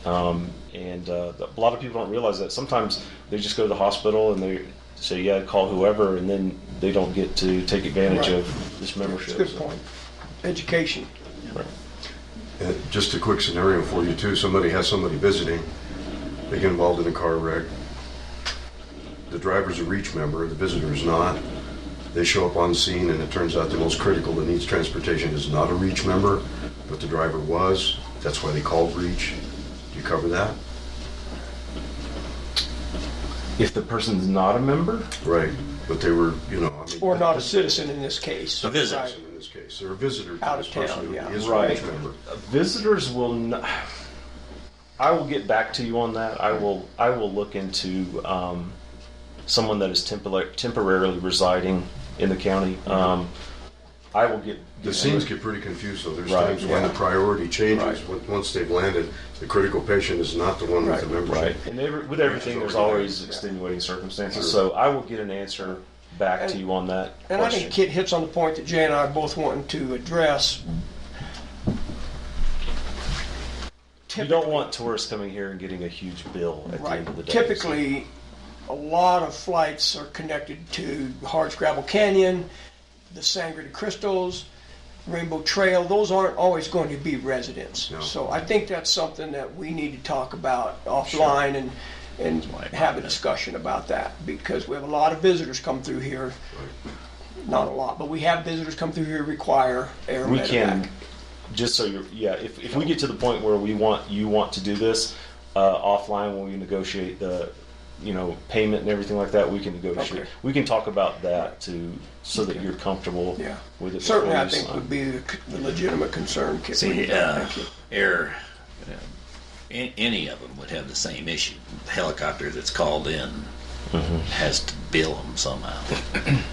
And a lot of people don't realize that. Sometimes they just go to the hospital and they say, yeah, call whoever, and then they don't get to take advantage of this membership. That's a good point. Education. Right. And just a quick scenario for you too. Somebody has somebody visiting. They get involved in a car wreck. The driver's a Reach member. The visitor is not. They show up on the scene, and it turns out the most critical that needs transportation is not a Reach member, but the driver was. That's why they called Reach. Do you cover that? If the person's not a member? Right. But they were, Or not a citizen in this case. A visitor. Right. In this case. case, or a visitor to Out this of person town, who yeah. is a Right. wage member. Visitors will not. I will get back to you on that. I will look into someone that is temporarily residing in the county. I will get. The scenes get pretty confused, though. There's Right, times when the priority changes. Right. Once they've landed, the critical patient is not the one with the membership. Right, and with everything, there's always extenuating circumstances. So I will get an answer back to you on that And I question. think Kit hits on the point that Jay and I are both wanting to address. You don't want tourists coming here and getting a huge bill at the end of the day. Typically, a lot of flights are connected to Hardscrabble Canyon, the Sangre de Crystals, Rainbow Trail. Those aren't always going to be residents. No. So I think that's something that we need to talk about offline and have a discussion about that, because we have a lot of visitors come through here. Not a lot, but we have visitors come through here who require air We medevac. can, just so you're, if we get to the point where you want to do this offline, when we negotiate the, payment and everything like that, we can negotiate. Okay. We can talk about that so that you're comfortable Yeah. with it. Certainly, before I you think sign. would be the legitimate concern. Kit. See, Thank you. air, any of them would have the same issue. The helicopter that's called in has to bill them somehow.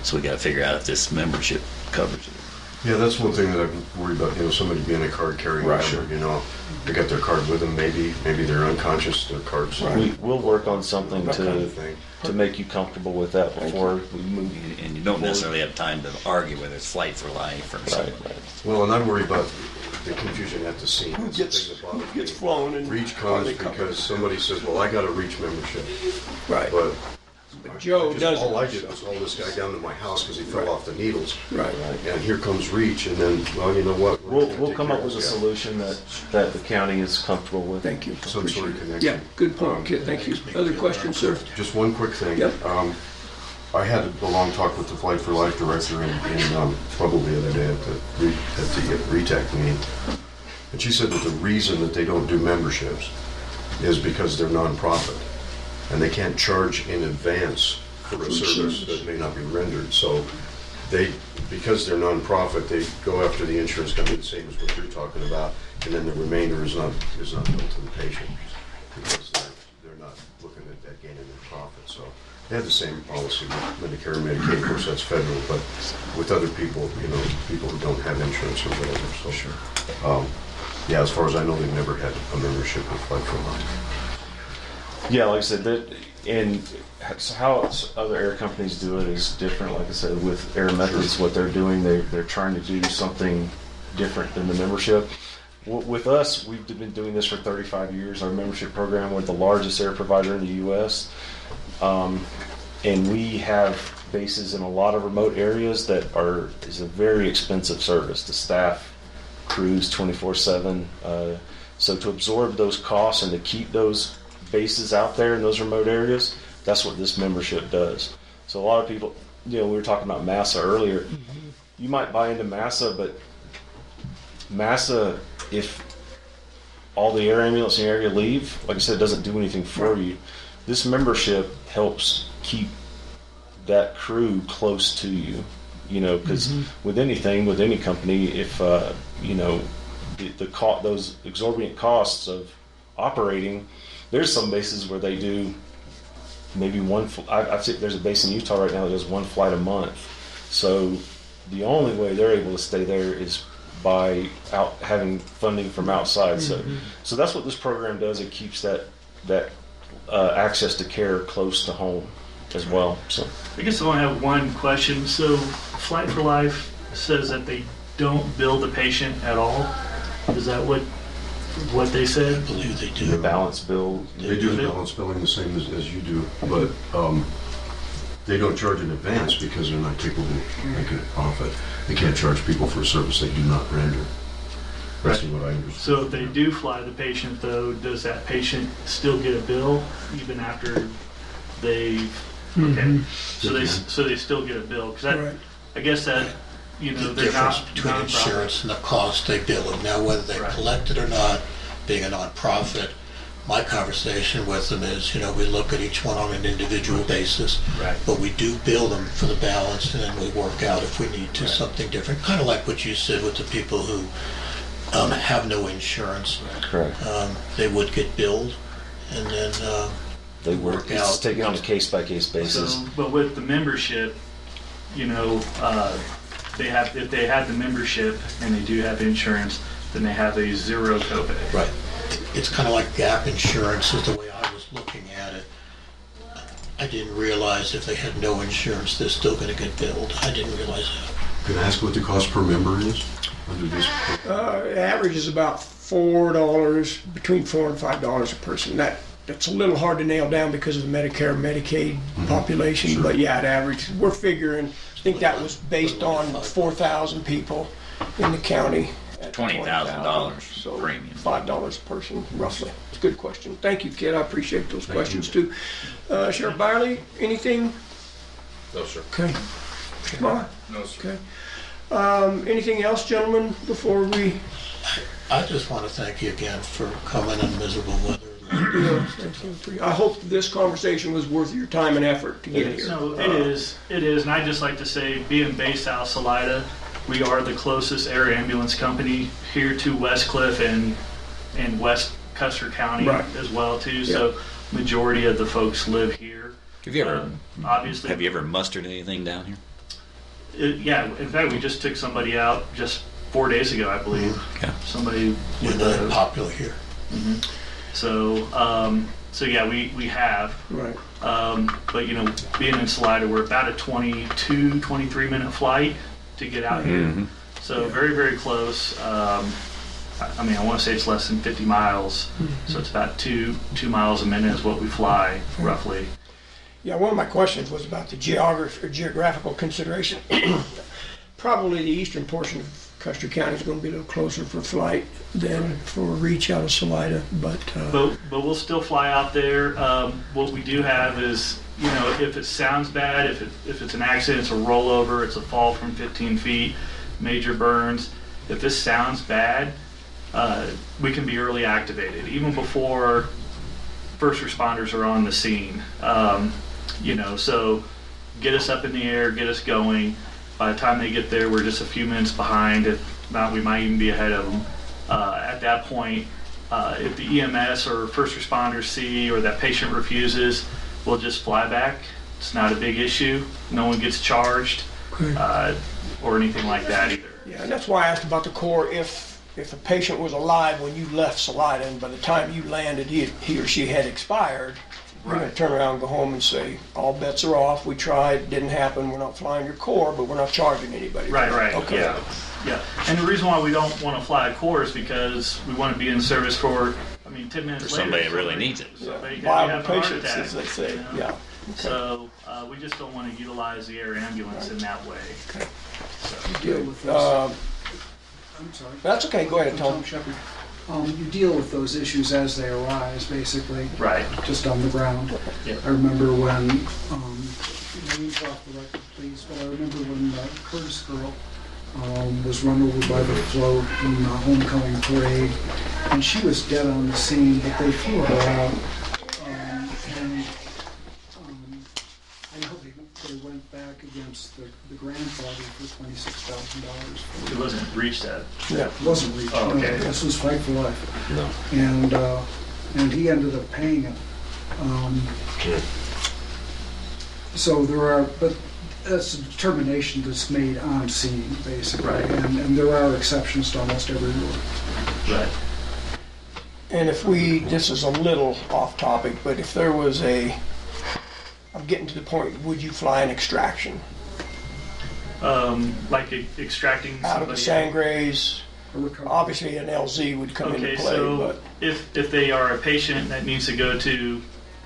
So we got to figure out if this membership covers it. Yeah, that's one thing that I worry about, somebody being a card carrying member, they got their card with them, maybe they're unconscious, their card's. We'll work on something That kind of thing. to make you comfortable with that before we move. And you don't necessarily have time to argue whether it's flight for life or something. Well, and I'm worried about the confusion at the scene. Who That's the gets, thing that bothers who gets me. flown and Reach are comes they covered? because somebody says, well, I got a Reach membership. Right. But Joe doesn't. all I did was haul this guy down to my house because he fell off the needles. Right. And here comes Reach, and then, well, you know what? We'll come up with a solution that the county is comfortable with. Thank you. Some sort of connection. Yeah, good point, Kit. Thank you. Other questions, sir? Just one quick thing. Yep. I had a long talk with the Flight for Life director in Pueblo the other day at the RETAC meeting. And she said that the reason that they don't do memberships is because they're nonprofit. And they can't charge in advance for a service that may not be rendered. So because they're nonprofit, they go after the insurance company, the same as what you're talking about, and then the remainder is not billed to the patient because they're not looking at gaining their profit. So they have the same policy with Medicare and Medicaid. Of course, that's federal, but with other people, people who don't have insurance or whatever. So sure. Yeah, as far as I know, they've never had a membership with Flight for Life. Yeah, like I said, and how other air companies do it is different. Like I said, with Air Methods, what they're doing, they're trying to do something different than the membership. With us, we've been doing this for 35 years. Our membership program, we're the largest air provider in the U.S., and we have bases in a lot of remote areas that is a very expensive service. The staff crews 24/7. So to absorb those costs and to keep those bases out there in those remote areas, that's what this membership does. So a lot of people, we were talking about MASA earlier. You might buy into MASA, but MASA, if all the air ambulance in the area leave, like I said, it doesn't do anything for you. This membership helps keep that crew close to you, because with any company, if those exorbitant costs of operating, there's some bases where they do maybe one. I've seen there's a base in Utah right now that does one flight a month. So the only way they're able to stay there is by having funding from outside. So that's what this program does. It keeps that access to care close to home as well. So I guess I only have one question. So Flight for Life says that they don't bill the patient at all. Is that what they said? I believe they do. The balance bill. They do the balance billing the same as you do, but they don't charge in advance because they're not capable of making a profit. They can't charge people for a service they do not render. That's what I understand. So if they do fly the patient, though, does that patient still get a bill even after they? Okay, so they still get a bill because I guess that The they're difference not between nonprofit. insurance and the cost they bill them. Now, whether they collect it or not, being a nonprofit, my conversation with them is, we look at each one on an individual basis, Right. but we do bill them for the balance, and then we work out if we need to something different. Kind of like what you said with the people who have no insurance. Correct. They would get billed, and then They work out. It's taken on a case-by-case basis. So, but with the membership, if they have the membership and they do have insurance, then they have a zero copay. Right. It's kind of like gap insurance is the way I was looking at it. I didn't realize if they had no insurance, they're still going to get billed. I didn't realize that. Can I ask what the cost per member is under this? Average is about $4, between $4 and $5 a person. That's a little hard to nail down because of the Medicare and Medicaid population, Sure. but yeah, at average, we're figuring, I think that was based on 4,000 people in the county. At $20,000 so premium. $5 a person, roughly. It's a good question. Thank you, kid. I appreciate those questions too. Sheriff Byerly, anything? No, sir. Okay. Come No, sir. Okay. Anything else, gentlemen, before we? I just want to thank you again for coming in miserable weather. I hope this conversation was worth your time and effort to get here. No, it is, and I'd just like to say, being based out of Salida, we are the closest air ambulance company here to Westcliff and West Custer County Right. as well too. So majority of the folks live here. Have you ever, obviously, have you ever mustered anything down here? Yeah, in fact, we just took somebody out just 4 days ago, I believe. Okay. Somebody You're not popular here. So, yeah, we have. Right. But being in Salida, we're about a 22, 23 minute flight to get out here. So very, very close. I want to say it's less than 50 miles. So it's about two miles a minute is what we fly, roughly. Yeah, one of my questions was about the geographical consideration. Probably the eastern portion of Custer County is going to be a little closer for flight than for reach out of Salida, but we'll still fly out there. What we do have is, if it sounds bad, if it's an accident, it's a rollover, it's a fall from 15 feet, major burns. If this sounds bad, we can be early activated, even before first responders are on the scene. So get us up in the air, get us going. By the time they get there, we're just a few minutes behind. If not, we might even be ahead of them. At that point, if the EMS or first responders see or that patient refuses, we'll just fly back. It's not a big issue. No one gets charged or anything like that either. yeah, and that's why I asked about the Corps. If a patient was alive when you left Salida, and by the time you landed, he or she had expired, you're going to turn around and go home and say, all bets are off, we tried, didn't happen, we're not flying your Corps, but we're not charging anybody. Right, Okay. yeah. And the reason why we don't want to fly a Corps is because we want to be in service for, 10 minutes For later. somebody that really needs it. Somebody could Viable have a heart patients, attack, as they say, yeah. Okay. So we just don't want to utilize the air ambulance in that way. Okay. So. Deal with those. I'm sorry. That's okay, go ahead, Tom. Shepard. You deal with those issues as they arise, basically. Right. Just on the ground. Yeah. I remember when, names off the record, please, but I remember when the Curtis girl was run over by the float in the homecoming parade, and she was dead on the scene, but they flew her out. I know they went back against the grandfather for $26,000. It wasn't reached at. Yeah. It wasn't reached. Oh, okay. No, this was Fight for Life. No. And he ended up paying it. So there are, but that's a determination that's made on scene, basically. Right. And there are exceptions to almost every rule. Right. And this is a little off topic, but if there was I'm getting to the point, would you fly an extraction? Like extracting Out of the somebody sangres, obviously an LZ would come into play, so but if they are a patient that needs to go to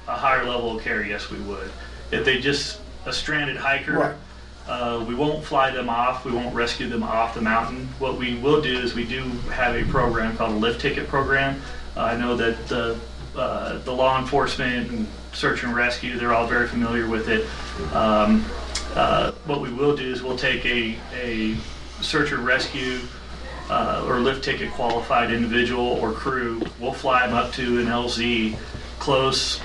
a higher level of care, yes, we would. If they just a stranded hiker, we won't fly them off. We won't rescue them off the mountain. What we will do is we do have a program called a lift ticket program. I know that the law enforcement and search and rescue, they're all very familiar with it. What we will do is we'll take a search and rescue or lift ticket qualified individual or crew, we'll fly them up to an LZ close,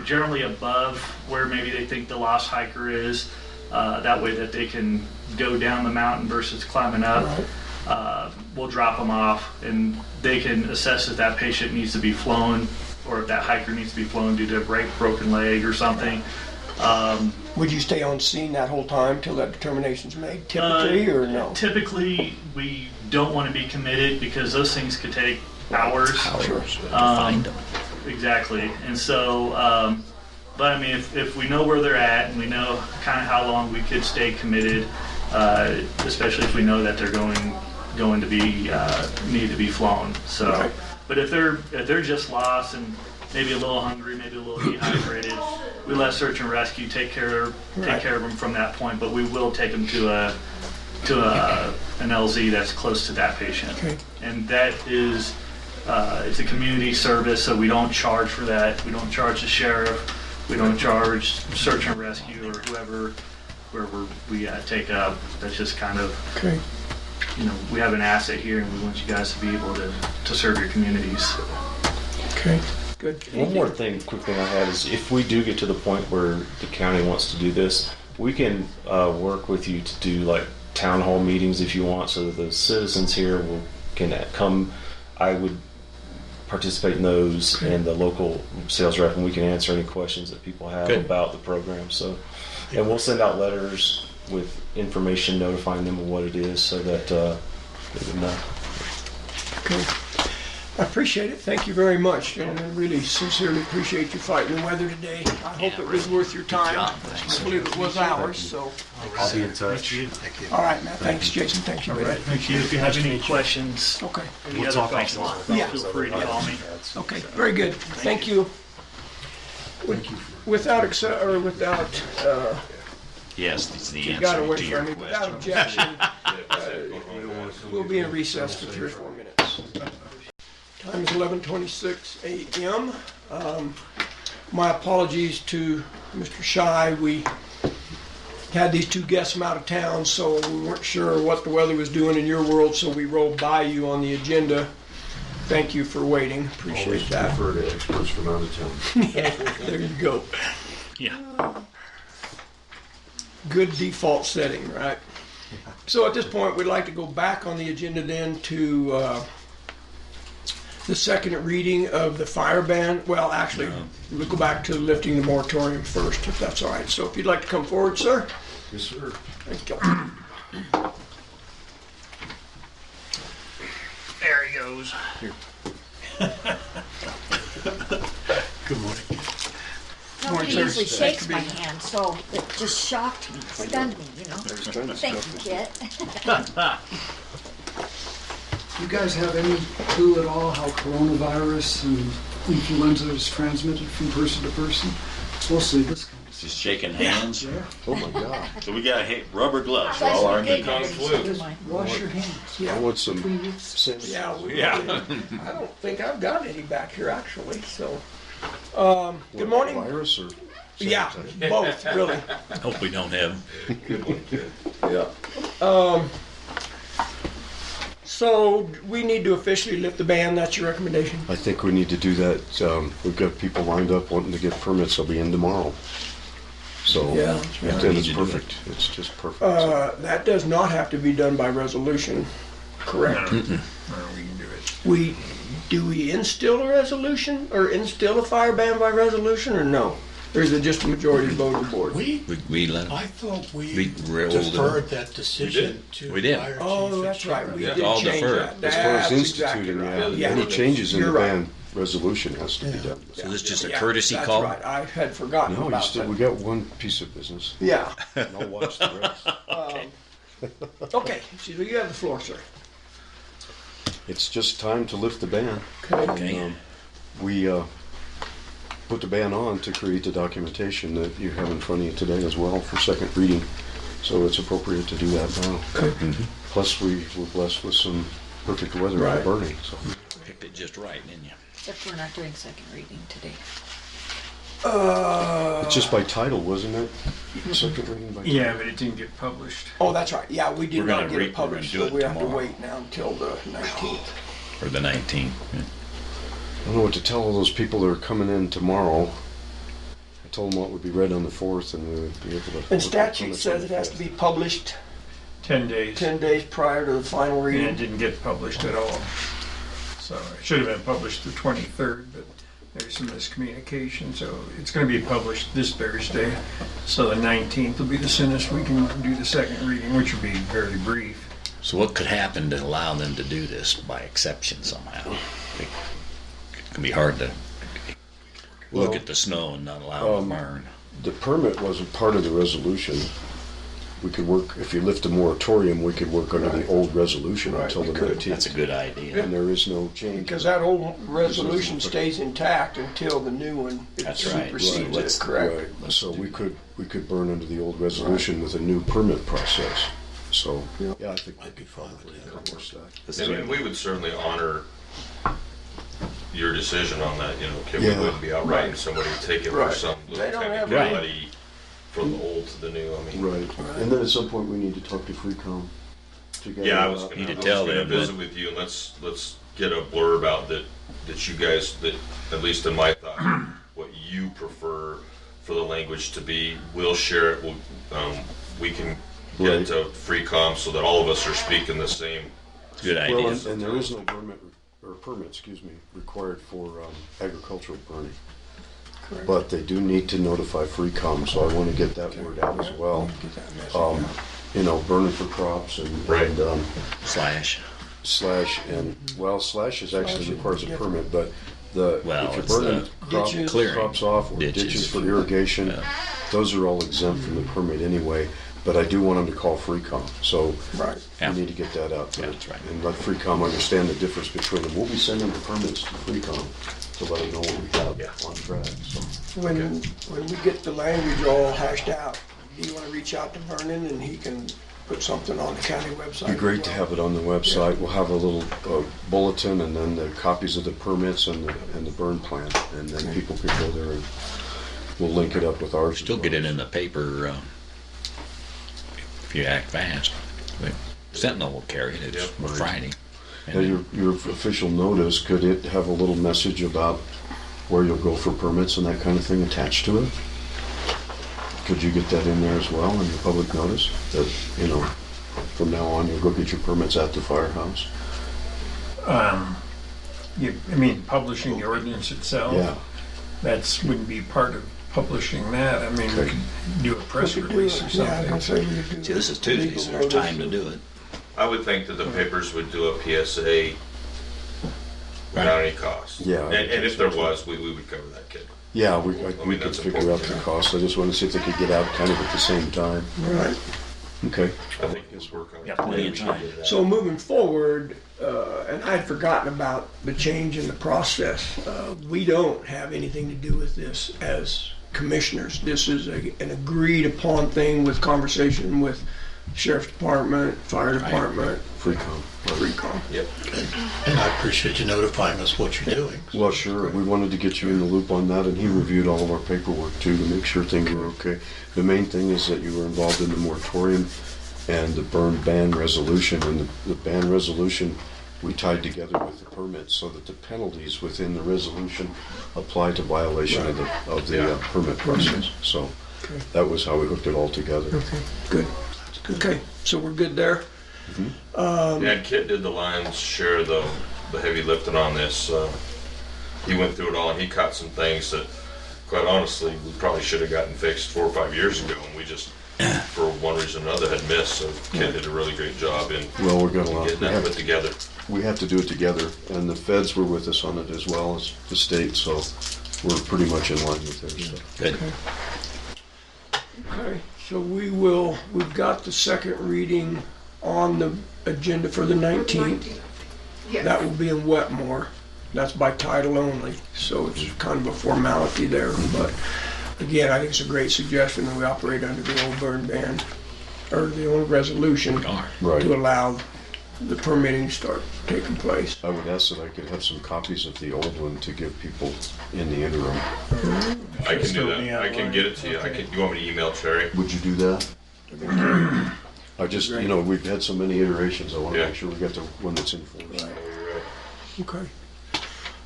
generally above where maybe they think the lost hiker is. That way that they can go down the mountain versus climbing up. We'll drop them off and they can assess if that patient needs to be flown or if that hiker needs to be flown due to a broken leg or something. Would you stay on scene that whole time till that determination's made, typically, or no? Typically, we don't want to be committed because those things could take hours. Find them. Exactly. And so, but I mean, if we know where they're at and we know kind of how long we could stay committed, especially if we know that they're going to be need to be flown. So, Right. but if they're just lost and maybe a little hungry, maybe a little dehydrated, we let search and rescue take care of them from that point. But we will take them to an LZ that's close to that patient, and that is it's a community service, so we don't charge for that. We don't charge the sheriff. We don't charge search and rescue or whoever we take up. That's just kind of we have an asset here, and we want you guys to be able to serve your communities. Okay. Good. One more quick thing I had is if we do get to the point where the county wants to do this, we can work with you to do like town hall meetings if you want, so that the citizens here can come. I would participate in those, and the local sales rep, and we can answer any questions that people have about the program. So, and we'll send out letters with information notifying them of what it is, so that they would know. Okay. I appreciate it. Thank you very much, gentlemen. Really sincerely appreciate you fighting the weather today. I hope it was worth your time. I believe it was ours, so. I'll be in touch. Thank you. All right, man. Thanks, Jason. Thank you, Brett. Thank you. If you have any questions, any other questions, feel free to call me. Okay, very good. Thank you. Without Yes, it's the you got answer away to your from me. Without question. objection, we'll be in recess for 3 or 4 minutes. Time is 11:26 a.m. My apologies to Mr. Shy. We had these 2 guests from out of town, so we weren't sure what the weather was doing in your world, so we rolled by you on the agenda. Thank you for waiting. Appreciate that. Refer to experts from out of town. Yeah, there you go. Yeah. Good default setting, right? So at this point, we'd like to go back on the agenda then to the second reading of the fire ban. Well, actually, we'll go back to lifting the moratorium first, if that's all right. So if you'd like to come forward, sir. Yes, sir. Thank you. There he goes. Good morning. Nobody sir. usually Nice shakes to be my here. hand, so it just shocked me, stunned me, Thank you, Kit. You guys have any clue at all how coronavirus and influenza is transmitted from person to person? It's mostly this kind of stuff. Just shaking hands. Yeah. Oh my God. So we got rubber gloves for all our meetings. Wash your hands. Yeah. I want some Between you. sandwiches. Yeah. I don't think I've got any back here, actually, so. Good morning. Virus or? Yeah, both, really. Hope we don't have. Good one, kid. Yeah. So we need to officially lift the ban. That's your recommendation? I think we need to do that. We've got people lined up wanting to get permits. They'll be in tomorrow. So, Yeah. and it's perfect. It's just perfect. That does not have to be done by resolution, correct? Do we instill a resolution or instill a fire ban by resolution or no? Or is it just a majority vote of the board? We let I thought we rolled it. deferred that decision to We did. fire chief. Oh, that's right. We Yeah. did All change deferred. that. As far as That's instituting, exactly right. yeah, any changes in You're the right. ban resolution has to be done. So this is just a Yeah, courtesy that's call? right. I had forgotten No, about that. we got one piece of business. Yeah. And I'll watch the rest. Okay, so you have the floor, sir. It's just time to lift the ban. Okay. And, we put the ban on to create the documentation that you have in front of you today as well for second reading. So it's appropriate to do that now. Plus, we were blessed with some perfect weather Right. at Bernie. So Picked it just right, didn't you? Except we're not doing second reading today. It's just by title, wasn't it? Second reading by title. Yeah, but it didn't get published. Oh, that's right. Yeah, we did We're not gonna get re- it published, we're gonna so do we it have to tomorrow. wait now until the 19th. Or the 19th. Yeah. I don't know what to tell all those people that are coming in tomorrow. I told them what would be read on the 4th, and we would be able to. And statute says it has to be published 10 days. 10 days prior to the final And it reading. didn't get published at all. So it should have been published the 23rd, but there's some miscommunication. So it's going to be published this Thursday. So the 19th will be the soonest we can do the second reading, which will be very brief. So what could happen to allow them to do this by exception somehow? It can be hard to look at the snow and not allow them to burn. The permit wasn't part of the resolution. We could work, if you lift the moratorium, we could work under the old resolution until the 19th. That's a good idea. And there is no change. Because that old resolution stays intact until the new one That's right. supersedes Let's- it, correct? Right, so we could burn under the old resolution with a new permit process. So, yeah, I think I'd be fine with that. And we would certainly honor your decision on that, Kim. Yeah. We wouldn't be out writing somebody to take it for Right. some They little don't have technicality from the old to the new. I mean, Right, and then at some point we need to talk to FreeCom. yeah, I was Need to gonna tell them, visit but- with you, and let's get a blurb out that you guys, that at least in my thought, what you prefer for the language to be. We'll share it. We can get Right. it to FreeCom so that all of us are speaking the same. Good idea. Well, and there is no permit, required for agricultural burning. But they do need to notify FreeCom, so I want to get that word out as well. Burning for crops and, Right. Slash. slash is actually requires a permit, but if you're it's burning Ditches. Clearing. crops off or Ditches. ditches for irrigation, Yeah. those are all exempt from the permit anyway. But I do want them to call FreeCom, so Right. Yeah. we need to get that out there. Yeah, that's right. And let FreeCom understand the difference between them. We'll be sending the permits to FreeCom to let them know what we have on track. So. When we get the language all hashed out, do you want to reach out to Vernon and he can put something on the county website? Be great as to well? have it on the website. We'll have a little bulletin and then the copies of the permits and the burn plan. And then people can go there and we'll link it up with ours. Still get it in the paper if you act fast. Sentinel will carry it. It's Friday. Now, your official notice, could it have a little message about where you'll go for permits and that kind of thing attached to it? Could you get that in there as well in your public notice? That, from now on, you'll go get your permits at the firehouse? Publishing the ordinance itself? Yeah. That wouldn't be part of publishing that. I mean, we could do a press We could do release it. or Yeah, I was gonna something. say we could do See, this is Tuesday, so there's time to do it. I would think that the papers would do a PSA without any cost. Yeah, I And if there was, we would cover that, kid. Yeah, we could that's figure out important. the cost. I just wanted to see if they could get out kind of at the same time. Right. Okay. I think it's work on it. Plenty of time. So moving forward, and I'd forgotten about the change in the process. We don't have anything to do with this as commissioners. This is an agreed upon thing with conversation with Sheriff's Department, Fire Department, FreeCom. Yep. And I appreciate you notifying us what you're doing. Well, sure. We wanted to get you in the loop on that, and he reviewed all of our paperwork too to make sure things were okay. The main thing is that you were involved in the moratorium and the burn ban resolution. And the ban resolution we tied together with the permits so that the penalties within the resolution apply to violation of the permit process. So that was how we hooked it all together. Okay, good. Okay, so we're good there? And Kit did the lion's share of the heavy lifting on this. He went through it all and he caught some things that, quite honestly, we probably should have gotten fixed 4 or 5 years ago, and we just, for one reason or another, had missed. So Kit did a really great job in Well, we're gonna getting that put together. We have to do it together, and the feds were with us on it as well as the state, so we're pretty much in line with theirs. So. Good. Okay, so we've got the second reading on the agenda for the 19th. Yes. That will be in Wetmore. That's by title only, so it's kind of a formality there. But again, I think it's a great suggestion that we operate under the old burn ban, or the old resolution Right. to allow the permitting start taking place. I would ask that I could have some copies of the old one to give people in the interim. I can do that. I can get it to you. You want me to email Terry? Would you do that? I just, we've had so many iterations, I want to make sure we got the one that's enforced. Okay.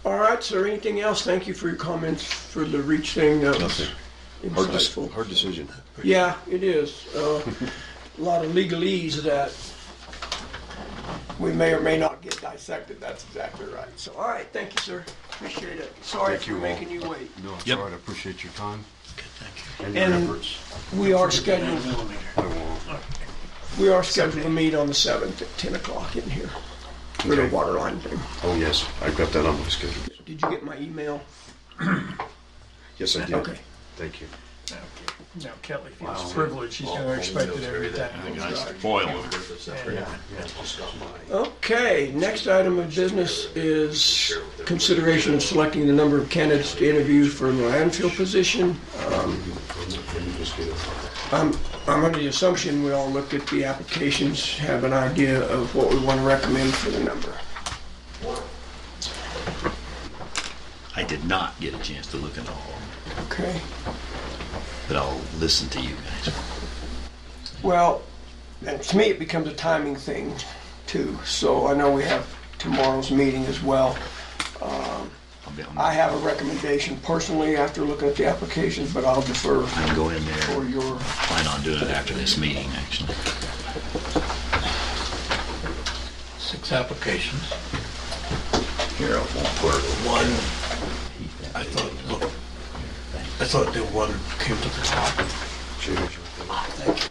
All right, sir, anything else? Thank you for your comments for the reach thing. That was insightful. Hard decision. Yeah, it is. A lot of legalese that we may or may not get dissected. That's exactly right. So, all right, thank you, sir. Appreciate it. Sorry for making you wait. No, it's all right. I appreciate your time. Okay, thank you. And your efforts. We are scheduled. I won't. We are scheduled to meet on the 7th at 10 o'clock in here for the water line thing. Oh, yes. I've got that on my schedule. Did you get my email? Yes, I did. Okay. Thank you. Now Kelly feels privileged. She's going to expect it every time. Foil. Okay, next item of business is consideration of selecting the number of candidates to interview for the landfill position. I'm under the assumption we all looked at the applications, have an idea of what we want to recommend for the number. I did not get a chance to look at all of them, Okay. but I'll listen to you guys. Well, and to me it becomes a timing thing too. So I know we have tomorrow's meeting as well. I have a recommendation personally after looking at the applications, but I'll defer I can go in there. for your. Plan on doing it after this meeting, actually. 6 applications. Here, I won't put One, I thought the one came to the top. Thank you.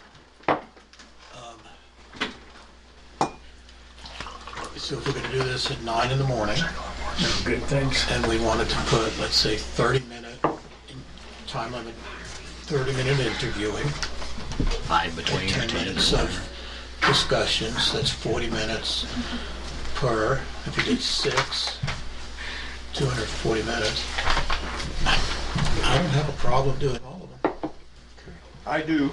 So if we're gonna do this at 9 in the morning, Good things. and we wanted to put, let's say, 30-minute time limit, 30-minute interviewing, 5 between 10 or 10 minutes of discussions, that's 40 minutes per. If you did 6, 240 minutes. I don't have a problem doing all of them. I do.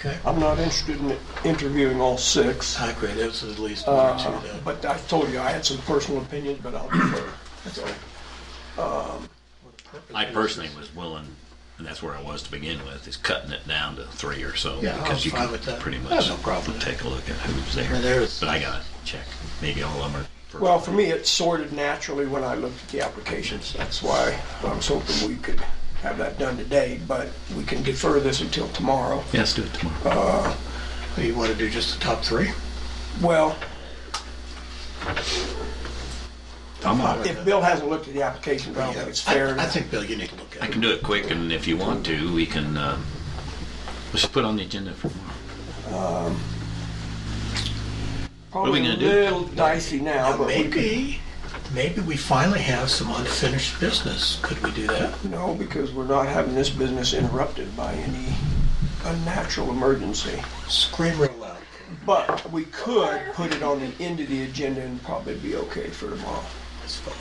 Okay. I'm not interested in interviewing all 6. I agree, there's at least 1 or 2 there. But I told you I had some personal opinions, but I'll defer. So, I personally was willing, and that's where I was to begin with, is cutting it down to 3 or so. Yeah, I because was you fine can with that. pretty I much have no problem with take a look at who's there. I mean, there's- But I gotta check. Maybe all of them are. well, for me, it sorted naturally when I looked at the applications. That's why I was hoping we could have that done today, but we can defer this until tomorrow. Yeah, let's do it tomorrow. You want to do just the top 3? Well, I'm not. if Bill hasn't looked at the applications, I don't think it's fair. I think, Bill, you need to look at I it. can do it quick, and if you want to, we can, let's put on the agenda for tomorrow. Probably what are we gonna do? a little dicey now, but Maybe we finally have some unfinished business. Could we do that? no, because we're not having this business interrupted by any unnatural emergency. Scream real loud. But we could put it on the end of the agenda and probably be okay for tomorrow. That's fine.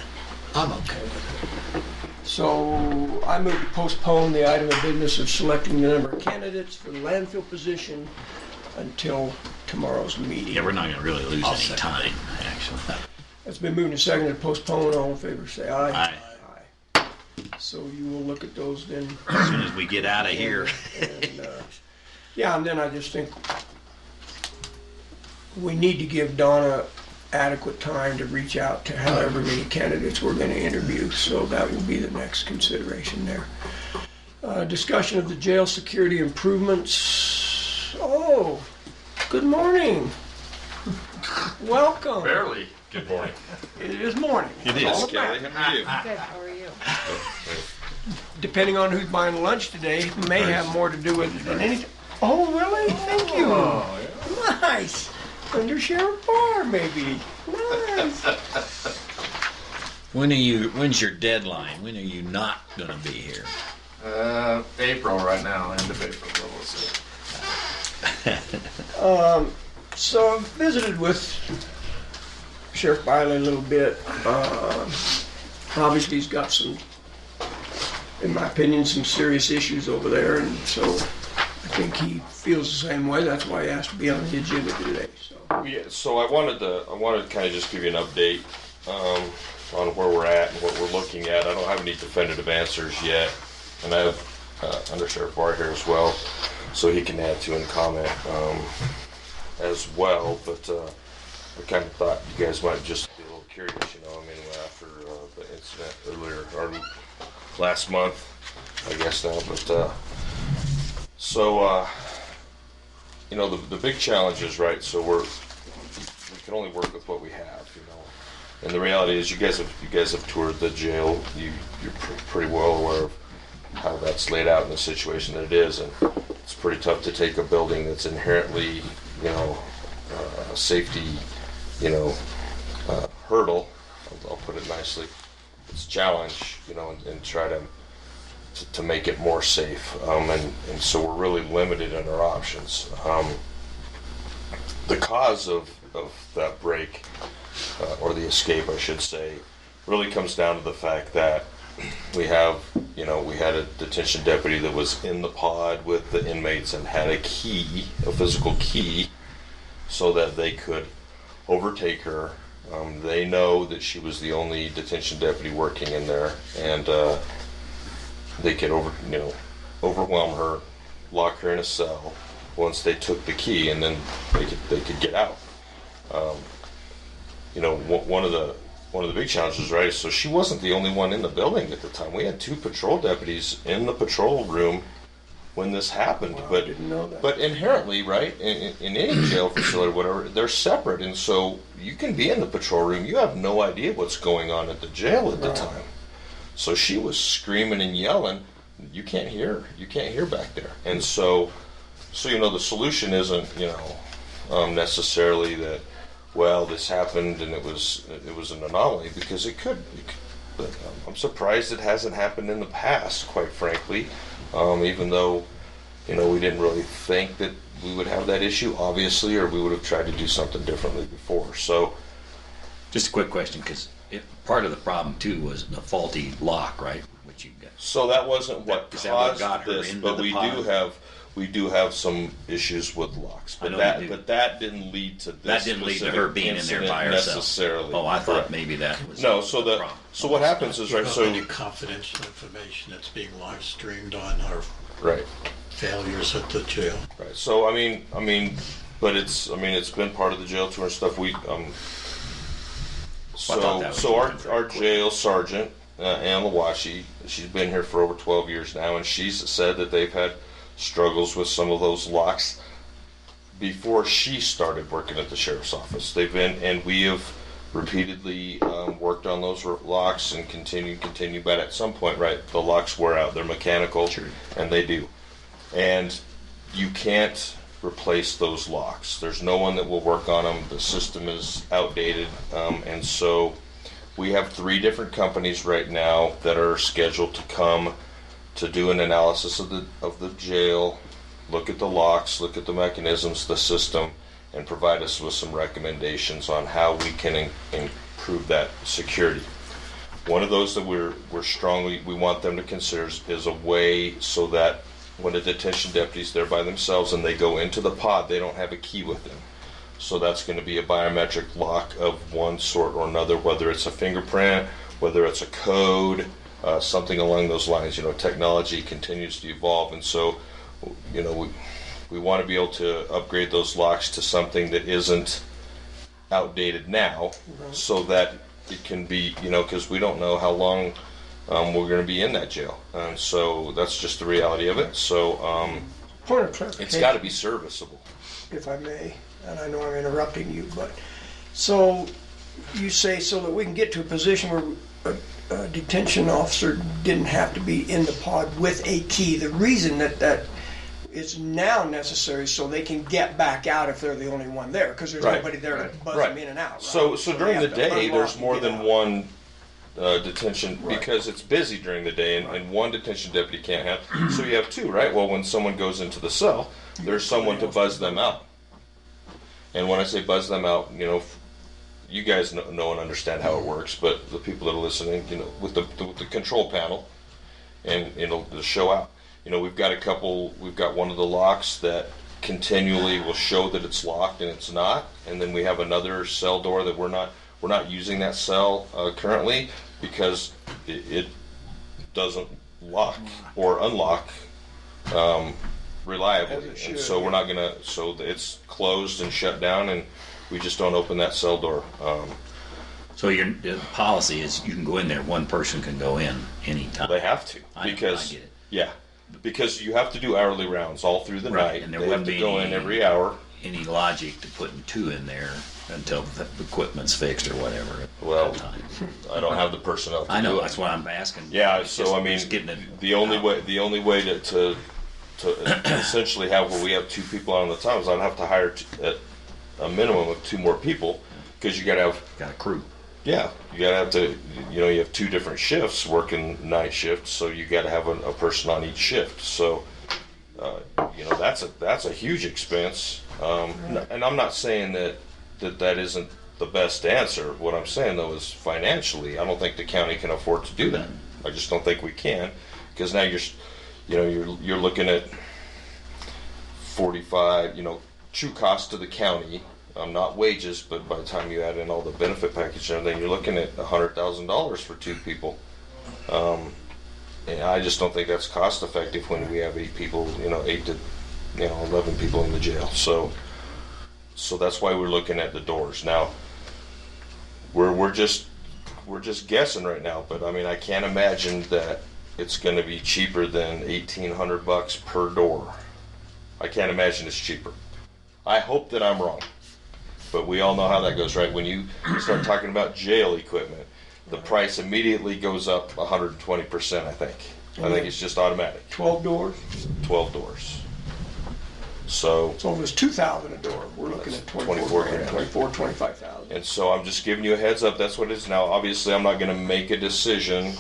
I'm okay with it. So I move to postpone the item of business of selecting the number of candidates for the landfill position until tomorrow's meeting. Yeah, we're not gonna really lose I'll any second time, actually. It's been moved and seconded to postpone. All in favor, say aye. Aye. Aye. So you will look at those then. As soon as we get out of here. And, yeah, and then I just think we need to give Donna adequate time to reach out to however many candidates we're going to interview. So that will be the next consideration there. Discussion of the jail security improvements. Oh, good morning. Welcome. Barely. Good morning. It is morning. It is, All Kelly. about. How are you? Good, how are you? Depending on who's buying lunch today, may have more to do with it than anything. Oh, really? Thank you. Nice. Under Sheriff Barr, maybe. Nice. When's your deadline? When are you not gonna be here? April right now, end of April. So I've visited with Sheriff Biley a little bit. Obviously, he's got some, in my opinion, some serious issues over there, and so I think he feels the same way. That's why he asked to be on the agenda today. So Yeah, so I wanted to kind of just give you an update on where we're at and what we're looking at. I don't have any definitive answers yet, and I have Under Sheriff Barr here as well, so he can add to and comment as well. But I kind of thought you guys might just be a little curious, after the incident earlier or last month, I guess now. But the big challenge is, right, so we can only work with what we have, and the reality is you guys have toured the jail. You're pretty well aware of how that's laid out in the situation that it is, and it's pretty tough to take a building that's inherently a safety hurdle, I'll put it nicely, it's a challenge, and try to make it more safe, and so we're really limited in our options. The cause of that break, or the escape, I should say, really comes down to the fact that we had a detention deputy that was in the pod with the inmates and had a physical key, so that they could overtake her. They know that she was the only detention deputy working in there, and they could overwhelm her, lock her in a cell once they took the key, and then they could get out. One of the big challenges, right? So she wasn't the only one in the building at the time. We had 2 patrol deputies in the patrol room when this happened. Wow, but I didn't know that. But inherently, right, in any jail facility, whatever, they're separate, and so you can be in the patrol room. You have no idea what's going on at the jail at the time. So she was screaming and yelling. You can't hear. You can't hear back there. And so the solution isn't necessarily that, well, this happened and it was an anomaly, because it could. But I'm surprised it hasn't happened in the past, quite frankly. Even though we didn't really think that we would have that issue, obviously, or we would have tried to do something differently before. So, just a quick question, because part of the problem too was the faulty lock, right? Which you got. So that wasn't what caused got her this, into but the we pod? do have some issues with locks. But that didn't lead to this. That didn't lead to her being in there by herself necessarily. Oh, I thought maybe that was no. So the problem. So what happens is, right? So any confidential information that's being live streamed on our right failures at the jail. Right. So I mean, but it's been part of the jail tour and stuff. So our jail sergeant, Ann Lawashi, she's been here for over 12 years now, and she's said that they've had struggles with some of those locks before she started working at the sheriff's office. And we have repeatedly worked on those locks and continue, but at some point, right, the locks wear out. They're mechanical, and they do. And you can't replace those locks. There's no one that will work on them. The system is outdated, and so we have 3 different companies right now that are scheduled to come to do an analysis of the jail, look at the locks, look at the mechanisms, the system, and provide us with some recommendations on how we can improve that security. One of those that we want them to consider is a way so that when a detention deputy's there by themselves and they go into the pod, they don't have a key with them. So that's going to be a biometric lock of one sort or another, whether it's a fingerprint, whether it's a code, something along those lines. Technology continues to evolve, and so, we want to be able to upgrade those locks to something that isn't outdated now, so that it can be, because we don't know how long we're going to be in that jail, and so that's just the reality of it. So, point of clarification, it's got to be serviceable, if I may. And I know I'm interrupting you, but so you say so that we can get to a position where a detention officer didn't have to be in the pod with a key. The reason that is now necessary so they can get back out if they're the only one there, because there's nobody there to buzz them in and out. Right? So during the day, there's more than one detention, because it's busy during the day, and one detention deputy can't have. So you have 2, right? Well, when someone goes into the cell, there's someone to buzz them out. And when I say buzz them out, you guys know and understand how it works, but the people that are listening, with the control panel, and it'll show out. You know, we've got one of the locks that continually will show that it's locked and it's not, and then we have another cell door that we're not using that cell currently because it doesn't lock or unlock reliably, and so we're not gonna. So it's closed and shut down, and we just don't open that cell door. So your policy is you can go in there. One person can go in anytime. They have to I because get it. yeah, because you have to do hourly rounds all through the Right, night. and there they have wouldn't to be go in every hour. Any logic to putting two in there until the equipment's fixed or whatever. Well, I don't have the personnel. I know do it. that's why I'm asking. Yeah, It's so just- I mean, just getting it the only way to essentially have where we have two people on the time is I'd have to hire at a minimum of two more people because you got to have a crew. Yeah, you got to have to. You know, you have two different shifts working night shifts, so you got to have a person on each shift. So. You know, that's a huge expense, and I'm not saying that isn't the best answer. What I'm saying though is financially, I don't think the county can afford to do that. I just don't think we can, because now you're looking at 45. You know, true cost to the county, not wages, but by the time you add in all the benefit package and everything, you're looking at $100,000 for two people. And I just don't think that's cost effective when we have 8 people, 8 to 11 people in the jail. So that's why we're looking at the doors now. We're just guessing right now, but I mean I can't imagine that it's going to be cheaper than $1,800 per door. I can't imagine it's cheaper. I hope that I'm wrong, but we all know how that goes, right? When you start talking about jail equipment, the price immediately goes up 120%, I think. I think it's just automatic. 12 doors? 12 doors. So if it's 2,000 a door, we're looking at 24 grand, 25,000. And so I'm just giving you a heads up, that's what it is. Now, obviously, I'm not going to make a decision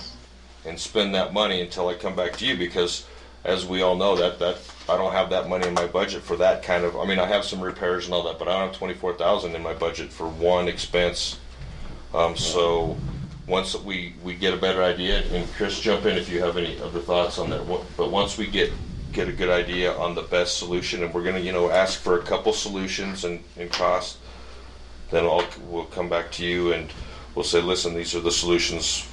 and spend that money until I come back to you because, as we all know, that I don't have that money in my budget for that kind of, I mean, I have some repairs and all that, but I don't have 24,000 in my budget for one expense. So once we get a better idea, and Chris, jump in if you have any other thoughts on that. But once we get a good idea on the best solution, and we're going to ask for a couple solutions and cost, then we'll come back to you and we'll say, listen, these are the solutions.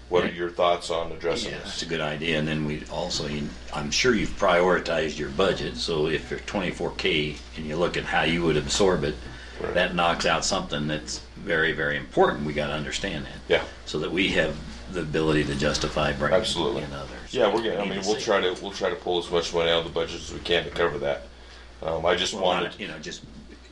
What are your thoughts on addressing this? That's a good idea. And then we also, I'm sure you've prioritized your budget. So if you're 24K and you look at how you would absorb it, that knocks out something that's very, very important. We got to understand that. Yeah. So that we have the ability to justify bringing in others. Yeah, we'll try to pull as much money out of the budget as we can to cover that. I just wanted, just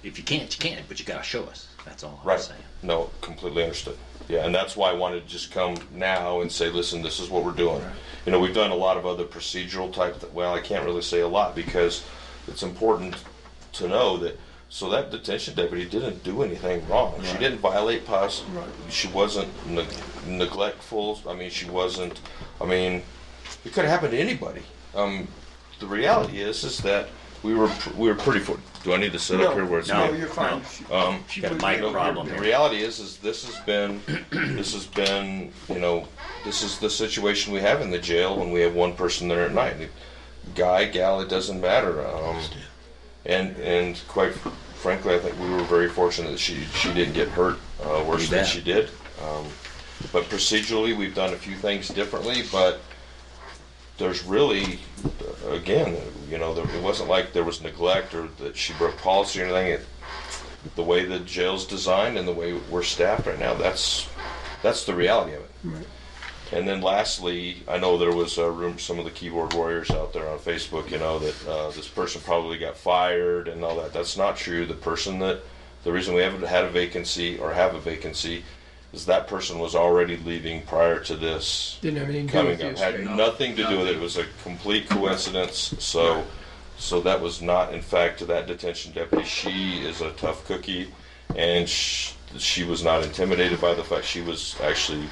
if you can't, you can't, but you got to show us. That's all right. I'm saying. No, completely understood. Yeah, and that's why I wanted to just come now and say, listen, this is what we're doing. Right. We've done a lot of other procedural type. Well, I can't really say a lot because it's important to know that. So that detention deputy didn't do anything wrong. Right. She didn't violate POS. Right. She wasn't neglectful. I mean, she wasn't. I mean, it could have happened to anybody. The reality is that we were pretty. Do I need to sit up here where it's no, you're fine. Got a mic problem here. here. The reality is this has been this is the situation we have in the jail when we have one person there at night. Guy, gal, it doesn't matter. And quite frankly, I think we were very fortunate that she didn't get hurt worse than she did. But procedurally, we've done a few things differently. But there's really, again, it wasn't like there was neglect or that she broke policy or anything. The way the jail's designed and the way we're staffed right now, that's the reality of it. Right. And then lastly, I know there was some of the keyboard warriors out there on Facebook, that this person probably got fired and all that. That's not true. The reason we haven't had a vacancy or have a vacancy is that person was already leaving prior to this. Didn't have anything to do with it. Had nothing to do with it. It was a complete coincidence. So that was not, in fact, to that detention deputy. She is a tough cookie, and she was not intimidated by the fact. She was actually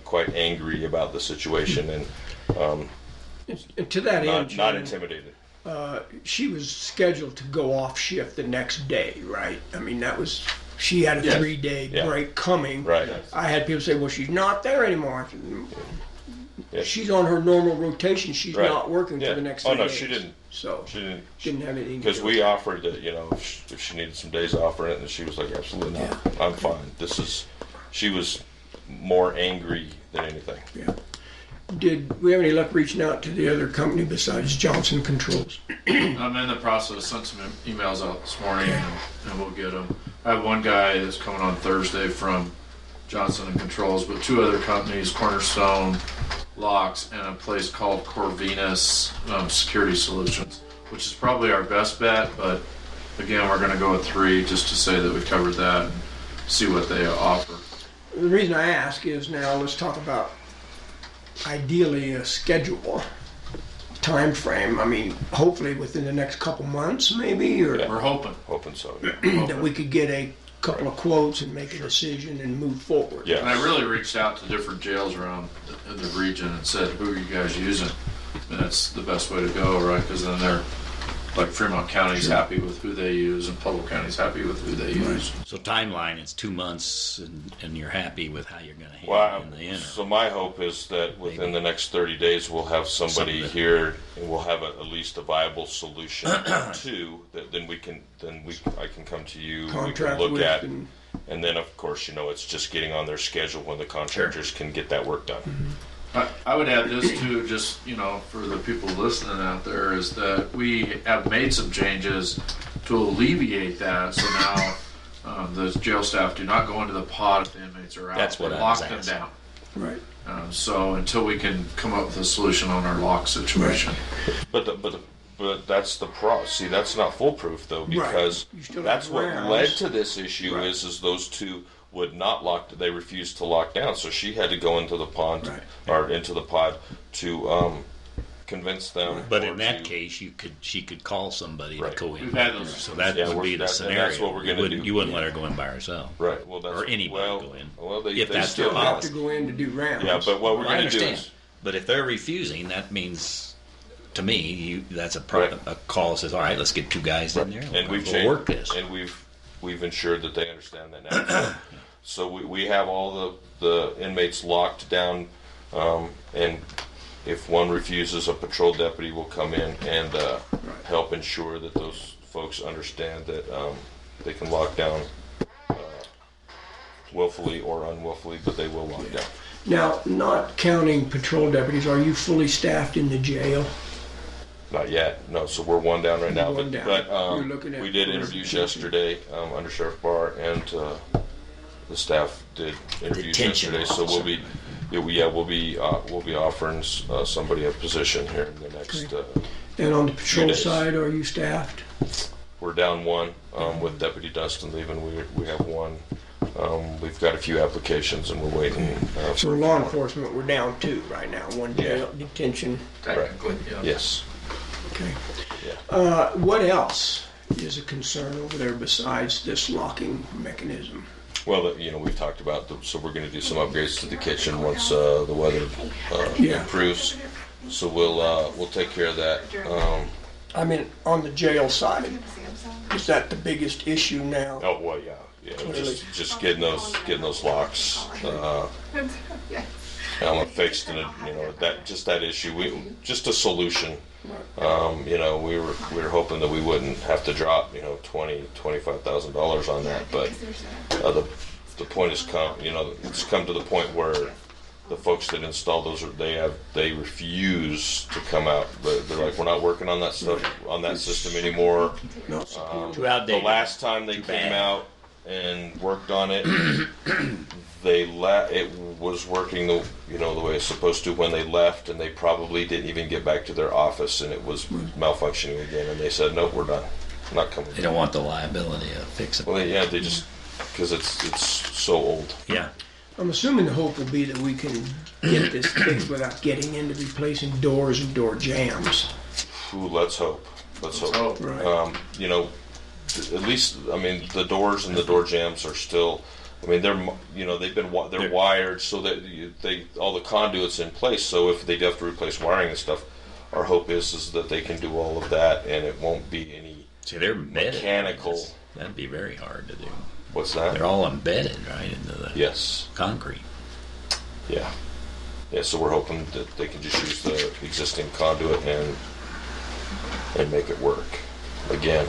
quite angry about the situation, and to that end, not intimidated. She was scheduled to go off shift the next day, right? I mean, she had a 3-day break coming. Right. I had people say, "Well, she's not there anymore." I said, Yeah. She's on her normal rotation. She's Right. not working Yeah. for the next Oh, 3 no, days. she didn't. So She didn't. didn't have anything. Because we offered that, if she needed some days off for it, and she was like, absolutely not. I'm fine. She was more angry than anything. Yeah. Did we have any luck reaching out to the other company besides Johnson Controls? I'm in the process. Sent some emails out this morning, and we'll get them. I have one guy that's coming on Thursday from Johnson and Controls, but 2 other companies, Cornerstone Locks and a place called Corvinus Security Solutions, which is probably our best bet. But again, we're going to go with 3 just to say that we covered that and see what they offer. The reason I ask is now let's talk about ideally a schedule, time frame. I mean, hopefully within the next couple months, maybe, or We're hoping. Hoping so. that we could get a couple of quotes and make a decision and move forward. Yeah. And I really reached out to different jails around the region and said, who are you guys using? And that's the best way to go, right? Because then they're, like Fremont County's happy with who they use and Pueblo County's happy with who they use. So timeline is 2 months, and you're happy with how you're going to handle Well, it in the interim. so my hope is that within the next 30 days, we'll have somebody Something. here, and we'll have at least a viable solution to that. Then I can come to you, we can Contract look with at, and- and then of course, it's just getting on their schedule when the contractors can get that work done. I would add this too, just, for the people listening out there, is that we have made some changes to alleviate that. So now the jail staff do not go into the pod if the inmates are out. That's what They I was lock them asking. down. Right. So until we can come up with a solution on our lock situation. But that's the pro. See, that's not foolproof though, because You still that's have what warehouse. led to this issue. Right. Is those 2 would not lock. They refused to lock down, so she had to go into the pond Right. or into the pod to convince them. But or in that to- case, she could call somebody Right. to go in. We've had those. So that Yeah, would we're- be the and scenario. that's what we're gonna do. You wouldn't let her go in by herself. Right. Well, that's Or anybody well, go in. Well, they If they that's still their Have policy. to go in to do rounds. Yeah, but what we're I going to do understand. is But if they're refusing, that means, to me, that's Right. a call that says, all right, let's get 2 guys in there. and we've we'll changed, work this. and we've ensured that they understand that now. So we have all the inmates locked down, and if one refuses, a patrol deputy will come in and help ensure that those folks understand that they can lock down willfully or unwillfully, but they will lock down. Now, not counting patrol deputies, are you fully staffed in the jail? Not yet, no. So we're 1 down right now, One down. but You're looking at we did interviews yesterday, Under Sheriff Barr, and the staff did interviews Detention yesterday. So officer. we'll be offering somebody a position here in the next. And on the patrol days. side, are you staffed? We're down 1 with Deputy Dustin leaving. We have 1. We've got a few applications, and we're waiting. So law enforcement, we're down 2 right now. 1 jail detention. Technically, yeah. Yes. Okay. Yeah. What else is a concern over there besides this locking mechanism? Well, we've talked about so we're going to do some upgrades to the kitchen once the weather improves. So we'll take care of that. I mean, on the jail side, is that the biggest issue now? Oh well, yeah. Just getting those locks fixed, and that issue. That solution. We were hoping that we wouldn't have to drop $25,000 on that, but the point has come. It's come to the point where the folks that install those they refuse to come out. They're like, we're not working on that stuff on that system anymore. Too outdated. The last time they came out and worked on it, it was working the way it's supposed to when they left, and they probably didn't even get back to their office, and it was malfunctioning again. And they said, "No, we're done. I'm not coming." They don't want the liability of fixing it. Well, yeah, they just because it's so old. Yeah. I'm assuming the hope will be that we can get this fixed without getting into replacing doors and door jams. Ooh, let's hope. Let's hope. Right. At least, the doors and the door jams are still. They're wired so that all the conduits in place. So if they do have to replace wiring and stuff, our hope is that they can do all of that, and it won't be any they're embedded. mechanical. That'd be very hard to do. What's that? They're all embedded right into the yes concrete. Yeah. Yeah, so we're hoping that they can just use the existing conduit and make it work. Again,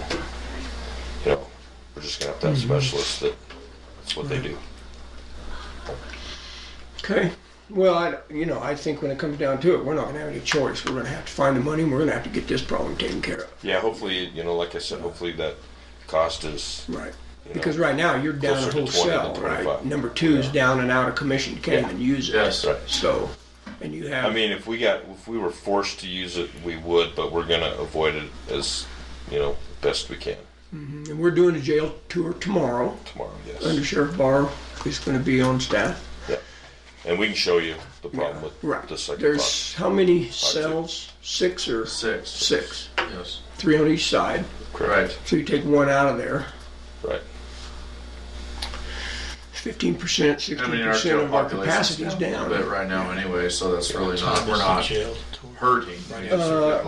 you know, we're just gonna have to have specialists that's what they do. Okay. Well, I think when it comes down to it, we're not going to have any choice. We're going to have to find the money, and we're going to have to get this problem taken care of. Yeah, hopefully, you know, like I said, hopefully that cost is right. Because right now you're down a whole cell, right? Number 2 is down and out of commission. You can't even use it. Yes, right. So, and you have. I mean, if we were forced to use it, we would, but we're going to avoid it as, you know, best we can. Mm-hmm. And we're doing a jail tour tomorrow. Tomorrow, yes. Under Sheriff Barr is going to be on staff. Yeah. And we can show you the problem with the second There's how many cells? 6 or? 6. 6. Yes. 3 on each side. Correct. So you take 1 out of there. Right. 15%, 16% I mean, our jail of our population's capacity is down. a little bit right now anyway, so that's really not, we're not hurting.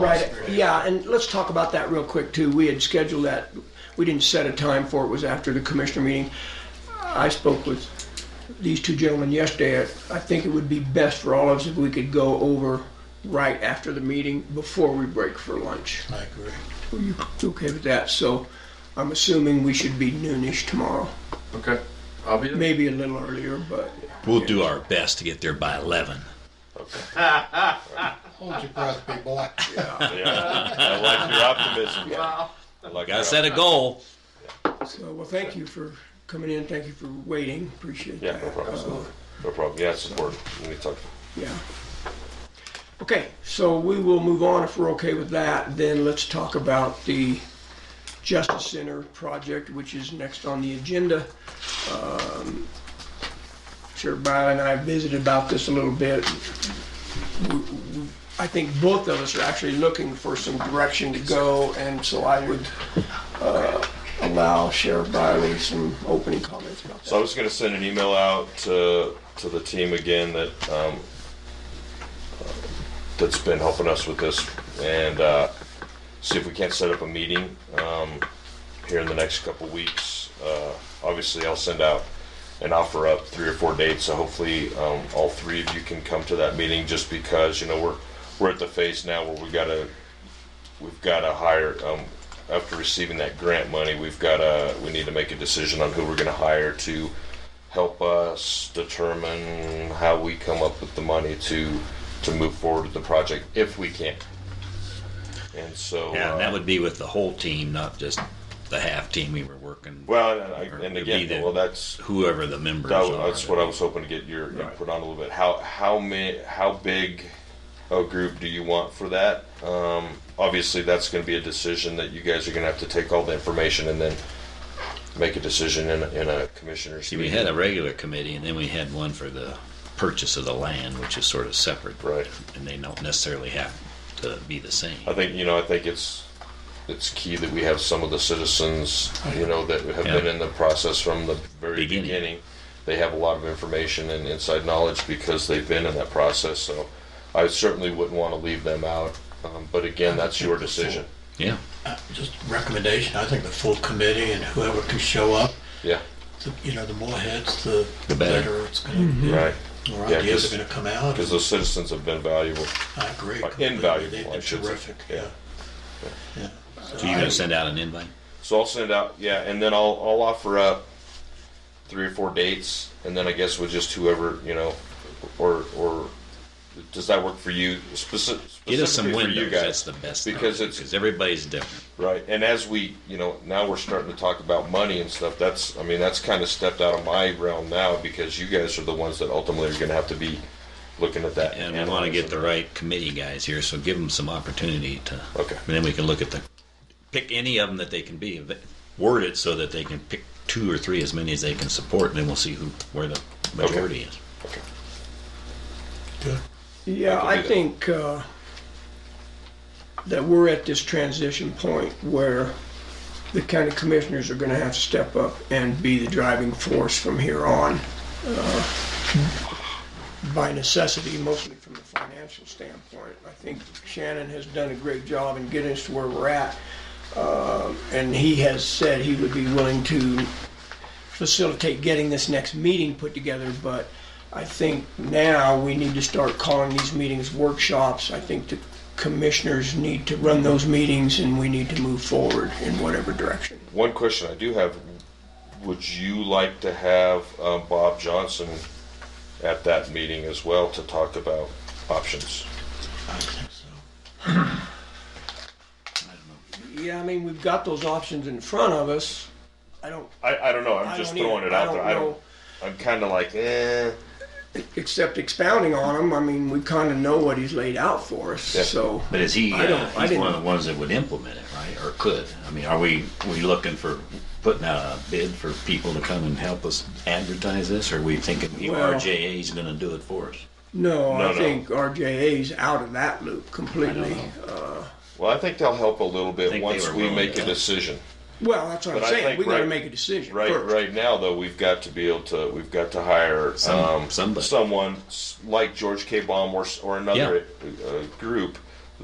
Right, yeah, and let's talk about that real quick too. We had scheduled that, we didn't set a time for it, was after the commissioner meeting. I spoke with these 2 gentlemen yesterday. I think it would be best for all of us if we could go over right after the meeting before we break for lunch. I agree. Are you okay with that? So I'm assuming we should be noonish tomorrow. Okay, I'll be there. Maybe a little earlier, but. We'll do our best to get there by 11. Hold your breath, big boy. Yeah. I like your optimism. Wow. Gotta set a goal. So, well, thank you for coming in. Thank you for waiting. Appreciate that. Yeah, no problem. No problem. Yeah, it's important. Let me talk. Yeah. Okay, so we will move on if we're okay with that. Then let's talk about the Justice Center project, which is next on the agenda. Sheriff Briley and I visited about this a little bit. I think both of us are actually looking for some direction to go, and so I would allow Sheriff Briley some opening comments about that. So I was going to send an email out to the team again that's been helping us with this, and see if we can't set up a meeting here in the next couple weeks. Obviously, I'll send out and offer up 3 or 4 dates, so hopefully all 3 of you can come to that meeting. Just because, you know, we're at the phase now where we've got to hire. After receiving that grant money, we need to make a decision on who we're going to hire to help us determine how we come up with the money to move forward with the project, if we can. And so, Yeah, and that would be with the whole team, not just the half team we were working. Well, and again, that's whoever the members are. That's what I was hoping to get your input on a little bit. How big a group do you want for that? Obviously, that's going to be a decision that you guys are going to have to take all the information and then make a decision in a commissioner's See, we had a regular committee, and then we had one for the purchase of the land, which is sort of separate. Right. And they don't necessarily have to be the same. I think it's key that we have some of the citizens, you know, that have been in the process from the very beginning. They have a lot of information and inside knowledge because they've been in that process. So I certainly wouldn't want to leave them out. But again, that's your decision. Yeah. Just recommendation. I think the full committee and whoever can show up. Yeah. The more heads, the better it's going to be. Right. More ideas are going to come out. Because those citizens have been valuable. I agree. Invaluable. They've been terrific. Yeah. So you're going to send out an invite? So I'll send out, and then I'll offer up 3 or 4 dates, and then I guess with just whoever, you know, or does that work for you? Get us some specifically for windows. you guys, That's the best. because everybody's different. Right, and as we, you know, now we're starting to talk about money and stuff. That's kind of stepped out of my realm now, because you guys are the ones that ultimately are going to have to be looking at that. And we want to get the right committee guys here, so give them some opportunity to. Okay. And then we can look at pick any of them that they can be, word it so that they can pick 2 or 3, as many as they can support, and then we'll see where the majority is. Okay. Good. Yeah, I think that we're at this transition point where the county commissioners are going to have to step up and be the driving force from here on, by necessity, mostly from the financial standpoint. I think Shannon has done a great job in getting us to where we're at, and he has said he would be willing to facilitate getting this next meeting put together, but I think now we need to start calling these meetings workshops. I think the commissioners need to run those meetings, and we need to move forward in whatever direction. One question I do have, would you like to have Bob Johnson at that meeting as well to talk about options? I think so. Yeah, I mean, we've got those options in front of us. I don't know. I'm I just don't throwing either. it out I there. don't know. I'm kind of like, Except expounding on them, I mean, we kind of know what he's laid out for us. Yeah. So, But is he? I don't- I He's didn't- one of the ones that would implement it, right? Or could? I mean, are we looking for putting out a bid for people to come and help us advertise this, or are we thinking Well- RJA is going to do it for us? no, No, I no. think RJA's out of that loop completely. well, I think they'll help a little I bit think once they were we willing make to a help. decision. Well, that's what But I I'm saying. think We got to right- make a decision Right, first. right now though, we've got to be able to. We've got to hire Somebody. someone like George K. Baum or another group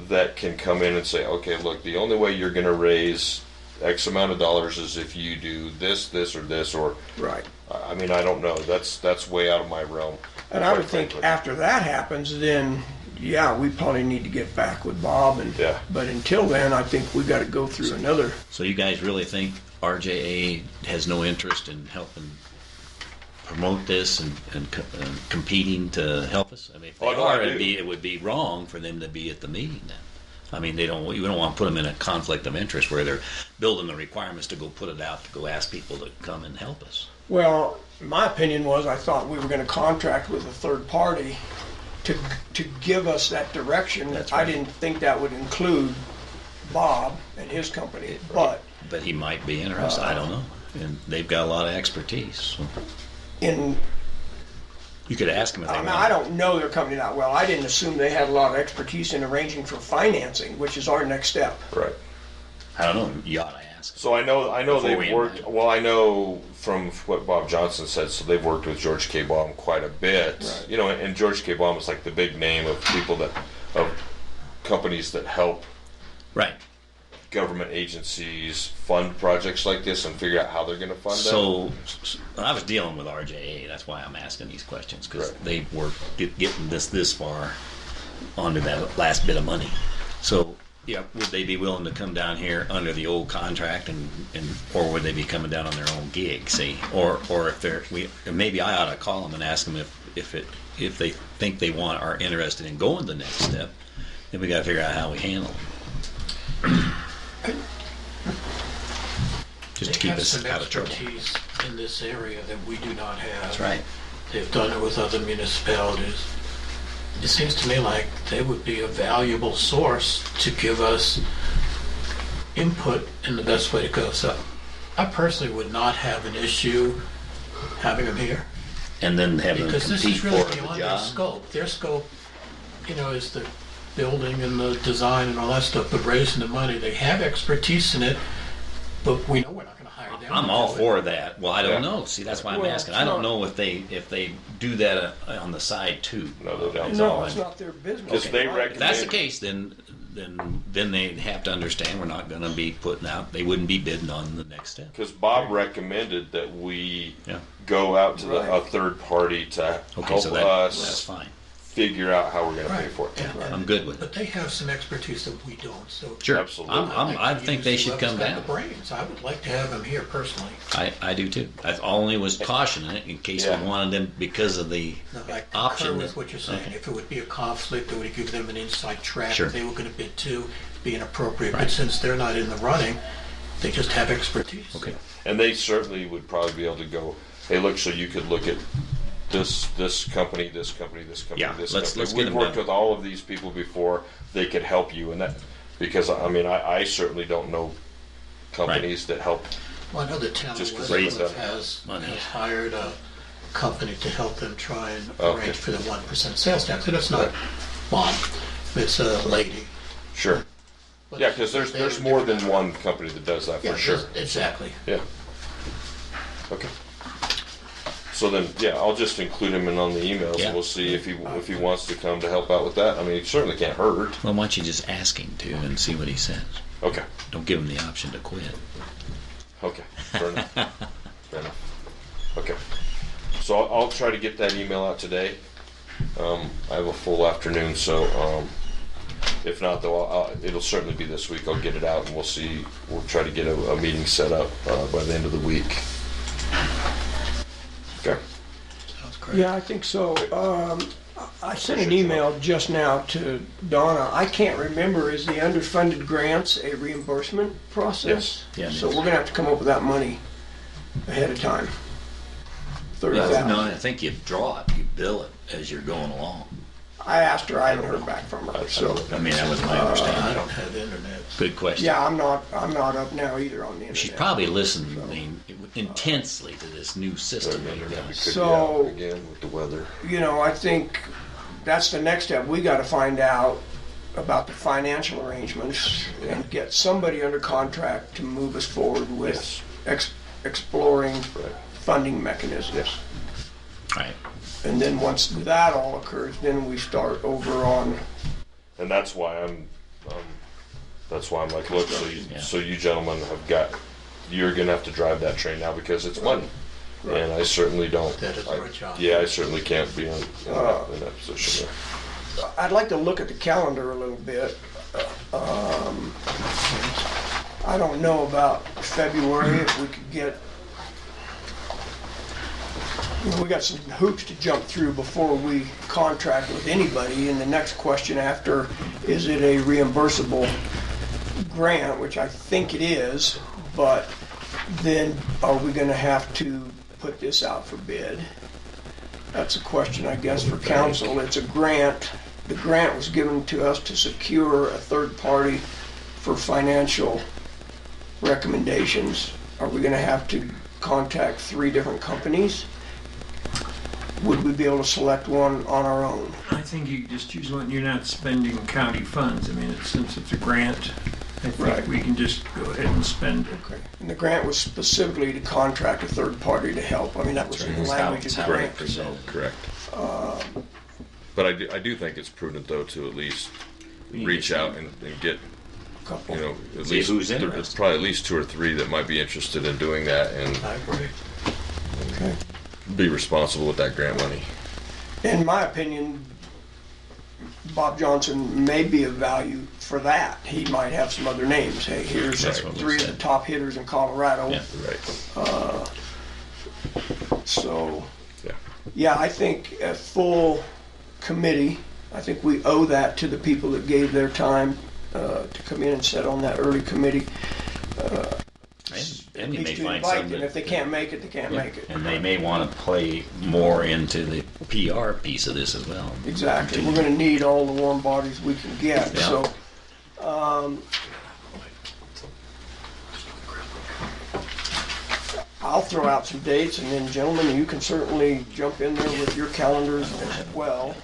that can come in and say, okay, look, the only way you're going to raise X amount of dollars is if you do this, this, or this, or Right. I mean, I don't know. That's way out of my realm. And I quite would think frankly. after that happens, then yeah, we probably need to get back with Bob. And Yeah. but until then, I think we got to go through another. So you guys really think RJA has no interest in helping promote this and competing to help us? I mean, if they Oh, no, I are, do. it would be wrong for them to be at the meeting then. I mean, we don't want to put them in a conflict of interest where they're building the requirements to go put it out to go ask people to come and help us. Well, my opinion was I thought we were going to contract with a third party to give us that direction. That's I right. didn't think that would include Bob and his company, but But he might be interested. I don't know. And they've got a lot of expertise. So in you could ask them if they I mean, want. I don't know their company that well. I didn't assume they had a lot of expertise in arranging for financing, which is our next step. Right. I don't know. You ought to ask. So I know Before they've we worked. invite. Well, I know from what Bob Johnson said. So they've worked with George K. Baum quite a bit. Right. You know, and George K. Baum is like the big name of people of companies that help Right. government agencies fund projects like this and figure out how they're going to fund them. So I was dealing with RJA. That's why I'm asking these questions because Right. they were getting this far onto that last bit of money. So yeah, would they be willing to come down here under the old contract and or would they be coming down on their own gig? See, or if they're maybe I ought to call them and ask them if they think they are interested in going the next step. Then we got to figure out how we handle it. Just to keep us out of trouble. They have some expertise in this area that we do not have. That's right. They've done it with other municipalities. It seems to me like they would be a valuable source to give us input in the best way to go. So I personally would not have an issue having them here. And then having them Because this compete is really for the beyond their job. scope. Their scope, is the building and the design and all that stuff, but raising the money, they have expertise in it, but we know we're not going to hire them. I'm to all do it. for that. Well, I don't Yeah. know. See, that's why I'm Well, asking. it's I don't not- know if they do that on the side too. No, they don't. No, it's not their business. Because they If that's the recommend. case, then they have to understand we're not going to be putting out. They wouldn't be bidding on the next step. Because Bob recommended that we Yeah. go out to a Right. third party to Okay, help so that's us fine. figure out how we're going to pay Right. for it. Yeah. I'm good with But it. they have some expertise that we don't, so. Sure. Absolutely. I think they should come whoever's got down. the brains. I would like to have them here personally. I do too. I only was cautioning it in case Yeah. we wanted them because of the No, I concur option. with what you're saying. Okay. If it would be a conflict, it would give them an inside track. Sure. If they were going to bid too, be inappropriate. Right. But since they're not in the running, they just have expertise. Okay. And they certainly would probably be able to go, hey, look, so you could look at this company, this company, this company, Yeah, this let's company. get We've them worked done. with all of these people before. They could help you, and that because I mean I certainly don't know companies that help. Well, I know the town of Just 'cause Westcliff it's, has money. hired a company to help them try and Okay. arrange for the 1% sales tax. And it's not Bob, it's a lady. Sure. But Yeah, because there's they're more than different. one company that does that Yeah, for sure. exactly. Yeah. Okay. So then, yeah, I'll just include him in on the emails, Yeah. and we'll see if he wants to come to help out with that. I mean, it certainly can't hurt. Well, why don't you just ask him to and see what he says? Okay. Don't give him the option to quit. Okay. Fair enough. Fair enough. Okay. So I'll try to get that email out today. I have a full afternoon, so if not, though, it'll certainly be this week. I'll get it out, and we'll see. We'll try to get a meeting set up by the end of the week. Okay. Sounds great. Yeah, I think so. I sent an email just now to Donna. I can't remember, is the underfunded grants a reimbursement process? Yes. Yeah, it So is. we're gonna have to come up with that money ahead of time. Well, 30,000. no, I think you draw it, you bill it as you're going along. I asked her, I haven't heard back from her, so. I mean, that was my I understanding. don't have internet. Good question. Yeah, I'm not up now either on the internet. She's probably listening intensely to this new system. Could be out So- again with the weather. You know, I think that's the next step. We gotta find out about the financial arrangements and get somebody under contract to move us forward with exploring funding mechanisms. Yes. Right. And then once that all occurs, then we start over on, And that's why I'm like, look, so you gentlemen you're gonna have to drive that train now because it's money. Right. And I certainly don't. That is our job. Yeah, I certainly can't be in that position there. I'd like to look at the calendar a little bit. I don't know about February, if we could get, you know, we got some hoops to jump through before we contract with anybody. And the next question after, is it a reimbursable grant, which I think it is, but then are we gonna have to put this out for bid? That's a question, I guess, for council. It's a grant. The grant was given to us to secure a third party for financial recommendations. Are we gonna have to contact 3 different companies? Would we be able to select one on our own? I think you just choose one, you're not spending county funds. I mean, since it's a grant, I Right. think we can just go ahead and spend it. Okay. And the grant was specifically to contract a third party to help. I mean, that was in the language of the grant. So, Correct. But I do think it's prudent though to at least reach out and get, couple. you know, at See least who's there's interested. probably at least 2 or 3 that might be interested in doing that and I agree. Okay. be responsible with that grant money. In my opinion, Bob Johnson may be of value for that. He might have some other names. Hey, here's That's what we 3 of the said. top hitters in Colorado. Yeah. Right. So, Yeah. yeah, I think a full committee, I think we owe that to the people that gave their time to come in and sit on that early committee. And you may At least to find invite some them. If they can't make it, they can't make it. And they may want to play more into the PR piece of this as well. Exactly. We're gonna need all the warm bodies we can get, Yeah. so. I'll throw out some dates and then gentlemen, you can certainly jump in there with your calendars as well.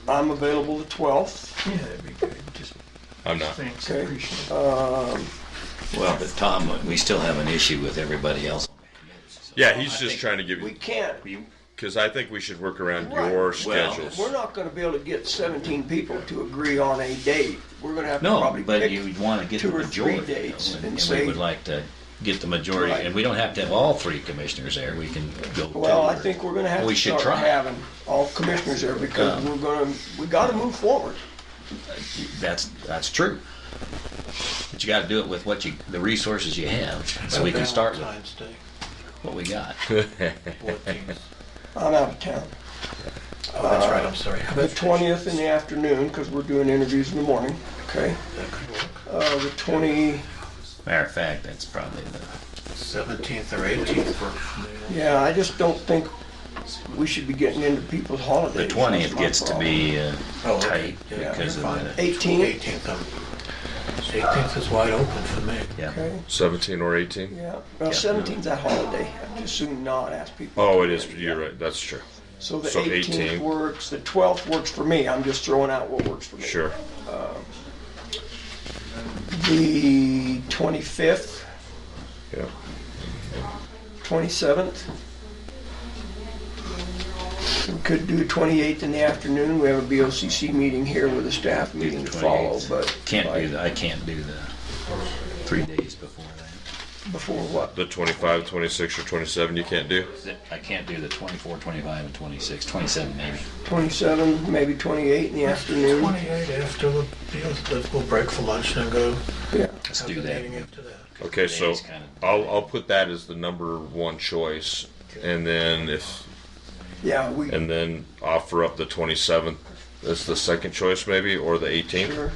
I'm available the 12th. Yeah, that'd be good. Just I'm not. thanks, I Okay. appreciate it. Well, but Tom, we still have an issue with everybody else. Yeah, he's just trying to give We you, can't, because I think we should work around Right. your Well, schedules. we're not gonna be able to get 17 people to agree on a date. We're gonna have to No, probably but pick you would want to get 2 the or 3 majority. dates and And we say, would like to get the majority, Right. and we don't have to have all 3 commissioners there. We can go 2. well, I or- think we're gonna have We to should start try. having all commissioners there because we gotta move forward. That's true. But you got to do it with the resources you have, so we can start with Valentine's Day. what we got. 14th. I'm out of town. Oh, that's right, I'm sorry. How The about 20th in the afternoon, because we're doing interviews in the morning, okay? that could work. The 20, Matter of fact, that's probably the 17th or 18th for me. yeah, I just don't think we should be getting into people's holidays. the 20th That's my gets to problem. be Oh, okay. tight Yeah, because of you're fine. the 18th, 18th is wide open for me. yeah. okay, 17 or 18? yeah. Well, 17th's that holiday. I'd just soon not ask people. Oh, it is. You're right. That's true. So the So 18th 18. works, the 12th works for me. I'm just throwing out what works for me. Sure. The 25th, Yeah. 27th. We could do 28th in the afternoon. We have a BOCC meeting here with a staff meeting to follow, but I can't do the 3 days before that. before what? The 25, 26, or 27 you can't do? I can't do the 24, 25, and 26, 27 maybe. 27, maybe 28 in the afternoon. 28 after we'll break for lunch and go. Yeah. Let's have do the that. meeting after that. Okay, so Today's kinda- I'll put that as the number one choice, and then Yeah, and then offer up the 27th as the second choice maybe, or the 18th. Sure.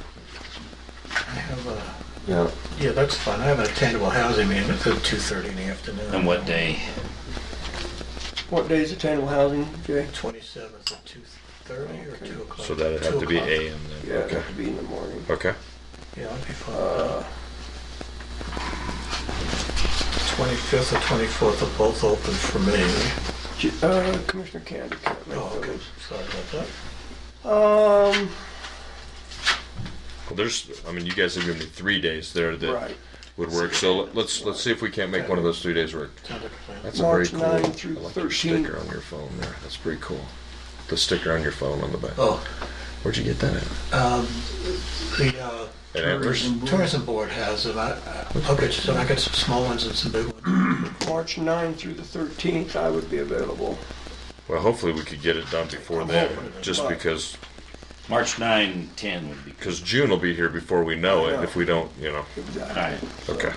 I have a. Yeah. Yeah, that's fine. I have an attainable housing meeting at 2:30 in the afternoon. And what day? What day is attainable housing, Jay? 27th at 2:30 or 2 o'clock. So that'd have to be 2 o'clock. AM then. Yeah, it'd Okay. have to be in the morning. Okay. Yeah, I'll be fine. 25th or 24th are both open for me. Commissioner Candy can't make Oh, okay. those. Sorry about that. Well, you guys have given me 3 days there that Right. would work. So let's see if we can't make one of those 3 days work. Sounds like a plan. That's March a very cool. 9 through I like your 13. sticker on your phone there. That's pretty cool. The sticker on your phone on the back. Oh, Where'd you get that at? the At Antlers? tourism board has them. I'll get you some. I got some small ones and some big ones. March 9 through the 13th, I would be available. Well, hopefully we could get it done before then, just But- because March 9, 10 would be. June will be here before we know it. Yeah. If we don't, Exactly. All right. Okay.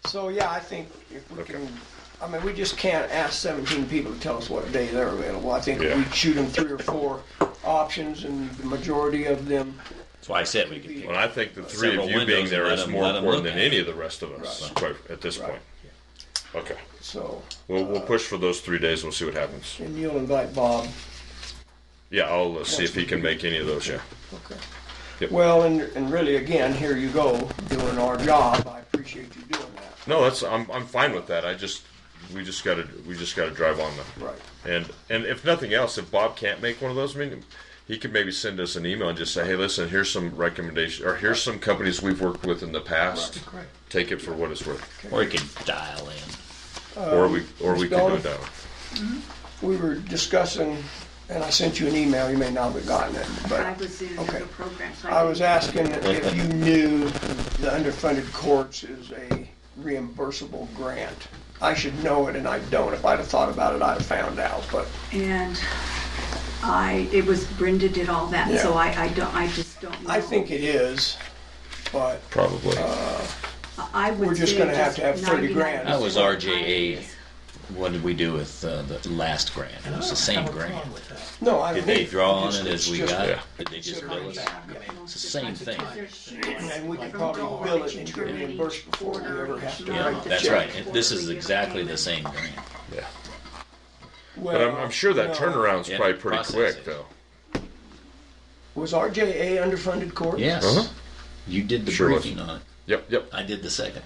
So yeah, I think if we Okay. can, we just can't ask 17 people to tell us what day they're available. I think Yeah. we shoot them 3 or 4 options, and the majority of them. That's why I said we could pick. Well, I think the three Several of you being windows there and is let 'em- more let 'em important look than at any it. of the rest of us, Right. quite at this Right. point. Okay. So, We'll push for those 3 days and we'll see what happens. and you'll invite Bob. Yeah, I'll see if he can make any of those, yeah. Okay. Yep. Well, and really, again, here you go, doing our job. I appreciate you doing that. No, I'm fine with that. We just gotta drive on them. Right. And if nothing else, if Bob can't make one of those, he could maybe send us an email and just say, hey, listen, here's some recommendations, or here's some companies we've worked with in the past. Right. Take it for what it's worth. Or you can dial in. Or we could go Donna? down. We were discussing, and I sent you an email, you may not have gotten it, but. I was in Okay. the program. So I was asking if you knew the underfunded courts is a reimbursable grant. I should know it, and I don't. If I'd have thought about it, I'd have found out, but. And it was Brenda did all that, so I just don't know. I think it is, but Probably. I would we're just say gonna have to have 30 grand. That was RJA. What did we do with the last grant? It was the same grant. no, I Did don't they think. draw on It's it as we just- got it? Yeah. Did they just bill us? It's the same thing. And we could probably bill it and get reimbursed before we ever have to Yeah, write the that's check. right. This is exactly the same grant. Yeah. Well, But I'm sure that no. turnaround's Yeah, probably pretty process quick, it. though. Was RJA underfunded court? Yes. Uh-huh. You did the Sure was. briefing on it. Yep. I did the second.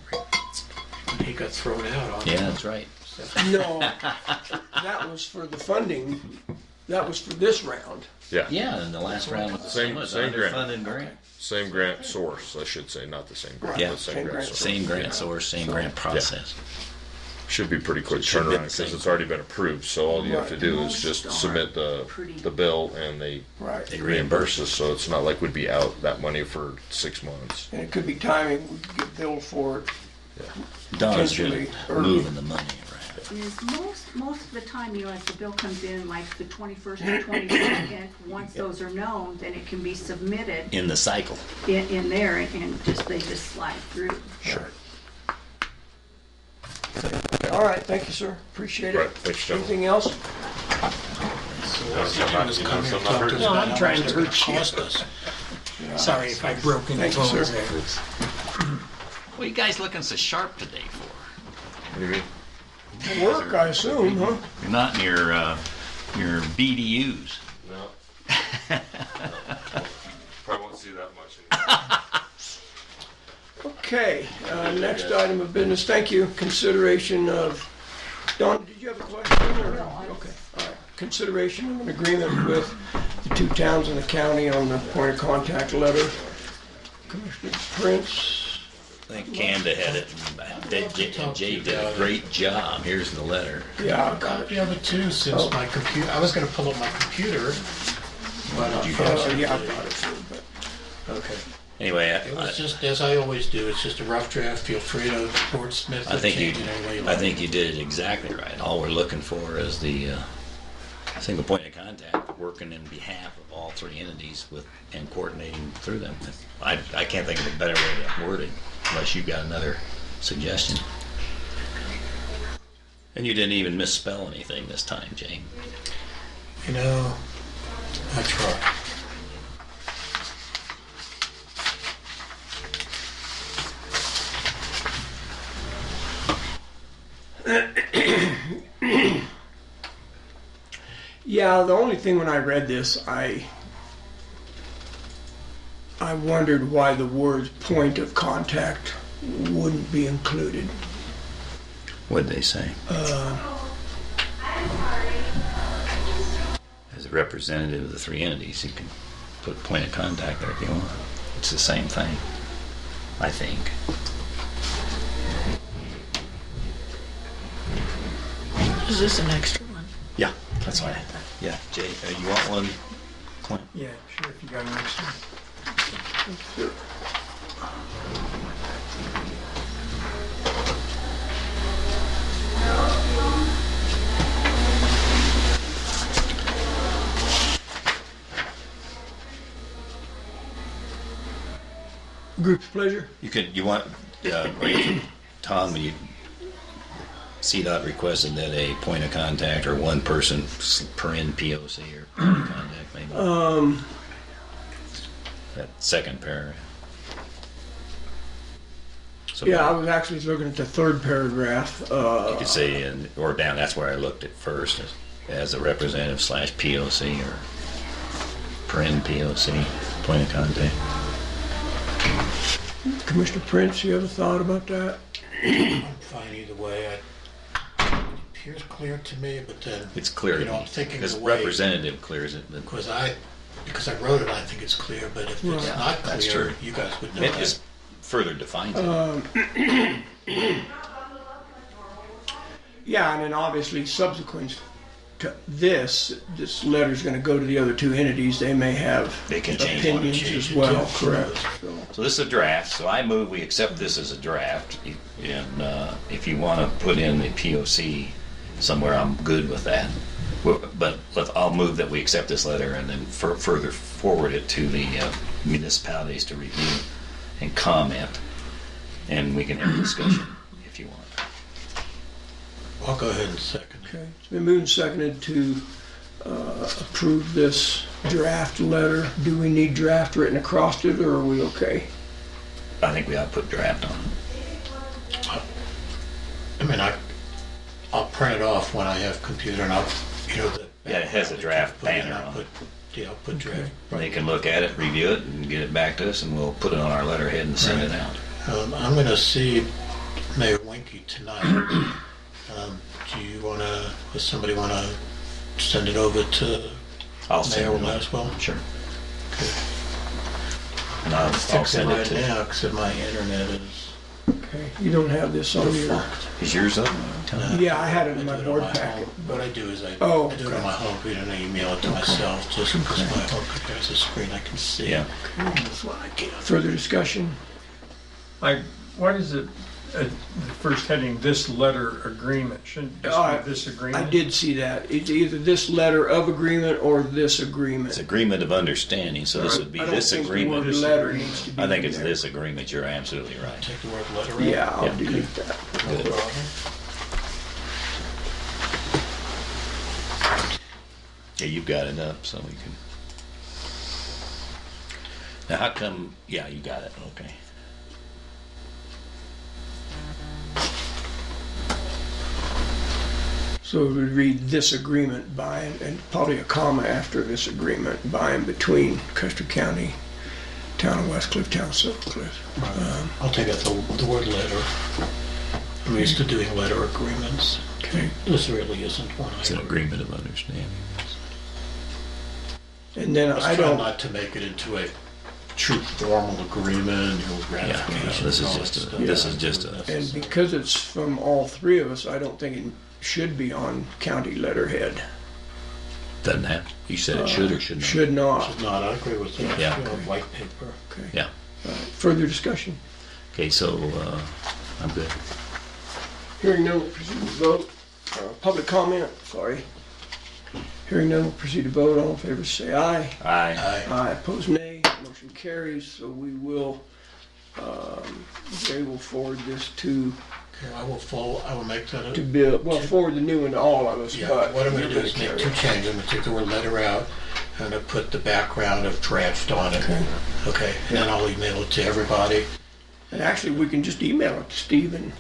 He got thrown out on Yeah, that's right. No, that was for the funding. That was for this round. Yeah. Yeah, and the last round was the Same- same. same grant. Underfunded grant. Same grant source, I should say, not the same grant. Yeah. but same grant source. Same grant source, same grant process. Should be pretty quick Should be the turnaround because same. it's already been approved. So all you have to Right. do is just submit the bill and they Right. They reimburse us. So it's not like we'd be out that money for 6 months. And it could be timing. We could get billed for it. Don's good Potentially at early. moving the money around. Is most of the time, as the bill comes in, like the 21st or 22nd, once those are known, then it can be submitted In the cycle. in there and they just slide through. Sure. All right, thank you, sir. Appreciate it. Right. Thanks, gentlemen. Anything else? No, I'm trying to cost us. Sorry if I broke any Thank you, bones sir. there. What are you guys looking so sharp today for? What do you mean? Work, I assume, huh? You're not in your BDUs. No. Probably won't see that much anymore. Okay, next item of business. Thank you. Consideration of, Don, did you have a question? Or? Okay, all right. Consideration of an agreement with the 2 towns in the county on the point of contact letter. Commissioner Prince. I think Kanda had it, and Jay did a great job. Here's the letter. Yeah, I've got the other two since my computer. I was going to pull up my computer, but yeah, I've got it too. But okay. Anyway, It was just, as I always do, it's just a rough draft. Feel free to wordsmith I it, think change it any way you I like. think you did it exactly right. All we're looking for is the single point of contact, working in behalf of all three entities with and coordinating through them. I can't think of a better way to word it, unless you've got another suggestion. And you didn't even misspell anything this time, Jane. You know, I try. Yeah, the only thing when I read this, I wondered why the words point of contact wouldn't be included. What'd they say? As a representative of the three entities, you can put point of contact there if you want. It's the same thing, I think. Is this an extra one? Yeah, that's fine. Yeah, Jay, you want one? Clint? Yeah, sure, if you got an extra. Sure. Group's pleasure. You want, Tom, when you CDOT requested that a point of contact or one person per in POC or point of contact maybe? That second paragraph. So Yeah, I was actually looking at the third paragraph. you could say, or down, that's where I looked at first, as a representative / POC or per in POC, point of contact. Commissioner Prince, you have a thought about that? I'm fine either way. It appears clear to me, but then It's clear You to know, me, I'm thinking because the way- representative clears it. but- because I wrote it. I think it's clear, but if it's Yeah, not that's clear, true. you guys would know It that. just further defines it. Yeah, and then obviously subsequent to this letter's going to go to the other two entities. They may have They can change opinions one. as well, correct? So this is a draft, so I move we accept this as a draft. And if you want to put in the POC somewhere, I'm good with that. But I'll move that we accept this letter and then further forward it to the municipalities to review and comment. And we can have a discussion if you want. I'll go ahead and second it. Okay, it's been moved and seconded to approve this draft letter. Do we need draft written across it, or are we okay? I think we ought to put draft on it. I mean, I'll print it off when I have computer, and I'll, Yeah, it has a draft put in, banner I'll on it. I'll put draft. They can look at it, review it, and get it back to us, and we'll put it on our letterhead and send it out. I'm going to see Mayor Winky tonight. Does somebody want to send it over to I'll send Mayor it over. as well? Sure. Okay. And I'll Fixing send it right to now because my internet is Okay, you don't have this on your... Is yours up? Yeah, I had it in my board on packet. home. What I do is I do it okay. on my home computer and I email it to myself just because my home computer has a screen I can see. Yeah. That's what I get. Further discussion? What is it, the first heading, this letter agreement? Shouldn't it just be this agreement? I did see that. It's either this letter of agreement or this agreement. It's agreement of understanding, so this would be I don't this think the agreement. word letter needs to be I think in it's there. this agreement, you're absolutely right. Take the word letter out? Yeah, I'll Yeah. delete that. No Good. problem. Yeah, you've got it up, so we can. Now, how come? Yeah, you got it. Okay. So it would read this agreement by, and probably a comma after this agreement by and between Custer County, Town of West Cliff, Town of Silver Cliff. I'll take out the word letter. I'm used to doing letter agreements. Okay. This really isn't one. It's an agreement of understanding. And then I was I trying don't, not to make it into a true formal agreement, ratification. this is and all just that a- stuff. this is just a- and because it's from all three of us, I don't think it should be on county letterhead. Doesn't have. You said it should or should not. Should not. Should not, I agree with that. Yeah. You know, white paper. Okay. Yeah. Further discussion? Okay, so I'm good. Hearing none, we'll proceed to vote. Public comment, sorry. Hearing none, we'll proceed to vote. All in favor say aye. Aye. Aye, opposed nay. Motion carries, so we will, they will forward this to Okay, I will make that. Bill, well, forward the new one to all of us, Yeah, but. what I'm gonna do you're is make carry two it. changes. I'm gonna take the word letter out, and I'm gonna put the background of draft on it. Okay, and then I'll email it to everybody. And actually, we can just email it to Steve and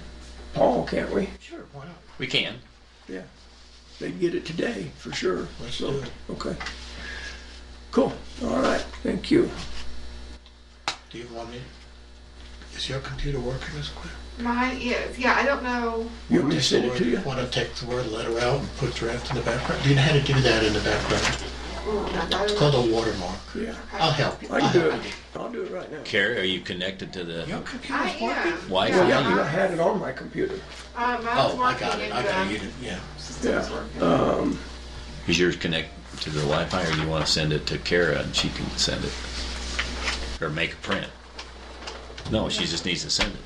Paul, can't we? Sure, why not? We can. Yeah. They'd get it today, for sure. Let's So, do it. okay. Cool. All right, thank you. Do you want me, is your computer working as quick? Mine is, yeah, I don't know. You want me to send it to you? Want to take the word letter out and put draft in the background? Do you know how to do that in the background? It's called a watermark. Yeah. I'll help you. I can do it. I'll do it right now. Carrie, are you connected to the Your computer's I working? am. Wi-Fi? Well, yeah, I had it on my computer. Mine's Oh, I working got it. and I got the it. Yeah. system's working. Is yours connected to the Wi-Fi, or do you want to send it to Kara and she can send it? Or make a print? No, she just needs to send it.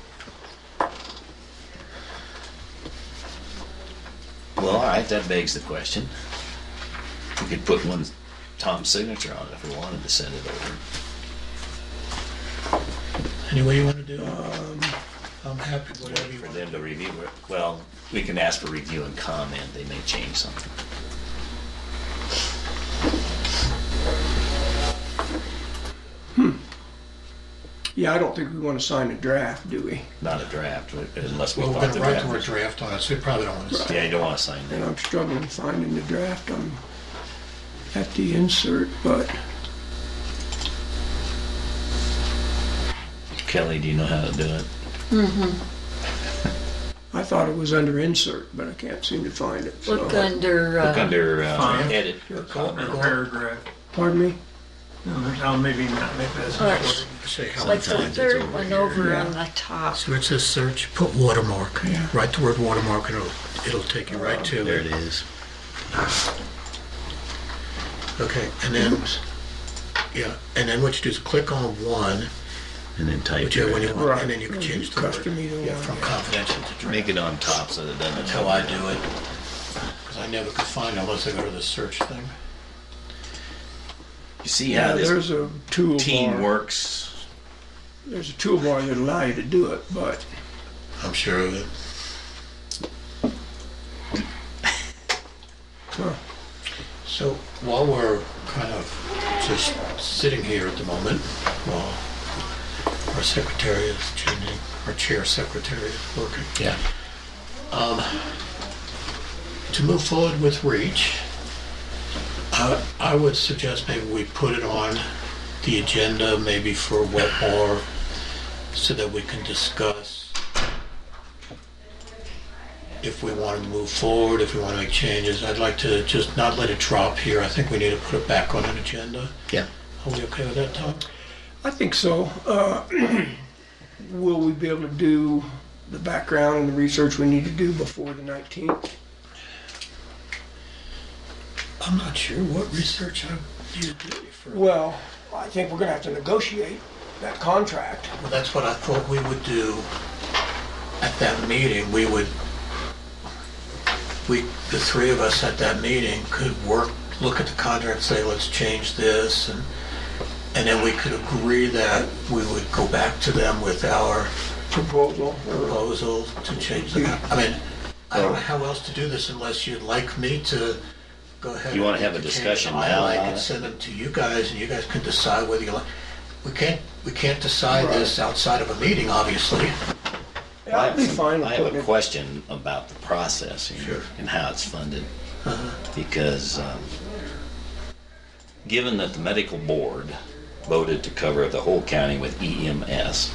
Well, all right, that begs the question. We could put Tom's signature on it if we wanted to send it over. Any way you want to do it? I'm happy, whatever you For want. them to review it. Well, we can ask for review and comment. They may change something. Yeah, I don't think we want to sign a draft, do we? Not a draft, unless we Well, we're thought going the to write draft the word was... draft on it, so we probably don't want to. Yeah, you don't want to sign And that. I'm struggling finding the draft. I'm at the insert, but Kelly, do you know how to do it? I thought it was under insert, but I can't seem to find it. So. Look under, Look under Fine. edit. Paragraph. Pardon me? No, maybe not. Maybe that's All not right. what Say how like many the times. third one over on the top. So it says search, put watermark. Yeah. Write the word watermark and it'll take you right to There it. it is. Okay, and then, yeah, and then what you do is click on one, And then type whichever one you it. want, Right. and then you can change the word. Custom either Yeah, one, from yeah. confidential to draft. Make it on top so that it doesn't... That's how I do it. Because I never could find it unless I go to the search thing. You see Yeah, how this there's a toolbar. team works? There's a toolbar that allows you to do it, but I'm sure of it. So while we're kind of just sitting here at the moment, while our secretary is changing, our chair secretary is working. Yeah. To move forward with REACH, I would suggest maybe we put it on the agenda maybe for Wetmore so that we can discuss if we want to move forward, if we want to make changes. I'd like to just not let it drop here. I think we need to put it back on an agenda. Yeah. Are we okay with that, Tom? I think so. Will we be able to do the background and the research we need to do before the 19th? I'm not sure what research I need to do for. Well, I think we're going to have to negotiate that contract. Well, that's what I thought we would do at that meeting. The three of us at that meeting could look at the contract, say, let's change this, and then we could agree that we would go back to them with our proposal to change the. I mean, I don't know how else to do this unless you'd like me to go ahead. You and want to have a make the discussion change now I like on and it? send them to you guys, and you guys can decide whether you like. We can't decide this outside of a meeting, obviously. Yeah, I'd be fine with I have putting a it. question about the process and how it's funded. Because given that the medical board voted to cover the whole county with EMS,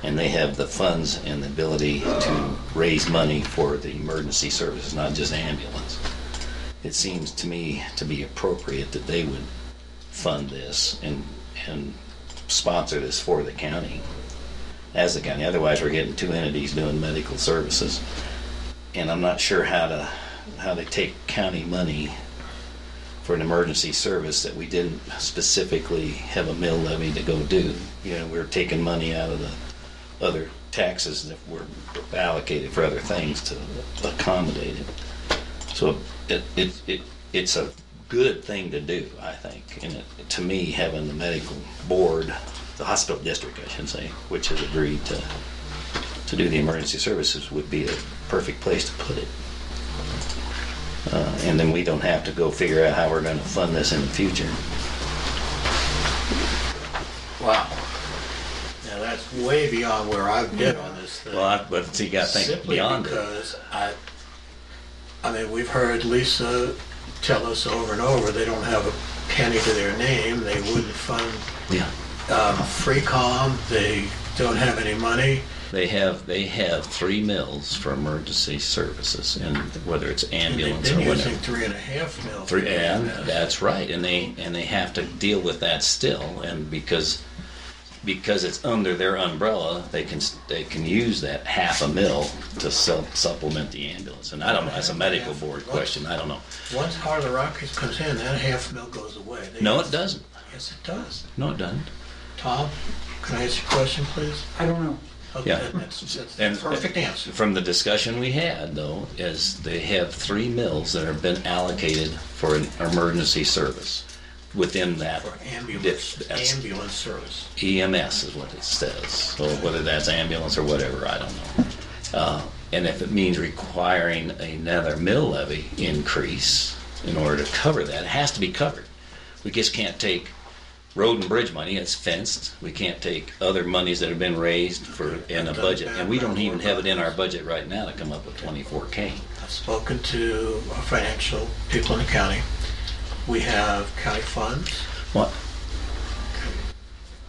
and they have the funds and the ability to raise money for the emergency services, not just ambulance, it seems to me to be appropriate that they would fund this and sponsor this for the county, as the county. Otherwise, we're getting two entities doing medical services, and I'm not sure how to take county money for an emergency service that we didn't specifically have a mill levy to go do. We're taking money out of the other taxes that were allocated for other things to accommodate it. So it's a good thing to do, I think. And to me, having the medical board, the hospital district, I should say, which has agreed to do the emergency services, would be a perfect place to put it. And then we don't have to go figure out how we're going to fund this in the future. Wow. Now that's way beyond where I've been on this thing. Well, but see, you got to think Simply beyond it. because I mean, we've heard Lisa tell us over and over they don't have a penny to their name. They wouldn't fund Freecom. They don't have any money. They have 3 mills for emergency services, and whether it's ambulance or They've been whatever. using 3.5 mil. And that's right, and they have to deal with that still, and because it's under their umbrella, they can use that $500,000 to supplement the ambulance. And I don't know, that's a medical board question. I don't know. Once Heart of the Rockies comes in, that $500,000 goes away. No, it doesn't. Yes, it does. No, it doesn't. Tom, can I ask you a question, please? I don't know. Okay, Yeah. that's And a perfect answer. From the discussion we had, though, is they have 3 mills that have been allocated for an emergency service within that. For ambulance service. EMS is what it says. So whether that's ambulance or whatever, I don't know. And if it means requiring another mill levy increase in order to cover that, it has to be covered. We just can't take road and bridge money, it's fenced. We can't take other monies that have been raised in a budget. And we don't even have it in our budget right now to come up with $24,000. I've spoken to our financial people in the county. We have county funds. What?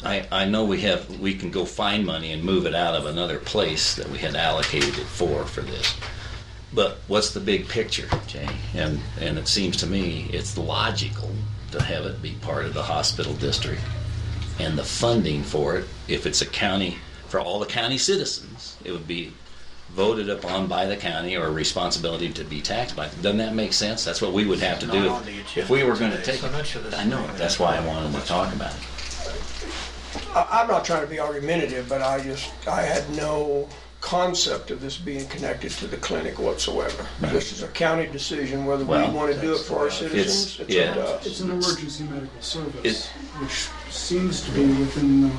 I know we can go find money and move it out of another place that we had allocated it for this. But what's the big picture, Jay? And it seems to me it's logical to have it be part of the hospital district. And the funding for it, if it's a county, for all the county citizens, it would be voted upon by the county or a responsibility to be taxed by. Doesn't that make sense? That's what we would have to Not do on the if we were going to agenda take today, so I'm not sure it. this I know, is that's why I wanted to talk about it. I'm not trying to be argumentative, but I had no concept of this being connected to the clinic whatsoever. This is a county decision whether we Well, want to do it for our citizens. It's up to us. It's an emergency medical service, which seems to be within the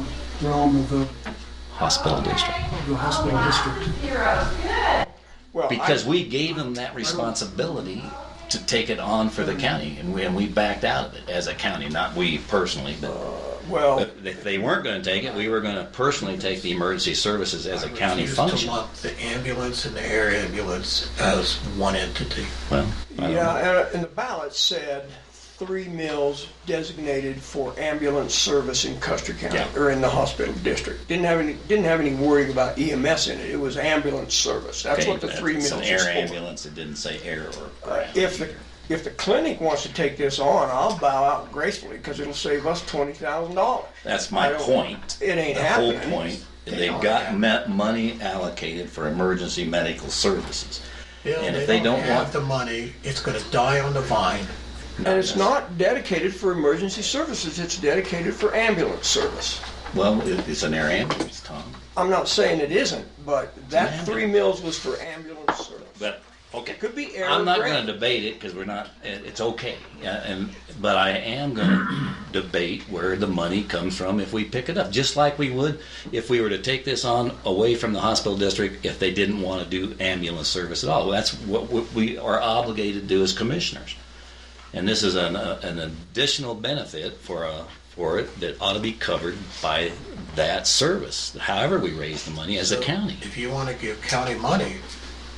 realm of the Hospital district. hospital district. Well, Because we gave them that responsibility to take it on for the county, and we backed out of it as a county, not we personally, but if they weren't going to take it, we were going to personally take the emergency services as a county refuse function. to lump the ambulance and the air ambulance as one entity. Well, I don't know. Yeah, and the ballot said 3 mills designated for ambulance service in Custer County or in the hospital district. Didn't have any worry about EMS in it. It was ambulance service. That's Okay, what the 3 mills it's was an air for. ambulance. It didn't say air or If the clinic wants to take this on, I'll bow out gracefully because it'll save us $20,000. That's my point. It ain't the happening. whole point. They've got money allocated for emergency medical services. Bill, And if they they don't have want the money, it's going to die on the vine. And it's not dedicated for emergency services, it's dedicated for ambulance service. Well, it's an air ambulance, Tom. I'm not saying it isn't, but that 3 mills was for ambulance service. But okay, It could be air I'm or not ground. going to debate it because we're not. It's okay, but I am going to debate where the money comes from if we pick it up, just like we would if we were to take this on away from the hospital district if they didn't want to do ambulance service at all. That's what we are obligated to do as commissioners, and this is an additional benefit for it that ought to be covered by that service. However, we raise the money as a county. If you want to give county money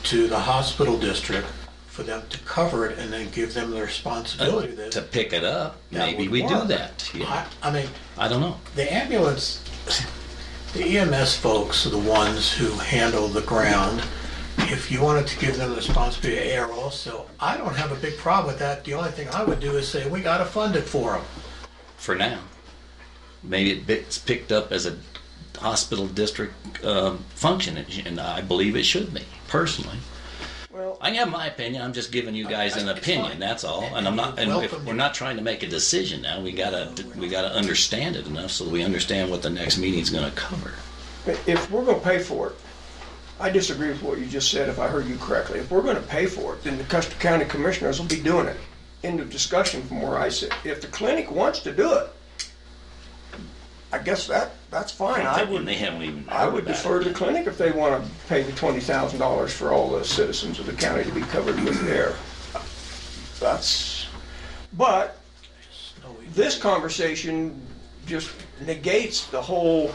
to the hospital district for them to cover it and then give them the responsibility To pick it up, maybe would we do work. that. Yeah. I mean, I don't know. the ambulance, the EMS folks are the ones who handle the ground. If you wanted to give them the responsibility of air also, I don't have a big problem with that. The only thing I would do is say, we got to fund it for them. For now. Maybe it's picked up as a hospital district function, and I believe it should be, personally. Well, I can have my opinion. I'm just giving you guys an opinion. That's all. And I'm not. And if we're not trying to make a decision now. We gotta understand it enough so we understand what the next meeting's going to cover. if we're going to pay for it, I disagree with what you just said, if I heard you correctly. If we're going to pay for it, then the Custer County Commissioners will be doing it. End of discussion from where I sit. If the clinic wants to do it, I guess that's fine. I would defer to the clinic if they want to pay the $20,000 for all the citizens of the county to be covered with air. But this conversation just negates the whole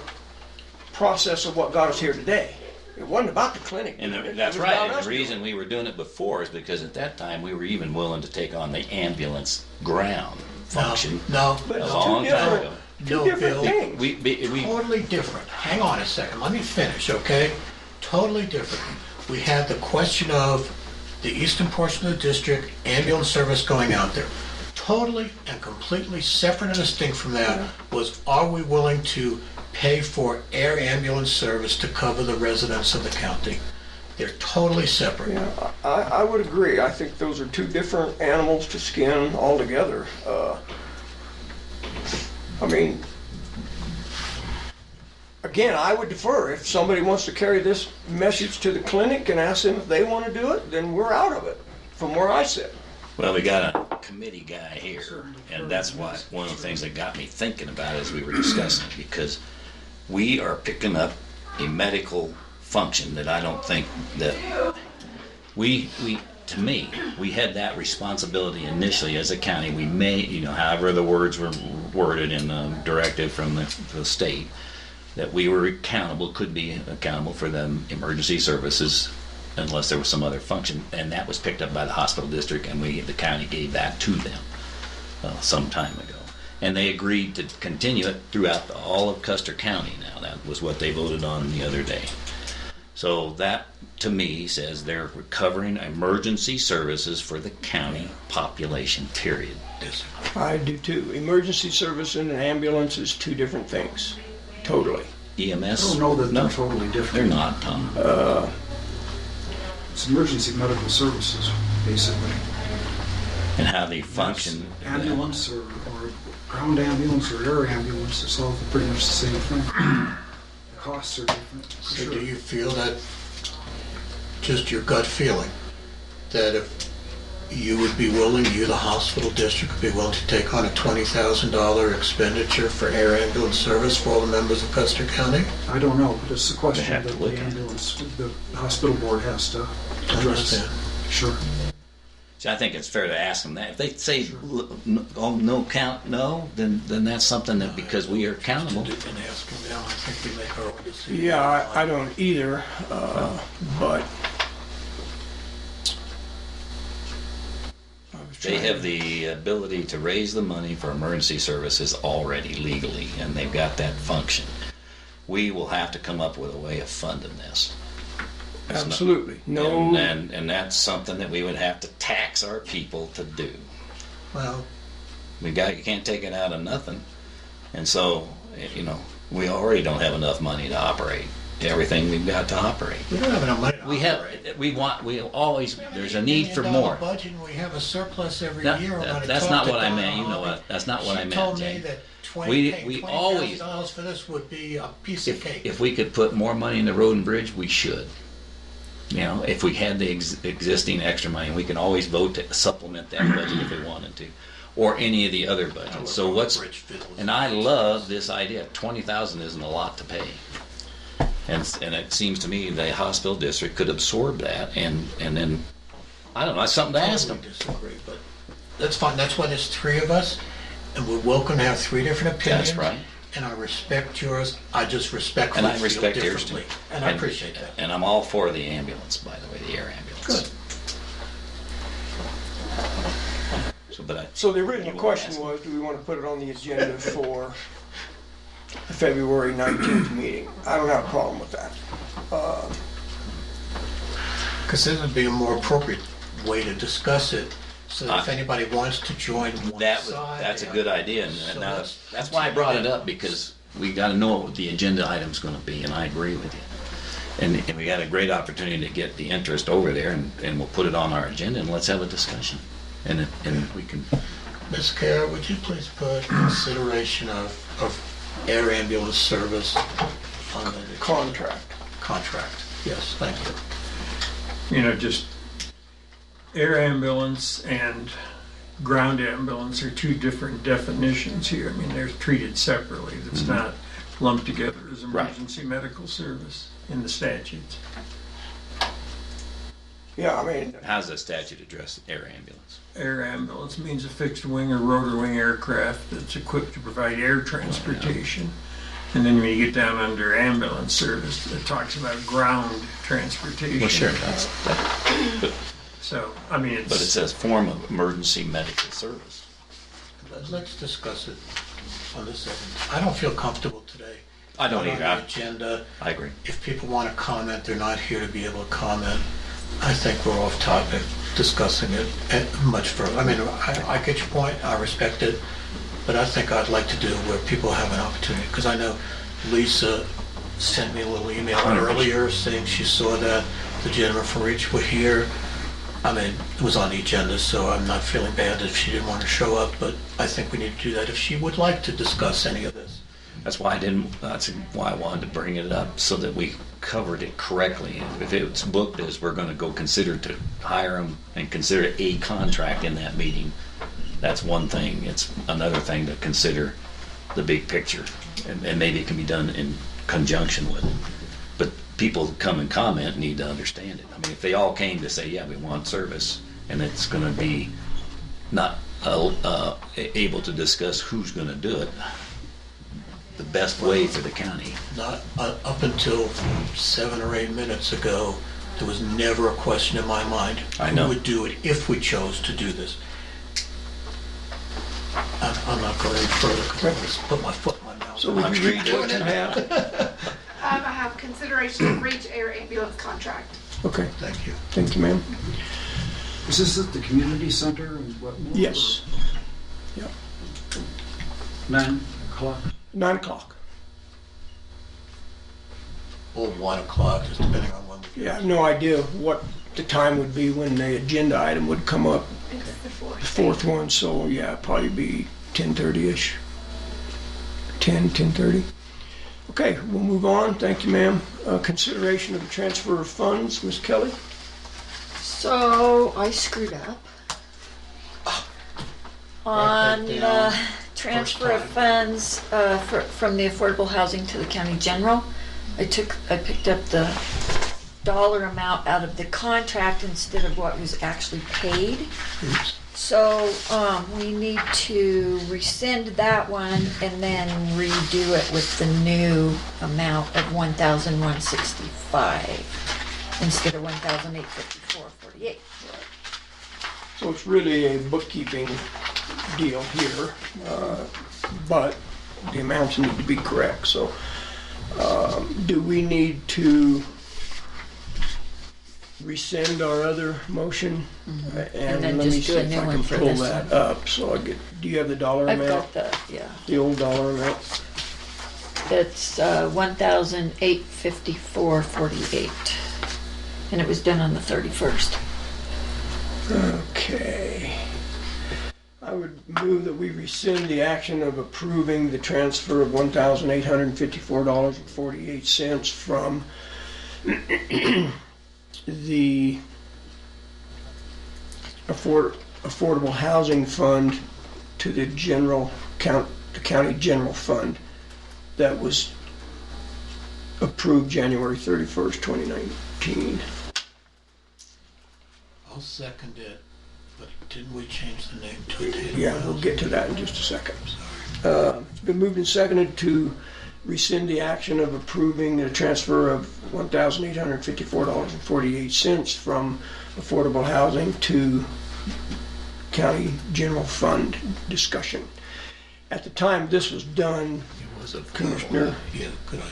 process of what got us here today. It wasn't about the clinic. And It that's was right. about And us the reason we were doing it before is because at that time we were even willing to take on the ambulance ground function. No, a long time ago. No, Bill. We Totally different. Hang on a second. Let me finish, okay? Totally different. We had the question of the eastern portion of the district, ambulance service going out there. Totally and completely separate and distinct from that was, are we willing to pay for air ambulance service to cover the residents of the county? They're totally separate. Yeah, I would agree. I think those are two different animals to skin altogether. I mean, again, I would defer. If somebody wants to carry this message to the clinic and ask them if they want to do it, then we're out of it, from where I sit. Well, we got a committee guy here, and that's why one of the things that got me thinking about it as we were discussing it, because we are picking up a medical function that I don't think that to me, we had that responsibility initially as a county. We may, however the words were worded in the directive from the state, that we were accountable, could be accountable for the emergency services unless there was some other function, and that was picked up by the hospital district, and the county gave that to them some time ago. And they agreed to continue it throughout all of Custer County now. That was what they voted on the other day. So that, to me, says they're recovering emergency services for the county population, period. I do too. Emergency service and an ambulance is two different things. Totally. EMS? I don't know that they're totally different. They're not, Tom. It's emergency medical services, basically. And how they function. Ambulance or ground ambulance or air ambulance, it's all pretty much the same thing. The costs are different. So do you feel that, just your gut feeling, that if you would be willing, you, the hospital district, would be willing to take on a $20,000 expenditure for air ambulance service for all the members of Custer County? I don't know, but it's a question that the ambulance, the hospital board has to address. Sure. So I think it's fair to ask them that. If they say no count, no, then that's something that, because we are accountable. Yeah, I don't either, but they have the ability to raise the money for emergency services already legally, and they've got that function. We will have to come up with a way of funding this. Absolutely. No. And that's something that we would have to tax our people to do. Well, you can't take it out of nothing. And so, we already don't have enough money to operate everything we've got to operate. We don't have enough money to operate. There's a need for more. Budget, and we have a surplus every year. That's not what I meant. You know what? That's not what I meant, She told Jay. me that $20,000 for this would be a piece of cake. If we could put more money in the road and bridge, we should. If we had the existing extra money, we can always vote to supplement that budget if we wanted to, or any of the other budgets. So and I love this idea. $20,000 isn't a lot to pay, and it seems to me the hospital district could absorb that, and then I don't know. That's something to ask them. Disagree, but that's fine. That's why there's three of us, and we're welcome to have three different opinions. That's right. And I respect yours. I just respectfully And I respect feel yours too. differently. And I appreciate that. And I'm all for the ambulance, by the way, the air ambulance. Good. So the original question was, do we want to put it on the agenda for the February 19th meeting? I don't have a problem with that. Because this would be a more appropriate way to discuss it. So that if anybody wants to join one side... That's a good idea. And that's why I brought it up, because we got to know what the agenda item's going to be, and I agree with you. And we had a great opportunity to get the interest over there, and we'll put it on our agenda, and let's have a discussion. And we can... Ms. Kara, would you please put consideration of air ambulance service on the Contract. contract? Yes, thank you. You know, just air ambulance and ground ambulance are two different definitions here. I mean, they're treated separately. It's not lumped together as emergency medical service in the statutes. Yeah, I mean, How does the statute address air ambulance? Air ambulance means a fixed wing or rotor wing aircraft that's equipped to provide air transportation. And then when you get down under ambulance service, it talks about ground transportation. Well, sure. So, I mean, it's... But it says form of emergency medical service. Let's discuss it on this second. I don't feel comfortable today. I don't Not either. on the agenda. I agree. If people want to comment, they're not here to be able to comment. I think we're off topic discussing it much further. I mean, I get your point, I respect it, but I think I'd like to do it where people have an opportunity, because I know Lisa sent me a little email earlier saying she saw that the gentleman from Reach were here. I mean, it was on the agenda, so I'm not feeling bad if she didn't want to show up, but I think we need to do that if she would like to discuss any of this. That's why I wanted to bring it up, so that we covered it correctly. And if it's booked as we're going to go consider to hire them and consider a contract in that meeting, that's one thing. It's another thing to consider the big picture, and maybe it can be done in conjunction with it. But people who come and comment need to understand it. I mean, if they all came to say, yeah, we want service, and it's going to be not able to discuss who's going to do it, the best way for the county. Not up until 7 or 8 minutes ago, there was never a question in my mind I know. who would do it if we chose to do this. I'm not going any further because I'm going to put my foot in my mouth. so would you read what you have? I have consideration of Reach Air Ambulance contract. Okay, Thank you. thank you, ma'am. Is this at the community center in Wetmore? Yes. Yep. 9 o'clock? 9 o'clock. Or 1 o'clock, just depending on when we Yeah, I have no idea what the time would be when the agenda item would come up. It's the fourth. The fourth one, so yeah, probably be 10:30-ish. 10:30. Okay, we'll move on. Thank you, ma'am. Consideration of the transfer of funds, Ms. Kelly? So I screwed up on down. transfer of First funds from the affordable housing to the county general. I picked up the dollar amount out of the contract instead of what was actually paid. So we need to rescind that one and then redo it with the new amount of $1,165 instead of $1,854.48. So it's really a bookkeeping deal here, but the amounts need to be correct. So do we need to rescind our other motion? And then let me just do see a if new I one can for pull this that one. up. So I get, do you have the dollar I've amount? got The old dollar amount? It's $1,854.48, and it was done on the 31st. Okay. I would move that we rescind the action of approving the transfer of $1,854.48 from the Affordable Housing Fund to the county general fund that was approved January 31st, 2019. I'll second it, but didn't we change the name to it? Yeah, we'll get to that in just a second. It's been moved and seconded to rescind the action of approving the transfer of $1,854.48 from affordable housing to county general fund discussion. At the time this was done, Commissioner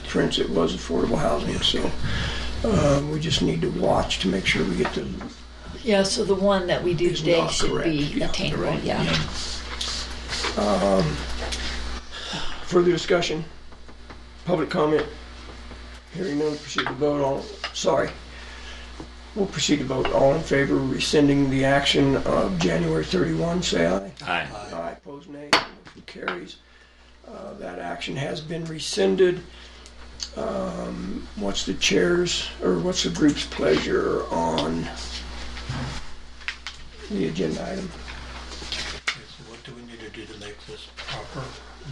Prince, it was affordable housing, so we just need to watch to make sure we get the... Yeah, so the one that we do Is today not should correct. be Yeah, attainable, right. yeah. Further discussion? Public comment? Hearing none, proceed to vote. We'll proceed to vote. All in favor of rescinding the action of January 31, say aye. Aye. Aye, opposed nay. Motion carries. That action has been rescinded. What's the chair's, or what's the group's pleasure on the agenda item? What do we need to do to make this proper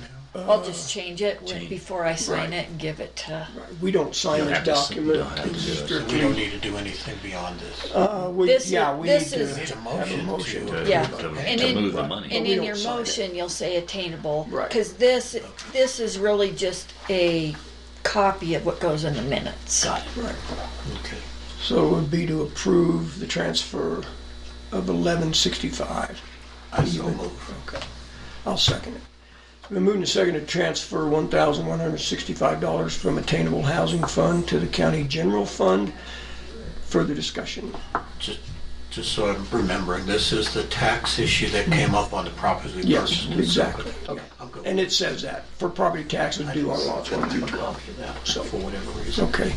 now? I'll just change it before I sign it and give it to. We don't sign You this don't have to- document. you don't have to do it. So we don't need to do anything beyond this. We This need is- to Need a have a motion motion. to- Yeah. To in- move the money. And We in don't your sign it. motion, you'll say attainable. Right. Because this is really just a copy of what goes in the minutes. Got it. Right. Okay. So it would be to approve the transfer of 1165. I so move. Okay. I'll second it. We're moving to second to transfer $1,165 from Attainable Housing Fund to the County General Fund. Further discussion. Just so I'm remembering, this is the tax issue that came up on the property we Yes, purchased. exactly. Okay, I'm good. And it says that for property taxes due on lots 1 through a 12. copy of that So- for whatever reason. Okay.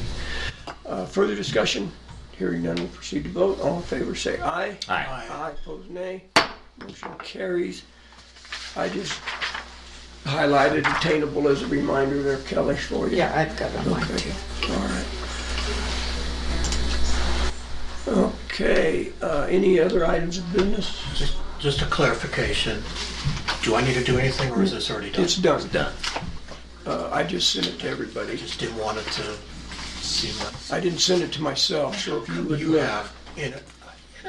Further discussion? Hearing none, we'll proceed to vote. All in favor say aye. Aye. Aye, opposed nay. Motion carries. I just highlighted attainable as a reminder there, Kelly, for you. Yeah, I've got it on mine Okay. too. All right. Okay, any other items of business? Just a clarification. Do I need to do anything or is this already done? It's done. Done. I just sent it to everybody. Just didn't want it to seem like. I didn't send it to myself, so if you would You look. have, you know.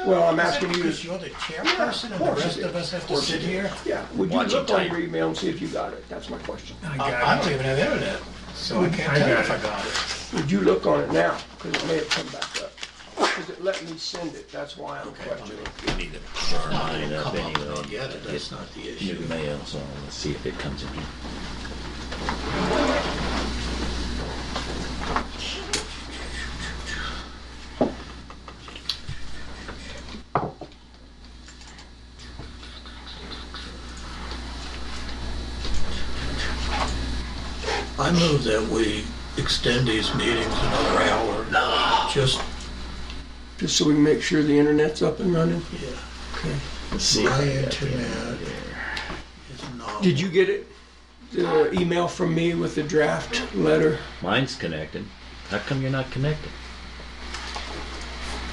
Well, I'm asking you. Because you're the chairperson and the rest of us have to sit here? Yeah, would you Watch look it on type. your email and see if you got it? That's my question. I don't even have internet, so I can't I tell got if I it. got it. Would you look on it now? Because it may have come back up. Because it let me send it, that's why I'm questioning. We need to start mine up Come up, anyway. I'll get it, that's not the New issue. mail, so let's see if it comes in here. I move that we extend these meetings another hour. Just, Just so we can make sure the internet's up and running. yeah. Okay. Let's see My if I got the internet is not. Did you get it? The email from me with the draft letter? Mine's connected. How come you're not connected?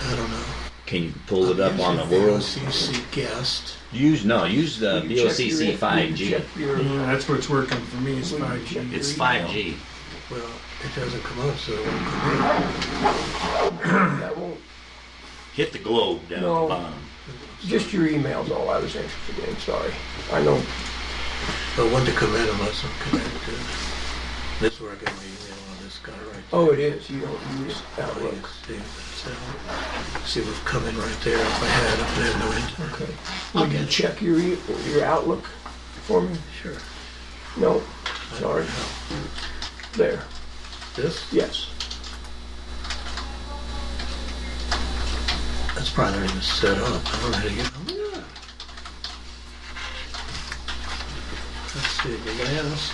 I don't know. Can you pull it up on the Usually world? VOCC guest. Use the You can check VOCC your- 5G. you can check your- Yeah, that's what's working for me is 5G. It's 5G. Well, it doesn't come up, so it won't come That won't, Hit the globe down No. at the bottom. just your email's all I was interested in, sorry. I know. in. But when to come in unless I'm connected. This is where I get my email on this guy right there. Oh, it is, you don't use Outlook. See what's coming right there if I had no internet. Okay. Will you check your Outlook for me? Sure. No, sorry. There, This? yes. That's probably not even set up. I don't know how to get. Oh, yeah. Let's see, the last.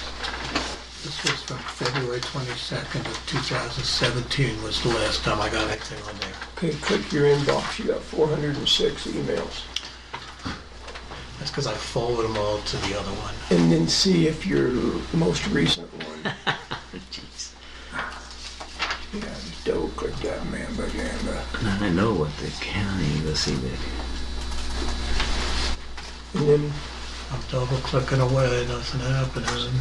This was from February 22nd of 2017 was the last time I got anything on there. Okay, click your inbox, you got 406 emails. That's because I forwarded them all to the other one. And then see if your most recent one. Jeez. Yeah, just double click that man, but I know what the county, let's see, and then I'm double clicking away, nothing happening.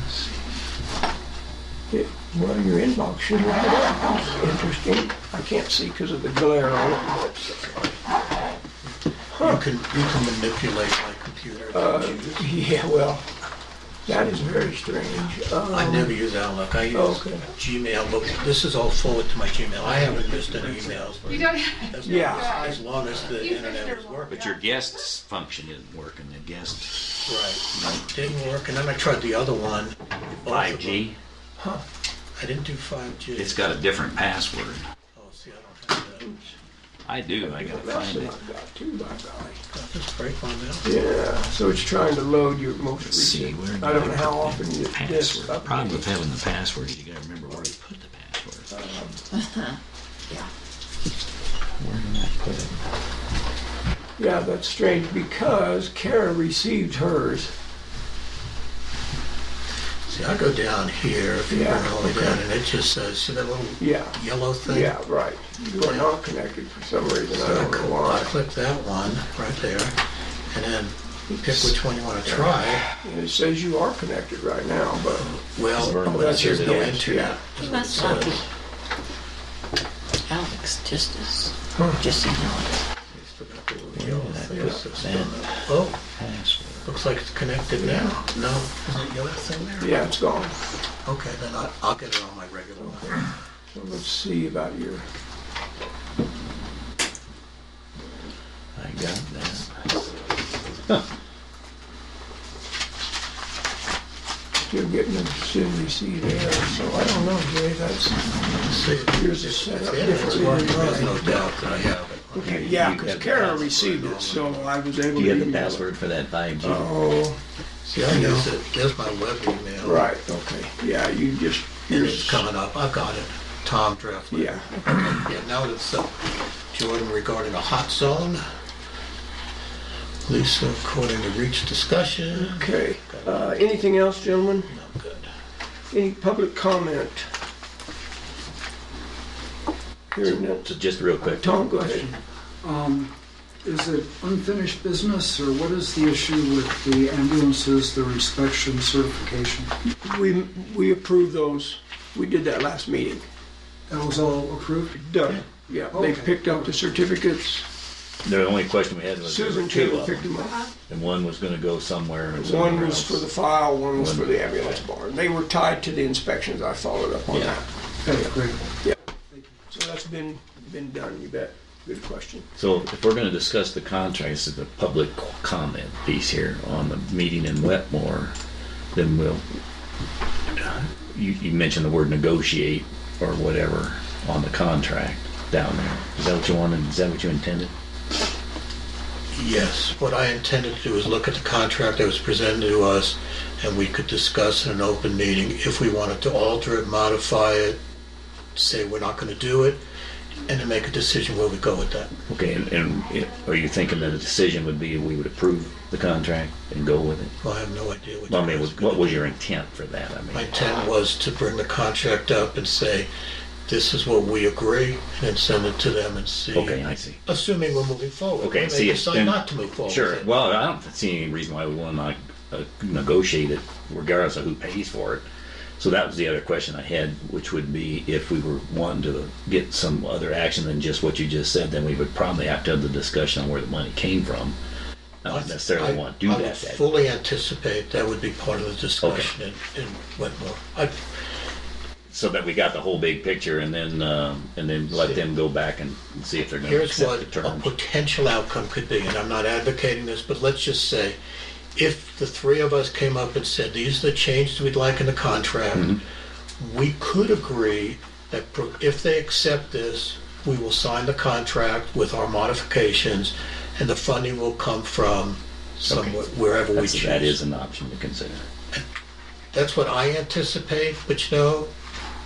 well, your inbox should light up. Interesting. I can't see because of the glare on it. You can manipulate my computer. can't you? Yeah, well, that is very strange. I never use Outlook. I use Okay. Gmail, but this is all forward to my Gmail. I haven't missed any emails. You don't. As long as the internet was working. but your guest's function isn't working. The guest Right. Didn't work, and then I tried the other one. both of 5G, them. I didn't do 5G. it's got a different password. Oh, see, I don't have that. I do. I gotta That's find what it. I've got too, by golly. Got this break on now. Yeah, so it's trying to load your most Let's see, recent. where do I don't I know how put often you the this password? The problem with having the password is you gotta remember where you put the password. Yeah. Where did I put it? Yeah, that's strange because Kara received hers. See, I go down here, if you Yeah, go all the way okay. down, and it just says, see that little Yeah. yellow thing? Yeah, right. You are not connected for some reason. I So don't know I why. click that one right there, and then pick which one you want to try. And it says you are connected right now, but Well, oh, that's there's your no dance, internet. He must not be. Alex just is, just Alex. Oh, looks like it's connected now. No, is that yellow thing there? yeah, it's gone. Okay, then I'll get it on my regular one. So let's see about your. I got that. Still getting a decision receive error, so I don't know, Jay. That's yours is set up differently. There's no doubt that I have it. Okay, yeah, You because have the Kara password received it, so I was able Do to. you have the email it. password for that 5G? Oh, See, I use it, there's my web email. right. Okay. Yeah, you just. And it's coming up, I've got it. Tom draft. Yeah. Yeah, now it's Jordan regarding a hot zone. Lisa, according to reach discussion. Okay. Anything else, gentlemen? No, good. Any public comment? Hearing none. So just real quick. Tom, go ahead. Is it unfinished business, or what is the issue with the ambulances, their inspection certification? We approved those. We did that last meeting. That was all approved? Done. Yeah, they Okay. picked up the certificates. The only question we had was there Susan were two Taylor of picked them, them up. and one was going to go somewhere. And One somewhere was else. for the file, one was for One- the ambulance barn. They were tied to the inspections. I followed up on Yeah. that. Okay, great. Yeah. So that's been done, you bet. Good question. So if we're going to discuss the contracts of the public comment piece here on the meeting in Wetmore, then you mentioned the word negotiate or whatever on the contract down there. Is that what you wanted? Is that what you intended? Yes, what I intended to do is look at the contract that was presented to us, and we could discuss in an open meeting if we wanted to alter it, modify it, say we're not going to do it, and then make a decision where we go with that. Okay, and are you thinking that the decision would be we would approve the contract and go with it? Well, I have no idea what. Well, I you mean, guys are what gonna was do. your intent for that? I mean, My intent was to bring the contract up and say, this is what we agree, and then send it to them and see. Okay, I see. Assuming we're moving forward. Okay, We may see, decide then- not to move forward. Sure. with it. Well, I don't see any reason why we want to negotiate it, regardless of who pays for it. So that was the other question I had, which would be if we were wanting to get some other action than just what you just said, then we would probably have to have the discussion on where the money came from. I don't necessarily want to do I would that. fully anticipate that would be part of the discussion in Wetmore. So that we got the whole big picture, and then let them go back and see if they're going to Here's accept what the a terms. potential outcome could be, and I'm not advocating this, but let's just say, if the three of us came up and said, these are the changes we'd like in the contract, we could agree that if they accept this, we will sign the contract with our modifications, and the funding will come from somewhere, wherever we choose. That is an option to consider. That's what I anticipate, but you know,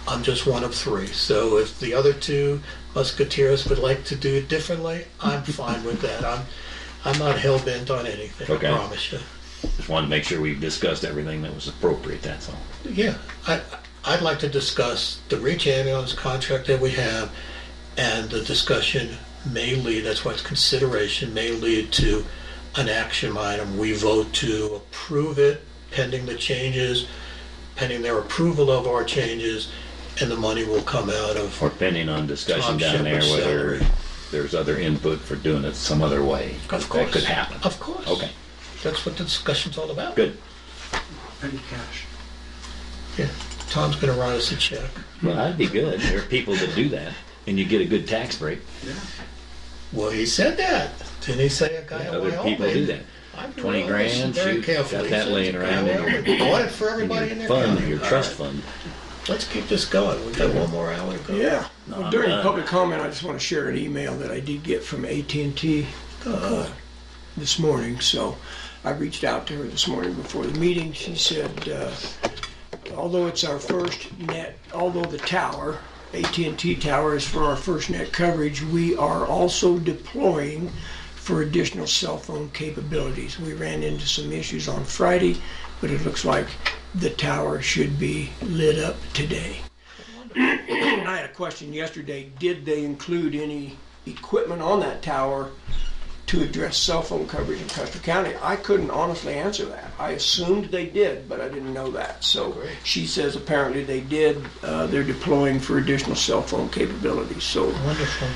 I'm just one of three. So if the other two musketeers would like to do it differently, I'm fine with that. I'm not hell-bent on anything, Okay. I promise you. Just wanted to make sure we've discussed everything that was appropriate, that's all. Yeah, I'd like to discuss the Reach Ambulance contract that we have, and the discussion may lead, that's why it's consideration, may lead to an action item. We vote to approve it pending the changes, pending their approval of our changes, and the money will come out of. Or pending on discussion Tom down there, Shepherd's whether salary. there's other input for doing it some other way. Of course. That could happen. Of course. Okay, That's what the discussion's all about. good. Petty cash. Yeah, Tom's gonna write us a check. Well, that'd be good. There are people that do that, and you get a good tax break. Well, he said that. Didn't he say a guy in Other Wyoming? people do that. 20 grand, very shoot, carefully. got that laying around in your, Bought it for everybody in their fund, county. your All trust right. fund. Let's keep this going. We've got one more hour to go. Yeah. No, Well, I'm during done. public comment, I just want to share an email that I did get from AT&T this morning. So I reached out to her this morning before the meeting. She said, although it's our first net, although the tower AT&T towers for our FirstNet coverage, we are also deploying for additional cell phone capabilities. We ran into some issues on Friday, but it looks like the tower should be lit up today. I had a question yesterday. Did they include any equipment on that tower to address cell phone coverage in Custer County? I couldn't honestly answer that. I assumed they did, but I didn't know that. So she says apparently they did. They're deploying for additional cell phone capabilities. So Wonderful.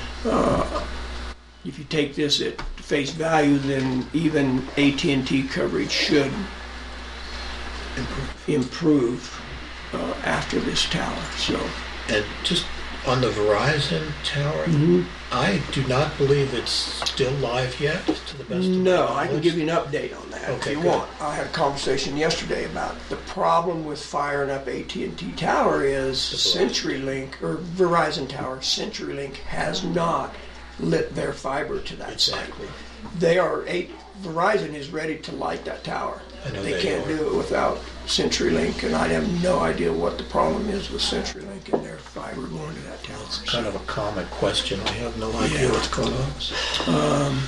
If you take this at face value, then even AT&T coverage should improve after this tower. So. And just on the Verizon tower, I do not believe it's still live yet, to the best of my No, knowledge. I can give you an update on that Okay, if you good. want. I had a conversation yesterday about the problem with firing up AT&T tower is CenturyLink, or Verizon tower, CenturyLink has not lit their fiber to that site. Verizon is ready to light that tower. I know They they can't are. do it without CenturyLink, and I have no idea what the problem is with CenturyLink and their fiber going to that tower. It's kind of a common question. I have no idea what's going on.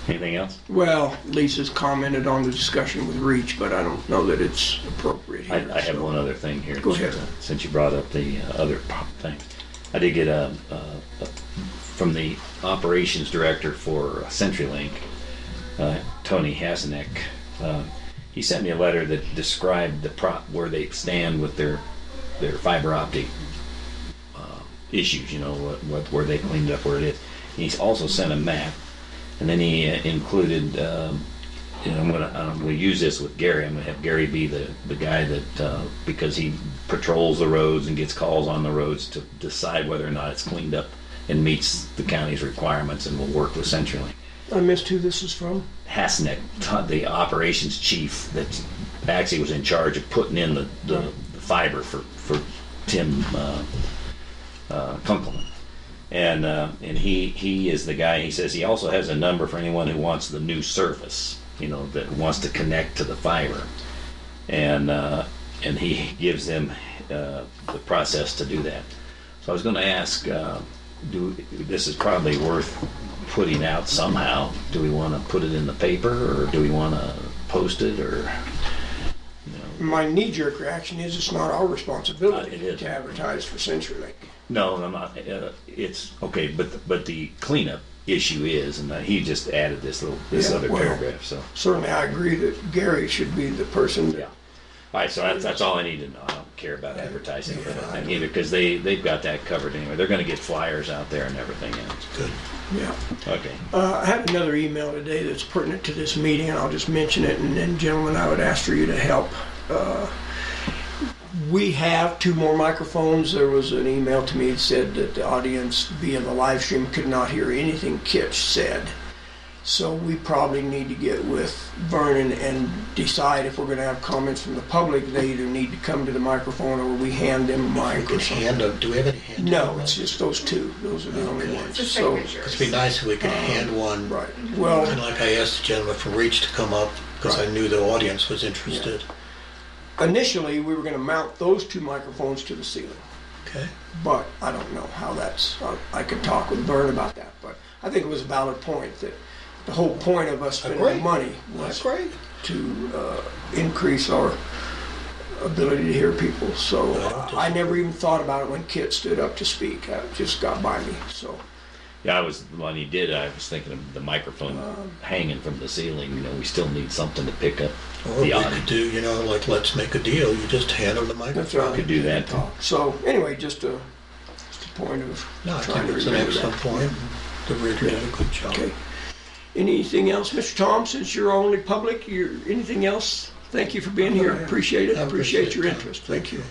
Anything else? Well, Lisa's commented on the discussion with Reach, but I don't know that it's appropriate here. I have one other thing here. Go ahead. Since you brought up the other thing. I did get from the operations director for CenturyLink, Tony Hasenek. He sent me a letter that described where they stand with their fiber optic issues. You know, where they cleaned up where it is. He's also sent a map, and then he included. I'm gonna use this with Gary. I'm gonna have Gary be the guy that because he patrols the roads and gets calls on the roads to decide whether or not it's cleaned up and meets the county's requirements, and will work with CenturyLink. I missed who this is from. Hasenek, the operations chief that actually was in charge of putting in the fiber for Tim Kunkelman. And he is the guy. He says he also has a number for anyone who wants the new service, that wants to connect to the fiber, and he gives them the process to do that. So I was going to ask, this is probably worth putting out somehow. Do we want to put it in the paper, or do we want to post it, or? My knee-jerk reaction is it's not our responsibility to advertise for CenturyLink. No, I'm not. It's okay, but the cleanup issue is, and he just added this other paragraph. So certainly, I agree that Gary should be the person. Yeah. All right, so that's all I need to know. I don't care about advertising for that thing either, because they've got that covered anyway. They're going to get flyers out there and everything else. Good. Yeah. Okay. I have another email today that's pertinent to this meeting, and I'll just mention it. And then, gentlemen, I would ask for you to help. We have 2 more microphones. There was an email to me that said that the audience via the live stream could not hear anything Kitch said. So we probably need to get with Vernon and decide if we're going to have comments from the public. They either need to come to the microphone, or we hand them a mic. Do we have any hand? No, it's just those 2. Those are the only ones. So it'd be nice if we could hand one. Right. Well, kind of like I asked the gentleman from Reach to come up, because I knew the audience was interested. Initially, we were going to mount those 2 microphones to the ceiling. Okay. But I don't know how that's. I could talk with Vern about that. But I think it was a valid point that the whole point of us spending the money was to increase our ability to hear people. So I never even thought about it when Kit stood up to speak. That just got by me. So. Yeah, when he did, I was thinking of the microphone hanging from the ceiling. We still need something to pick up Or we could do, like Let's Make a Deal. You just hand them the microphone. That's right. Could do that too. So anyway, just a point of I trying think to it's an remember excellent that. point. The reader did a good job. Okay. Anything else, Mr. Tom? Since you're only public, anything else? Thank you for being here. Appreciate it. Appreciate your interest. Thank you.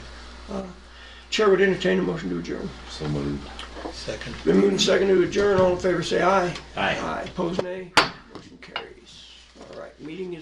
Chair would entertain a motion to adjourn. So moved. Second. Been moved and seconded to adjourn. All in favor say aye. Aye. Aye. Opposed nay. Motion carries. All right. Meeting is